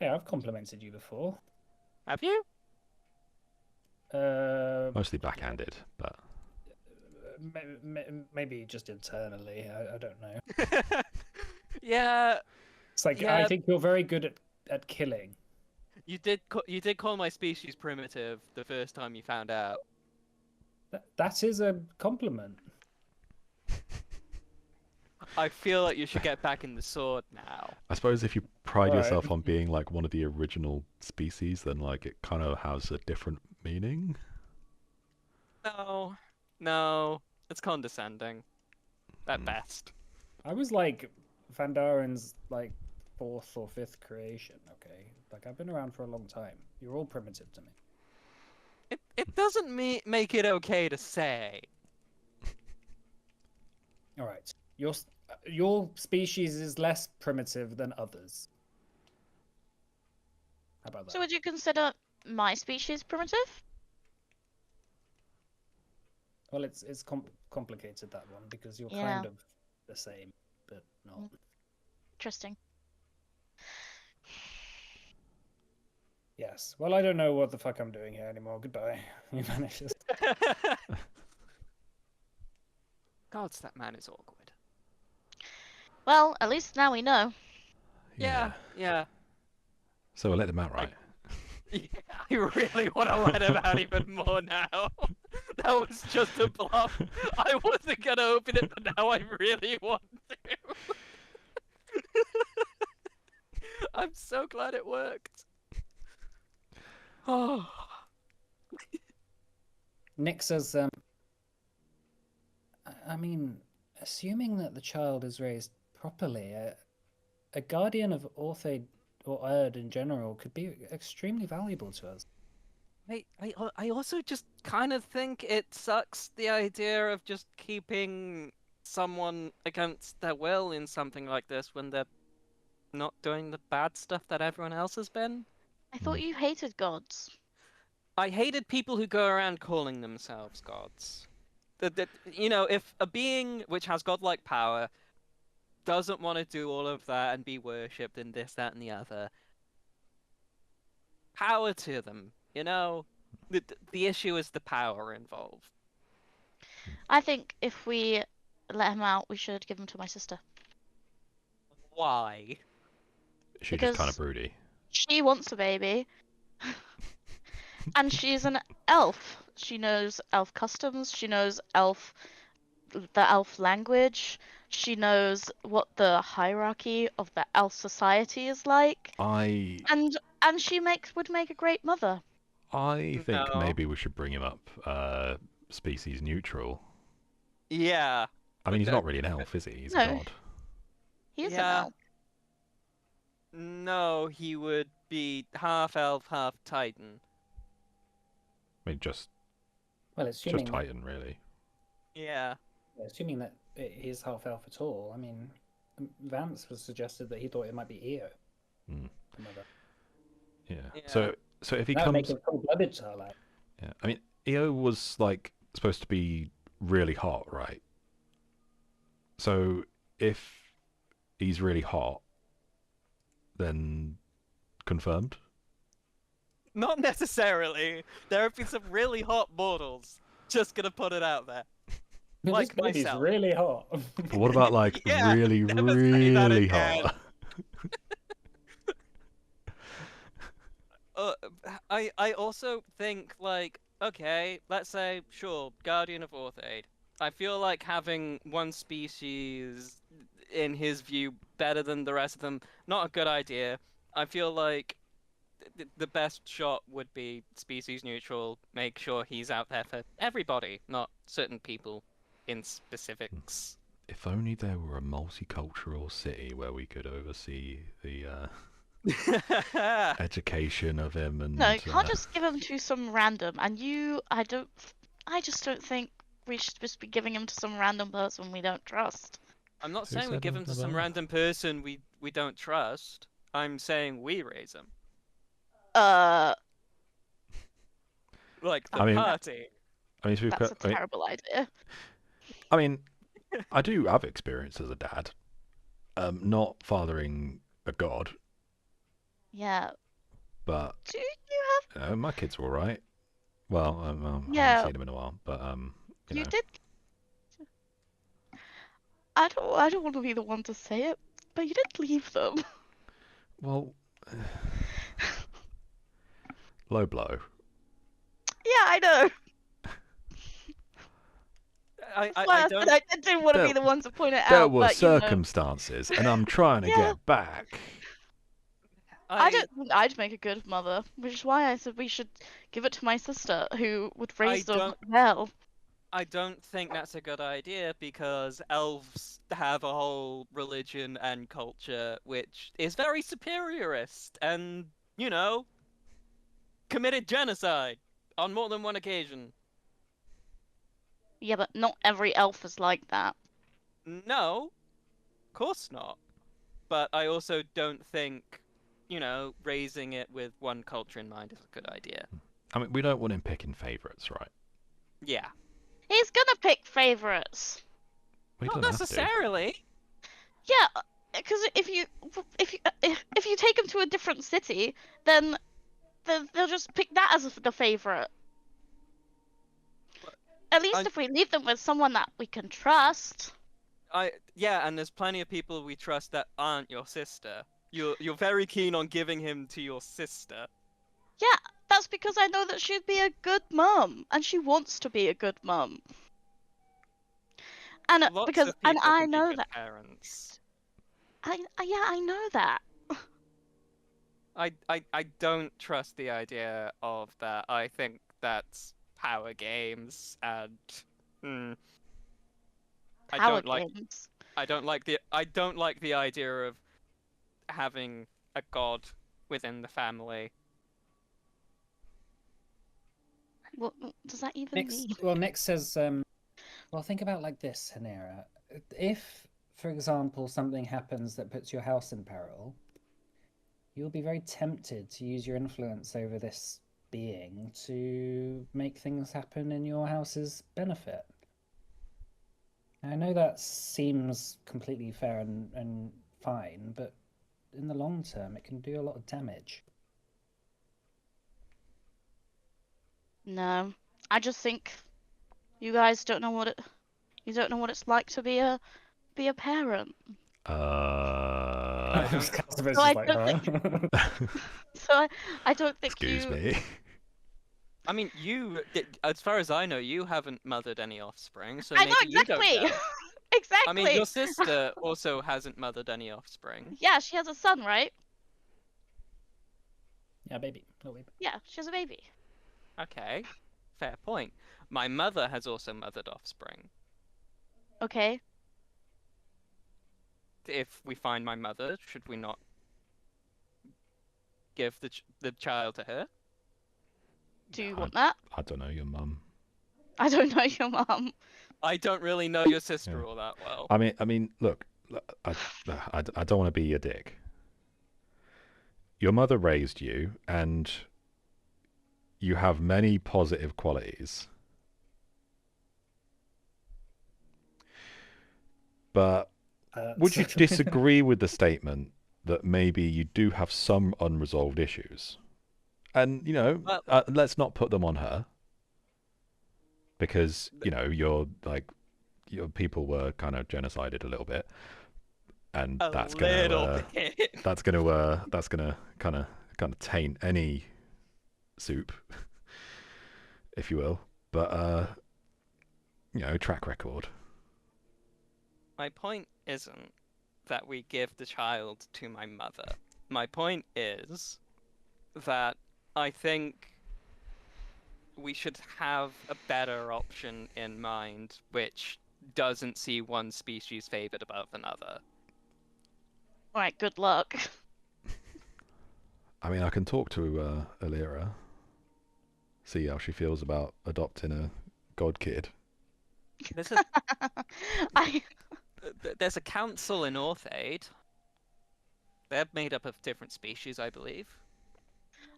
Speaker 1: yeah, I've complimented you before.
Speaker 2: Have you?
Speaker 5: Mostly backhanded, but
Speaker 1: Maybe just internally. I don't know.
Speaker 2: Yeah,
Speaker 1: It's like
Speaker 2: Yeah.
Speaker 1: I think you're very good at killing.
Speaker 2: you did call my species primitive the first time you found out.
Speaker 1: That is a compliment.
Speaker 2: I feel like you should get back in the sword now.
Speaker 5: I suppose if you pride
Speaker 1: Right.
Speaker 5: yourself on being like one of the original species, then like it kind of has a different meaning.
Speaker 2: No, it's condescending. At
Speaker 5: Hmm.
Speaker 2: best.
Speaker 1: I was like Fandarin's like 4th or 5th creation. Okay, like I've been around for a long time. You're all primitive to me.
Speaker 2: It doesn't make it okay to say.
Speaker 1: All right, your species is less primitive than others. How about that?
Speaker 4: So would you consider my species primitive?
Speaker 1: Well, it's complicated, that one, because you're
Speaker 4: Yeah.
Speaker 1: kind of the same, but not.
Speaker 4: Interesting.
Speaker 1: Yes. Well, I don't know what the fuck I'm doing here anymore. Goodbye. You vanishes.
Speaker 2: Gods, that man is awkward.
Speaker 4: Well, at least now we know.
Speaker 2: Yeah.
Speaker 5: So we'll let him out, right?
Speaker 2: Yeah, I really want to let him out even more now. That was just a bluff. I wasn't gonna open it, but now I really want to. I'm so glad it worked. Oh.
Speaker 1: Nick says, I mean, assuming that the child is raised properly, a guardian of Orthe or Erd in general could be extremely valuable to us.
Speaker 2: I also just kind of think it sucks, the idea of just keeping someone against their will in something like this when they're not doing the bad stuff that everyone else has been.
Speaker 4: I thought you hated gods.
Speaker 2: I hated people who go around calling themselves gods. If a being which has godlike power doesn't want to do all of that and be worshipped and this, that, and the other, power to them. The issue is the power involved.
Speaker 4: I think if we let him out, we should give him to my sister.
Speaker 2: Why?
Speaker 5: She's just kind
Speaker 4: Because-
Speaker 5: of broody.
Speaker 4: She wants a baby. And she's an elf. She knows elf customs, she knows elf the elf language. She knows what the hierarchy of the elf society is like,
Speaker 5: I
Speaker 4: and she would make a great mother.
Speaker 5: think
Speaker 2: No.
Speaker 5: maybe we should bring him up species neutral.
Speaker 2: Yeah.
Speaker 5: I mean, he's
Speaker 2: Uh,
Speaker 5: not really an elf, is he? He's a
Speaker 4: No.
Speaker 5: god.
Speaker 4: He is an
Speaker 2: Yeah.
Speaker 4: elf.
Speaker 2: No, he would be half elf, half titan.
Speaker 5: I mean, just
Speaker 1: Well, assuming
Speaker 5: Titan, really.
Speaker 2: Yeah.
Speaker 1: assuming that he's half elf at all. I mean, Vance was suggested that he thought it might be Eo.
Speaker 5: Hmm.
Speaker 1: the mother.
Speaker 5: Yeah.
Speaker 2: Yeah.
Speaker 5: So if he
Speaker 1: That would make
Speaker 5: comes,
Speaker 1: him full-blooded Sarlacc.
Speaker 5: yeah. I mean, Eo was like supposed to be really hot, right? So if he's really hot, then confirmed.
Speaker 2: Not necessarily. There have been some really hot mortals. Just gonna put it out there. Like
Speaker 1: This baby's
Speaker 2: myself.
Speaker 1: really hot.
Speaker 5: But what about like
Speaker 2: Yeah,
Speaker 5: really,
Speaker 2: never say that
Speaker 5: really
Speaker 2: again.
Speaker 5: hot?
Speaker 2: I also think, like, okay, let's say, sure, Guardian of Orthaid. I feel like having one species, in his view, better than the rest of them, not a good idea. I feel like the best shot would be species neutral, make sure he's out there for everybody, not certain people in specifics.
Speaker 5: If only there were a multicultural city where we could oversee the education of him and.
Speaker 4: No, you can't just give him to some random. And I just don't think we should just be giving him to some random person we don't trust.
Speaker 2: I'm not
Speaker 5: Who
Speaker 2: saying we
Speaker 5: said
Speaker 2: give him to
Speaker 5: anything
Speaker 2: some
Speaker 5: about that?
Speaker 2: random person we don't trust. I'm saying we raise him. Like the
Speaker 5: I mean-
Speaker 2: party.
Speaker 5: I mean, to be
Speaker 4: That's a
Speaker 5: fair-
Speaker 4: terrible idea.
Speaker 5: I mean, I do have experience as a dad. Not fathering a god,
Speaker 4: Yeah.
Speaker 5: but
Speaker 4: Do you
Speaker 5: my kids were all right. Well, I
Speaker 4: Yeah.
Speaker 5: haven't seen them in a while, but you
Speaker 4: You
Speaker 5: know.
Speaker 4: did. I don't want to be the one to say it, but you did leave them.
Speaker 5: Well, low blow.
Speaker 4: Yeah, I know. That's why
Speaker 2: I
Speaker 4: I
Speaker 2: don't
Speaker 4: said I didn't want to be
Speaker 5: There-
Speaker 4: the one to point it
Speaker 5: There
Speaker 4: out.
Speaker 5: were
Speaker 4: but, you know,
Speaker 5: circumstances, and I'm trying to
Speaker 4: Yeah.
Speaker 5: get back.
Speaker 4: I don't think I'd make a good mother, which is why I said we should give it to my sister, who would raise them
Speaker 2: don't-
Speaker 4: well.
Speaker 2: I don't think that's a good idea because elves have a whole religion and culture which is very superiorist and, you know, committed genocide on more than one occasion.
Speaker 4: Yeah, but not every elf is like that.
Speaker 2: No, of course not. But I also don't think, you know, raising it with one culture in mind is a good idea.
Speaker 5: I mean, we don't want him picking favourites, right?
Speaker 2: Yeah.
Speaker 4: He's gonna pick favorites.
Speaker 5: We
Speaker 2: Not
Speaker 5: don't have to.
Speaker 2: necessarily.
Speaker 4: Yeah, because if you take them to a different city, then they'll just pick that as the favorite. At least
Speaker 2: I-
Speaker 4: if we leave them with someone that we can trust.
Speaker 2: Yeah, and there's plenty of people we trust that aren't your sister. You're very keen on giving him to your sister.
Speaker 4: Yeah, that's because I know that she'd be a good mum, and she wants to be a good mum. And
Speaker 2: Lots
Speaker 4: because
Speaker 2: of
Speaker 4: and
Speaker 2: people
Speaker 4: I
Speaker 2: can be
Speaker 4: know
Speaker 2: good
Speaker 4: that.
Speaker 2: parents.
Speaker 4: I know that.
Speaker 2: I don't trust the idea of that. I think that's power games and I
Speaker 4: Power
Speaker 2: don't like
Speaker 4: games.
Speaker 2: I don't like the idea of having a god within the family.
Speaker 4: What does that even mean?
Speaker 1: Nick says, well, think about it like this, Hanera. If, for example, something happens that puts your house in peril, you'll be very tempted to use your influence over this being to make things happen in your house's benefit. I know that seems completely fair and fine, but in the long term, it can do a lot of damage.
Speaker 4: No, I just think you guys don't know what it's like to be a parent.
Speaker 1: Customers
Speaker 4: So I
Speaker 1: just like,
Speaker 4: don't
Speaker 1: huh?
Speaker 4: So I don't think
Speaker 5: Excuse
Speaker 4: you.
Speaker 5: me.
Speaker 2: I mean, as far as I know, you haven't mothered any offspring, so
Speaker 4: I know
Speaker 2: maybe you don't
Speaker 4: exactly.
Speaker 2: know.
Speaker 4: Exactly.
Speaker 2: I mean, your sister also hasn't mothered any offspring.
Speaker 4: Yeah, she has a son, right?
Speaker 1: Yeah, baby. Little baby.
Speaker 4: Yeah, she has a baby.
Speaker 2: Okay, fair point. My mother has also mothered offspring.
Speaker 4: Okay.
Speaker 2: If we find my mother, should we not give the child to her?
Speaker 4: Do you
Speaker 5: I-
Speaker 4: want that?
Speaker 5: I don't know, your mum.
Speaker 4: I don't know your mum.
Speaker 2: I don't really know your sister
Speaker 5: Yeah.
Speaker 2: all that well.
Speaker 5: I mean, look, I don't want to be a dick. Your mother raised you, and you have many positive qualities. But would you disagree with the statement that maybe you do have some unresolved issues? And,
Speaker 2: Well-
Speaker 5: let's not put them on her. Because, your people were kind of genocided a little bit. And
Speaker 2: A
Speaker 5: that's
Speaker 2: little
Speaker 5: gonna
Speaker 2: bit.
Speaker 5: that's gonna kind of taint any soup, if you will. But track record.
Speaker 2: My point isn't that we give the child to my mother. My point is that I think we should have a better option in mind which doesn't see one species favored above another.
Speaker 4: Alright, good luck.
Speaker 5: I mean, I can talk to Alira, see how she feels about adopting a god kid.
Speaker 2: There's a
Speaker 4: I
Speaker 2: there's a council in Orthaid. They're made up of different species, I believe.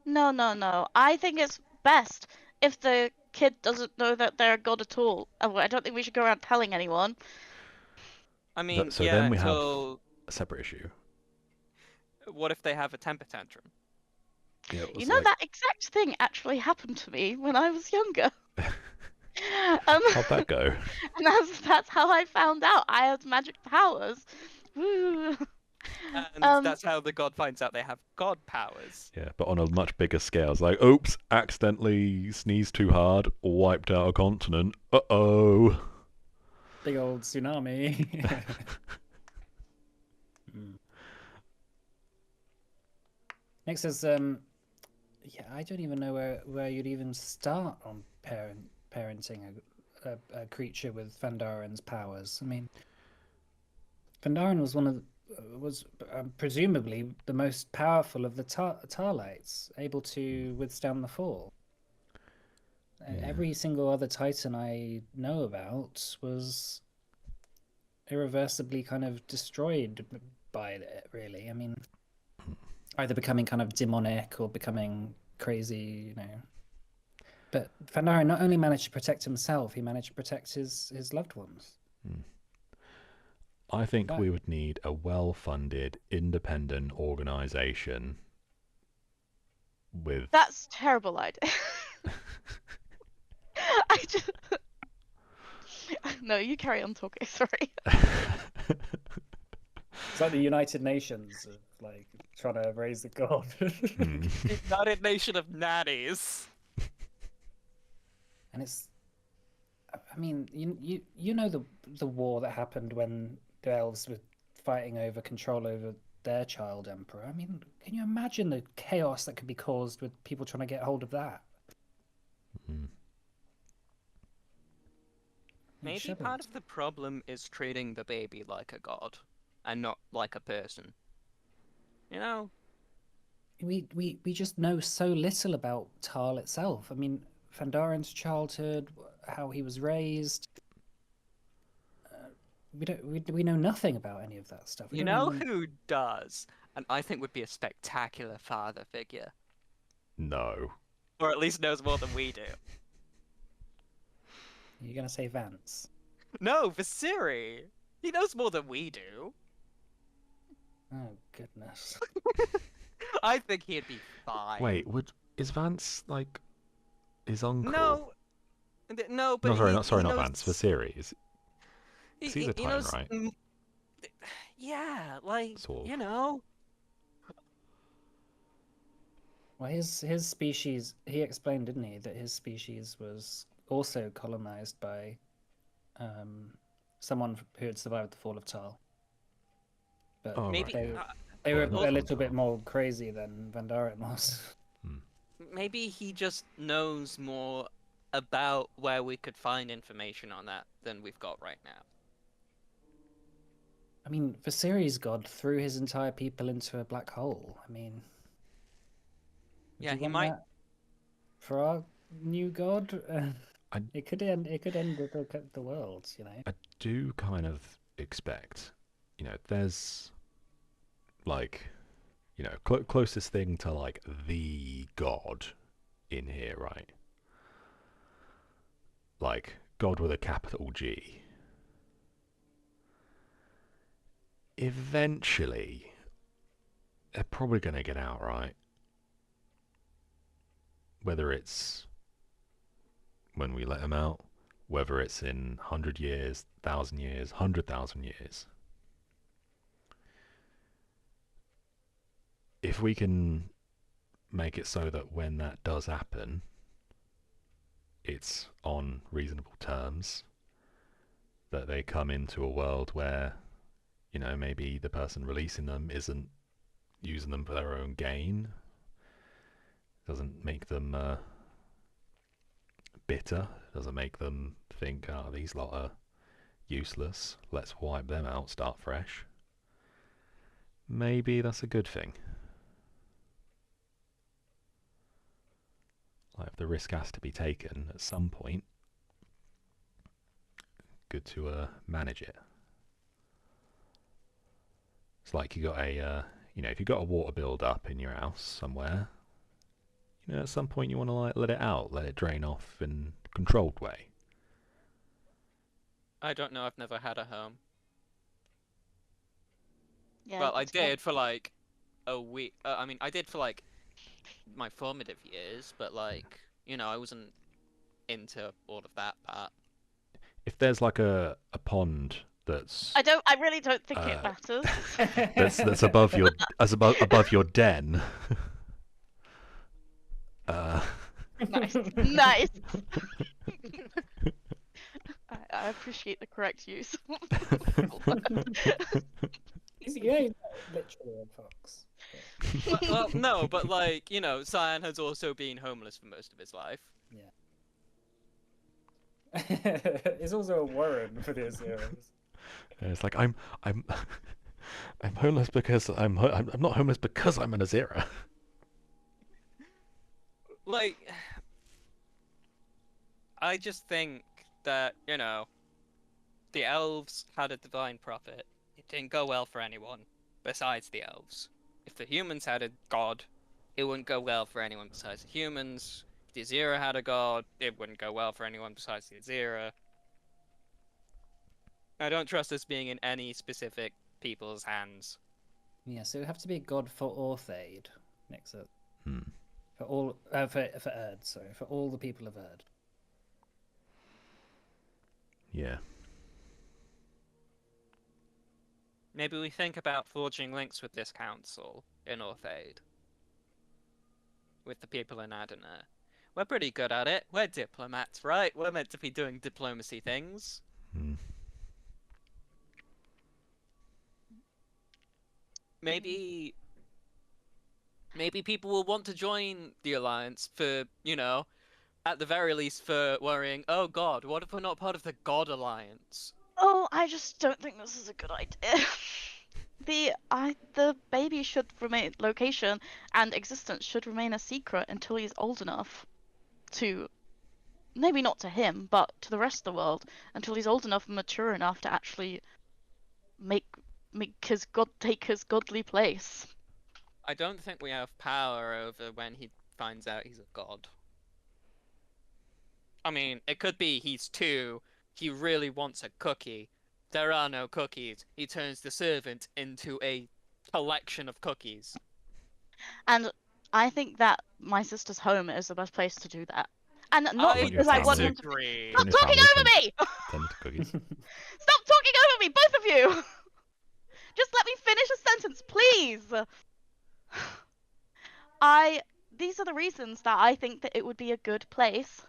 Speaker 4: No. I think it's best if the kid doesn't know that they're a god at all. I don't think we should go around telling anyone.
Speaker 2: I mean,
Speaker 5: So
Speaker 2: yeah,
Speaker 5: then we have
Speaker 2: until
Speaker 5: a separate issue.
Speaker 2: what if they have a temper tantrum?
Speaker 5: Yeah, it was
Speaker 4: You know, that exact thing actually happened to me when I was younger.
Speaker 5: How'd that go?
Speaker 4: And that's how I found out I had magic powers. Woo.
Speaker 2: And that's how the god finds out they have god powers.
Speaker 5: Yeah, but on a much bigger scale. It's like, oops, accidentally sneezed too hard, wiped out a continent. Uh-oh.
Speaker 1: Big old tsunami. Next is yeah, I don't even know where you'd even start on parenting a creature with Fandarin's powers. I mean, Fandarin was presumably the most powerful of the Tarlites, able to withstand the fall.
Speaker 5: Yeah.
Speaker 1: Every single other Titan I know about was irreversibly kind of destroyed by it, really. I mean, either becoming kind of demonic or becoming crazy, But Fandarin not only managed to protect himself, he managed to protect his loved ones.
Speaker 5: I think
Speaker 1: Wow.
Speaker 5: we would need a well-funded, independent organization with...
Speaker 4: That's a terrible idea. I just... No, you carry on talking, sorry.
Speaker 1: It's like the United Nations, of, like trying to raise the god.
Speaker 2: United Nation of Natties.
Speaker 1: And it's, I mean, you know the war that happened when the elves were fighting over control over their child emperor. I mean, can you imagine the chaos that could be caused with people trying to get hold of that?
Speaker 2: Maybe part of the problem is treating the baby like a god and not like a person. You know?
Speaker 1: We just know so little about Tal itself. I mean, Fandarin's childhood, how he was raised. We know nothing about any of that stuff. We
Speaker 2: You
Speaker 1: don't
Speaker 2: know
Speaker 1: even-
Speaker 2: who does? And I think would be a spectacular father figure.
Speaker 5: No.
Speaker 2: Or at least knows more than we do.
Speaker 1: You're gonna say Vance?
Speaker 2: No, Visiri! He knows more than we do.
Speaker 1: Oh goodness.
Speaker 2: I think he'd be fine.
Speaker 5: Wait, is Vance, like, his uncle?
Speaker 2: No. No, but
Speaker 5: No, sorry,
Speaker 2: he
Speaker 5: not
Speaker 2: knows...
Speaker 5: Vance. Viserys.
Speaker 2: He,
Speaker 5: He's a
Speaker 2: he
Speaker 5: Titan,
Speaker 2: knows...
Speaker 5: right?
Speaker 2: Yeah, like,
Speaker 5: Sort of.
Speaker 2: you know.
Speaker 1: Well, his species, he explained, didn't he, that his species was also colonized by someone who had survived the fall of Tal. But
Speaker 5: Oh,
Speaker 2: Maybe
Speaker 5: right.
Speaker 1: they were
Speaker 5: Well,
Speaker 1: a
Speaker 2: also-
Speaker 1: little bit more crazy than Fandarin was.
Speaker 2: maybe he just knows more about where we could find information on that than we've got right now.
Speaker 1: I mean, Viserys' god threw his entire people into a black hole. I mean, would
Speaker 2: Yeah,
Speaker 1: you
Speaker 2: he
Speaker 1: want
Speaker 2: might.
Speaker 1: that for our new god?
Speaker 5: I-
Speaker 1: It could end. It could end the world. You know.
Speaker 5: I do kind of expect, there's like, closest thing to like the god in here, right? Like God with a capital G. Eventually, they're probably going to get out, right? Whether it's when we let them out, whether it's in 100 years, 1,000 years, 100,000 years. If we can make it so that when that does happen, it's on reasonable terms, that they come into a world where, maybe the person releasing them isn't using them for their own gain, doesn't make them bitter, doesn't make them think, oh, these lot are useless, let's wipe them out, start fresh. Maybe that's a good thing. Like, if the risk has to be taken at some point, good to manage it. It's like you got a, if you got a water build up in your house somewhere, at some point you want to like let it out, let it drain off in a controlled way.
Speaker 2: I don't know. I've never had a home.
Speaker 4: Yeah,
Speaker 2: Well, I
Speaker 4: it's more-
Speaker 2: did for like a week. I mean, I did for like my formative years, but like, I wasn't into all of that part.
Speaker 5: If there's like a pond that's
Speaker 4: I really don't think it
Speaker 5: Uh,
Speaker 4: matters.
Speaker 5: that's above your above your den.
Speaker 4: Nice. Nice. I appreciate the correct use.
Speaker 1: He's literally a fox.
Speaker 2: Well, no, but like, Cyan has also been homeless for most of his life.
Speaker 1: He's also a Warren for the heroes.
Speaker 5: And it's like I'm I'm homeless because I'm not homeless because I'm an Azera.
Speaker 2: Like, I just think that, the elves had a divine prophet. It didn't go well for anyone besides the elves. If the humans had a god, it wouldn't go well for anyone besides the humans. If the Azera had a god, it wouldn't go well for anyone besides the Azera. I don't trust this being in any specific people's hands.
Speaker 1: Yeah, so it would have to be a god for Orthaid. Next up.
Speaker 5: Hmm.
Speaker 1: For all for Erd, sorry, for all the people of Erd.
Speaker 5: Yeah.
Speaker 2: Maybe we think about forging links with this council in Orthaid. With the people in Adana. We're pretty good at it. We're diplomats, right? We're meant to be doing diplomacy things.
Speaker 5: Hmm.
Speaker 2: Maybe people will want to join the alliance for, at the very least for worrying, oh god, what if we're not part of the God Alliance?
Speaker 4: Oh, I just don't think this is a good idea. The baby should remain location and existence should remain a secret until he's old enough to, maybe not to him, but to the rest of the world, until he's old enough and mature enough to actually make his god take his godly place.
Speaker 2: I don't think we have power over when he finds out he's a god. I mean, it could be he's 2, he really wants a cookie. There are no cookies. He turns the servant into a collection of cookies.
Speaker 4: And I think that my sister's home is the best place to do that. And not
Speaker 5: I
Speaker 4: because I want him to.
Speaker 2: disagree.
Speaker 4: Stop
Speaker 5: Your
Speaker 4: talking
Speaker 5: family
Speaker 4: over me!
Speaker 5: Tend to cookies.
Speaker 4: Stop talking over me, both of you! Just let me finish a sentence, please! I these are the reasons that I think that it would be a good place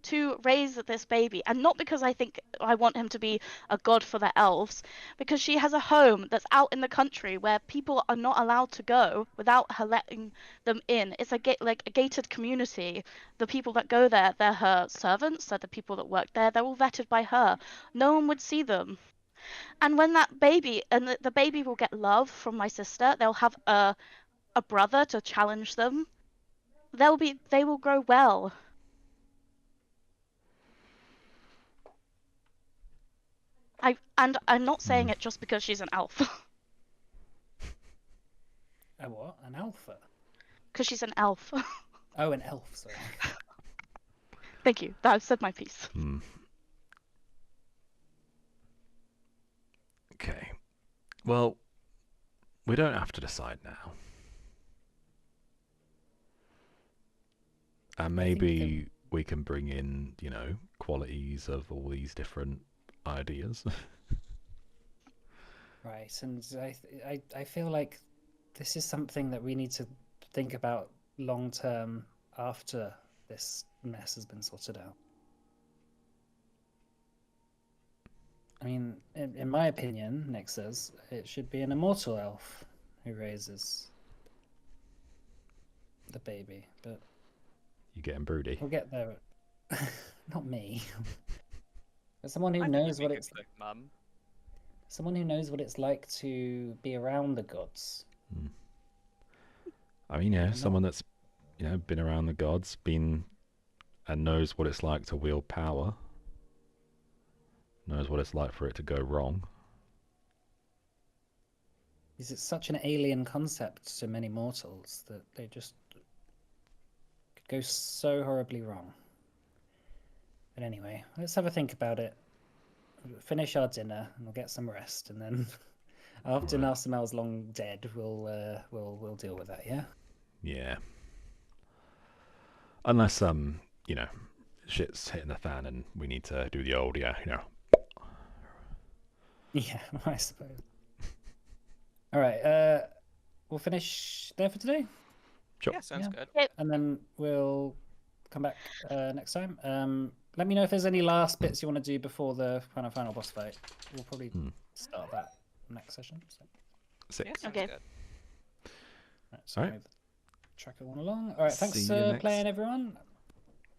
Speaker 4: to raise this baby, and not because I think I want him to be a god for the elves, because she has a home that's out in the country where people are not allowed to go without her letting them in. It's a gated community. The people that go there, they're her servants, they're the people that work there. They're all vetted by her. No one would see them. And when that baby, and the baby will get love from my sister, they'll have a brother to challenge them. They will grow well. And I'm not saying it just because she's an elf.
Speaker 1: A what? An alpha?
Speaker 4: Because she's an elf.
Speaker 1: Oh, an elf, sorry.
Speaker 4: Thank you. I've said my piece.
Speaker 5: Okay. Well, we don't have to decide now. And maybe we can bring in, you know, qualities of all these different ideas.
Speaker 1: Right, and I feel like this is something that we need to think about long term after this mess has been sorted out. I mean, in my opinion, Nick says, it should be an immortal elf who raises the baby, but
Speaker 5: You getting broody?
Speaker 1: we'll get there. Not me. But someone who
Speaker 2: I think
Speaker 1: knows
Speaker 2: it'd be
Speaker 1: what
Speaker 2: good
Speaker 1: it's
Speaker 2: for Mum.
Speaker 1: someone who knows what it's like to be around the gods.
Speaker 5: I mean, yeah,
Speaker 1: not-
Speaker 5: someone that's, you know, been around the gods, and knows what it's like to wield power, knows what it's like for it to go wrong.
Speaker 1: Because it's such an alien concept to many mortals that they just could go so horribly wrong. But anyway, let's have a think about it. We'll finish our dinner and we'll get some rest, and then after
Speaker 5: Right.
Speaker 1: Narsamel's long dead, we'll deal with that. Yeah.
Speaker 5: Yeah. Unless, you know, shit's hitting the fan and we need to do the old, yeah, you know.
Speaker 1: Yeah, I suppose. All right. We'll finish there for today,
Speaker 5: Sure.
Speaker 2: Yeah, sounds
Speaker 1: Yeah.
Speaker 2: good.
Speaker 1: and then we'll come back next time. Let me know if there's any last bits you want to do before the final boss fight. We'll probably start that next session. So.
Speaker 5: Sick.
Speaker 2: Yeah, sounds
Speaker 4: Okay.
Speaker 2: good.
Speaker 1: Right, so
Speaker 5: Alright.
Speaker 1: move the tracker one along. All right, thanks
Speaker 5: See you
Speaker 1: for
Speaker 5: next-
Speaker 1: playing, everyone.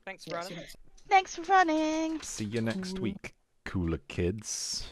Speaker 2: Thanks for
Speaker 1: Yeah, see
Speaker 2: running.
Speaker 1: you next-
Speaker 4: Thanks for running.
Speaker 5: See you next week, cooler kids.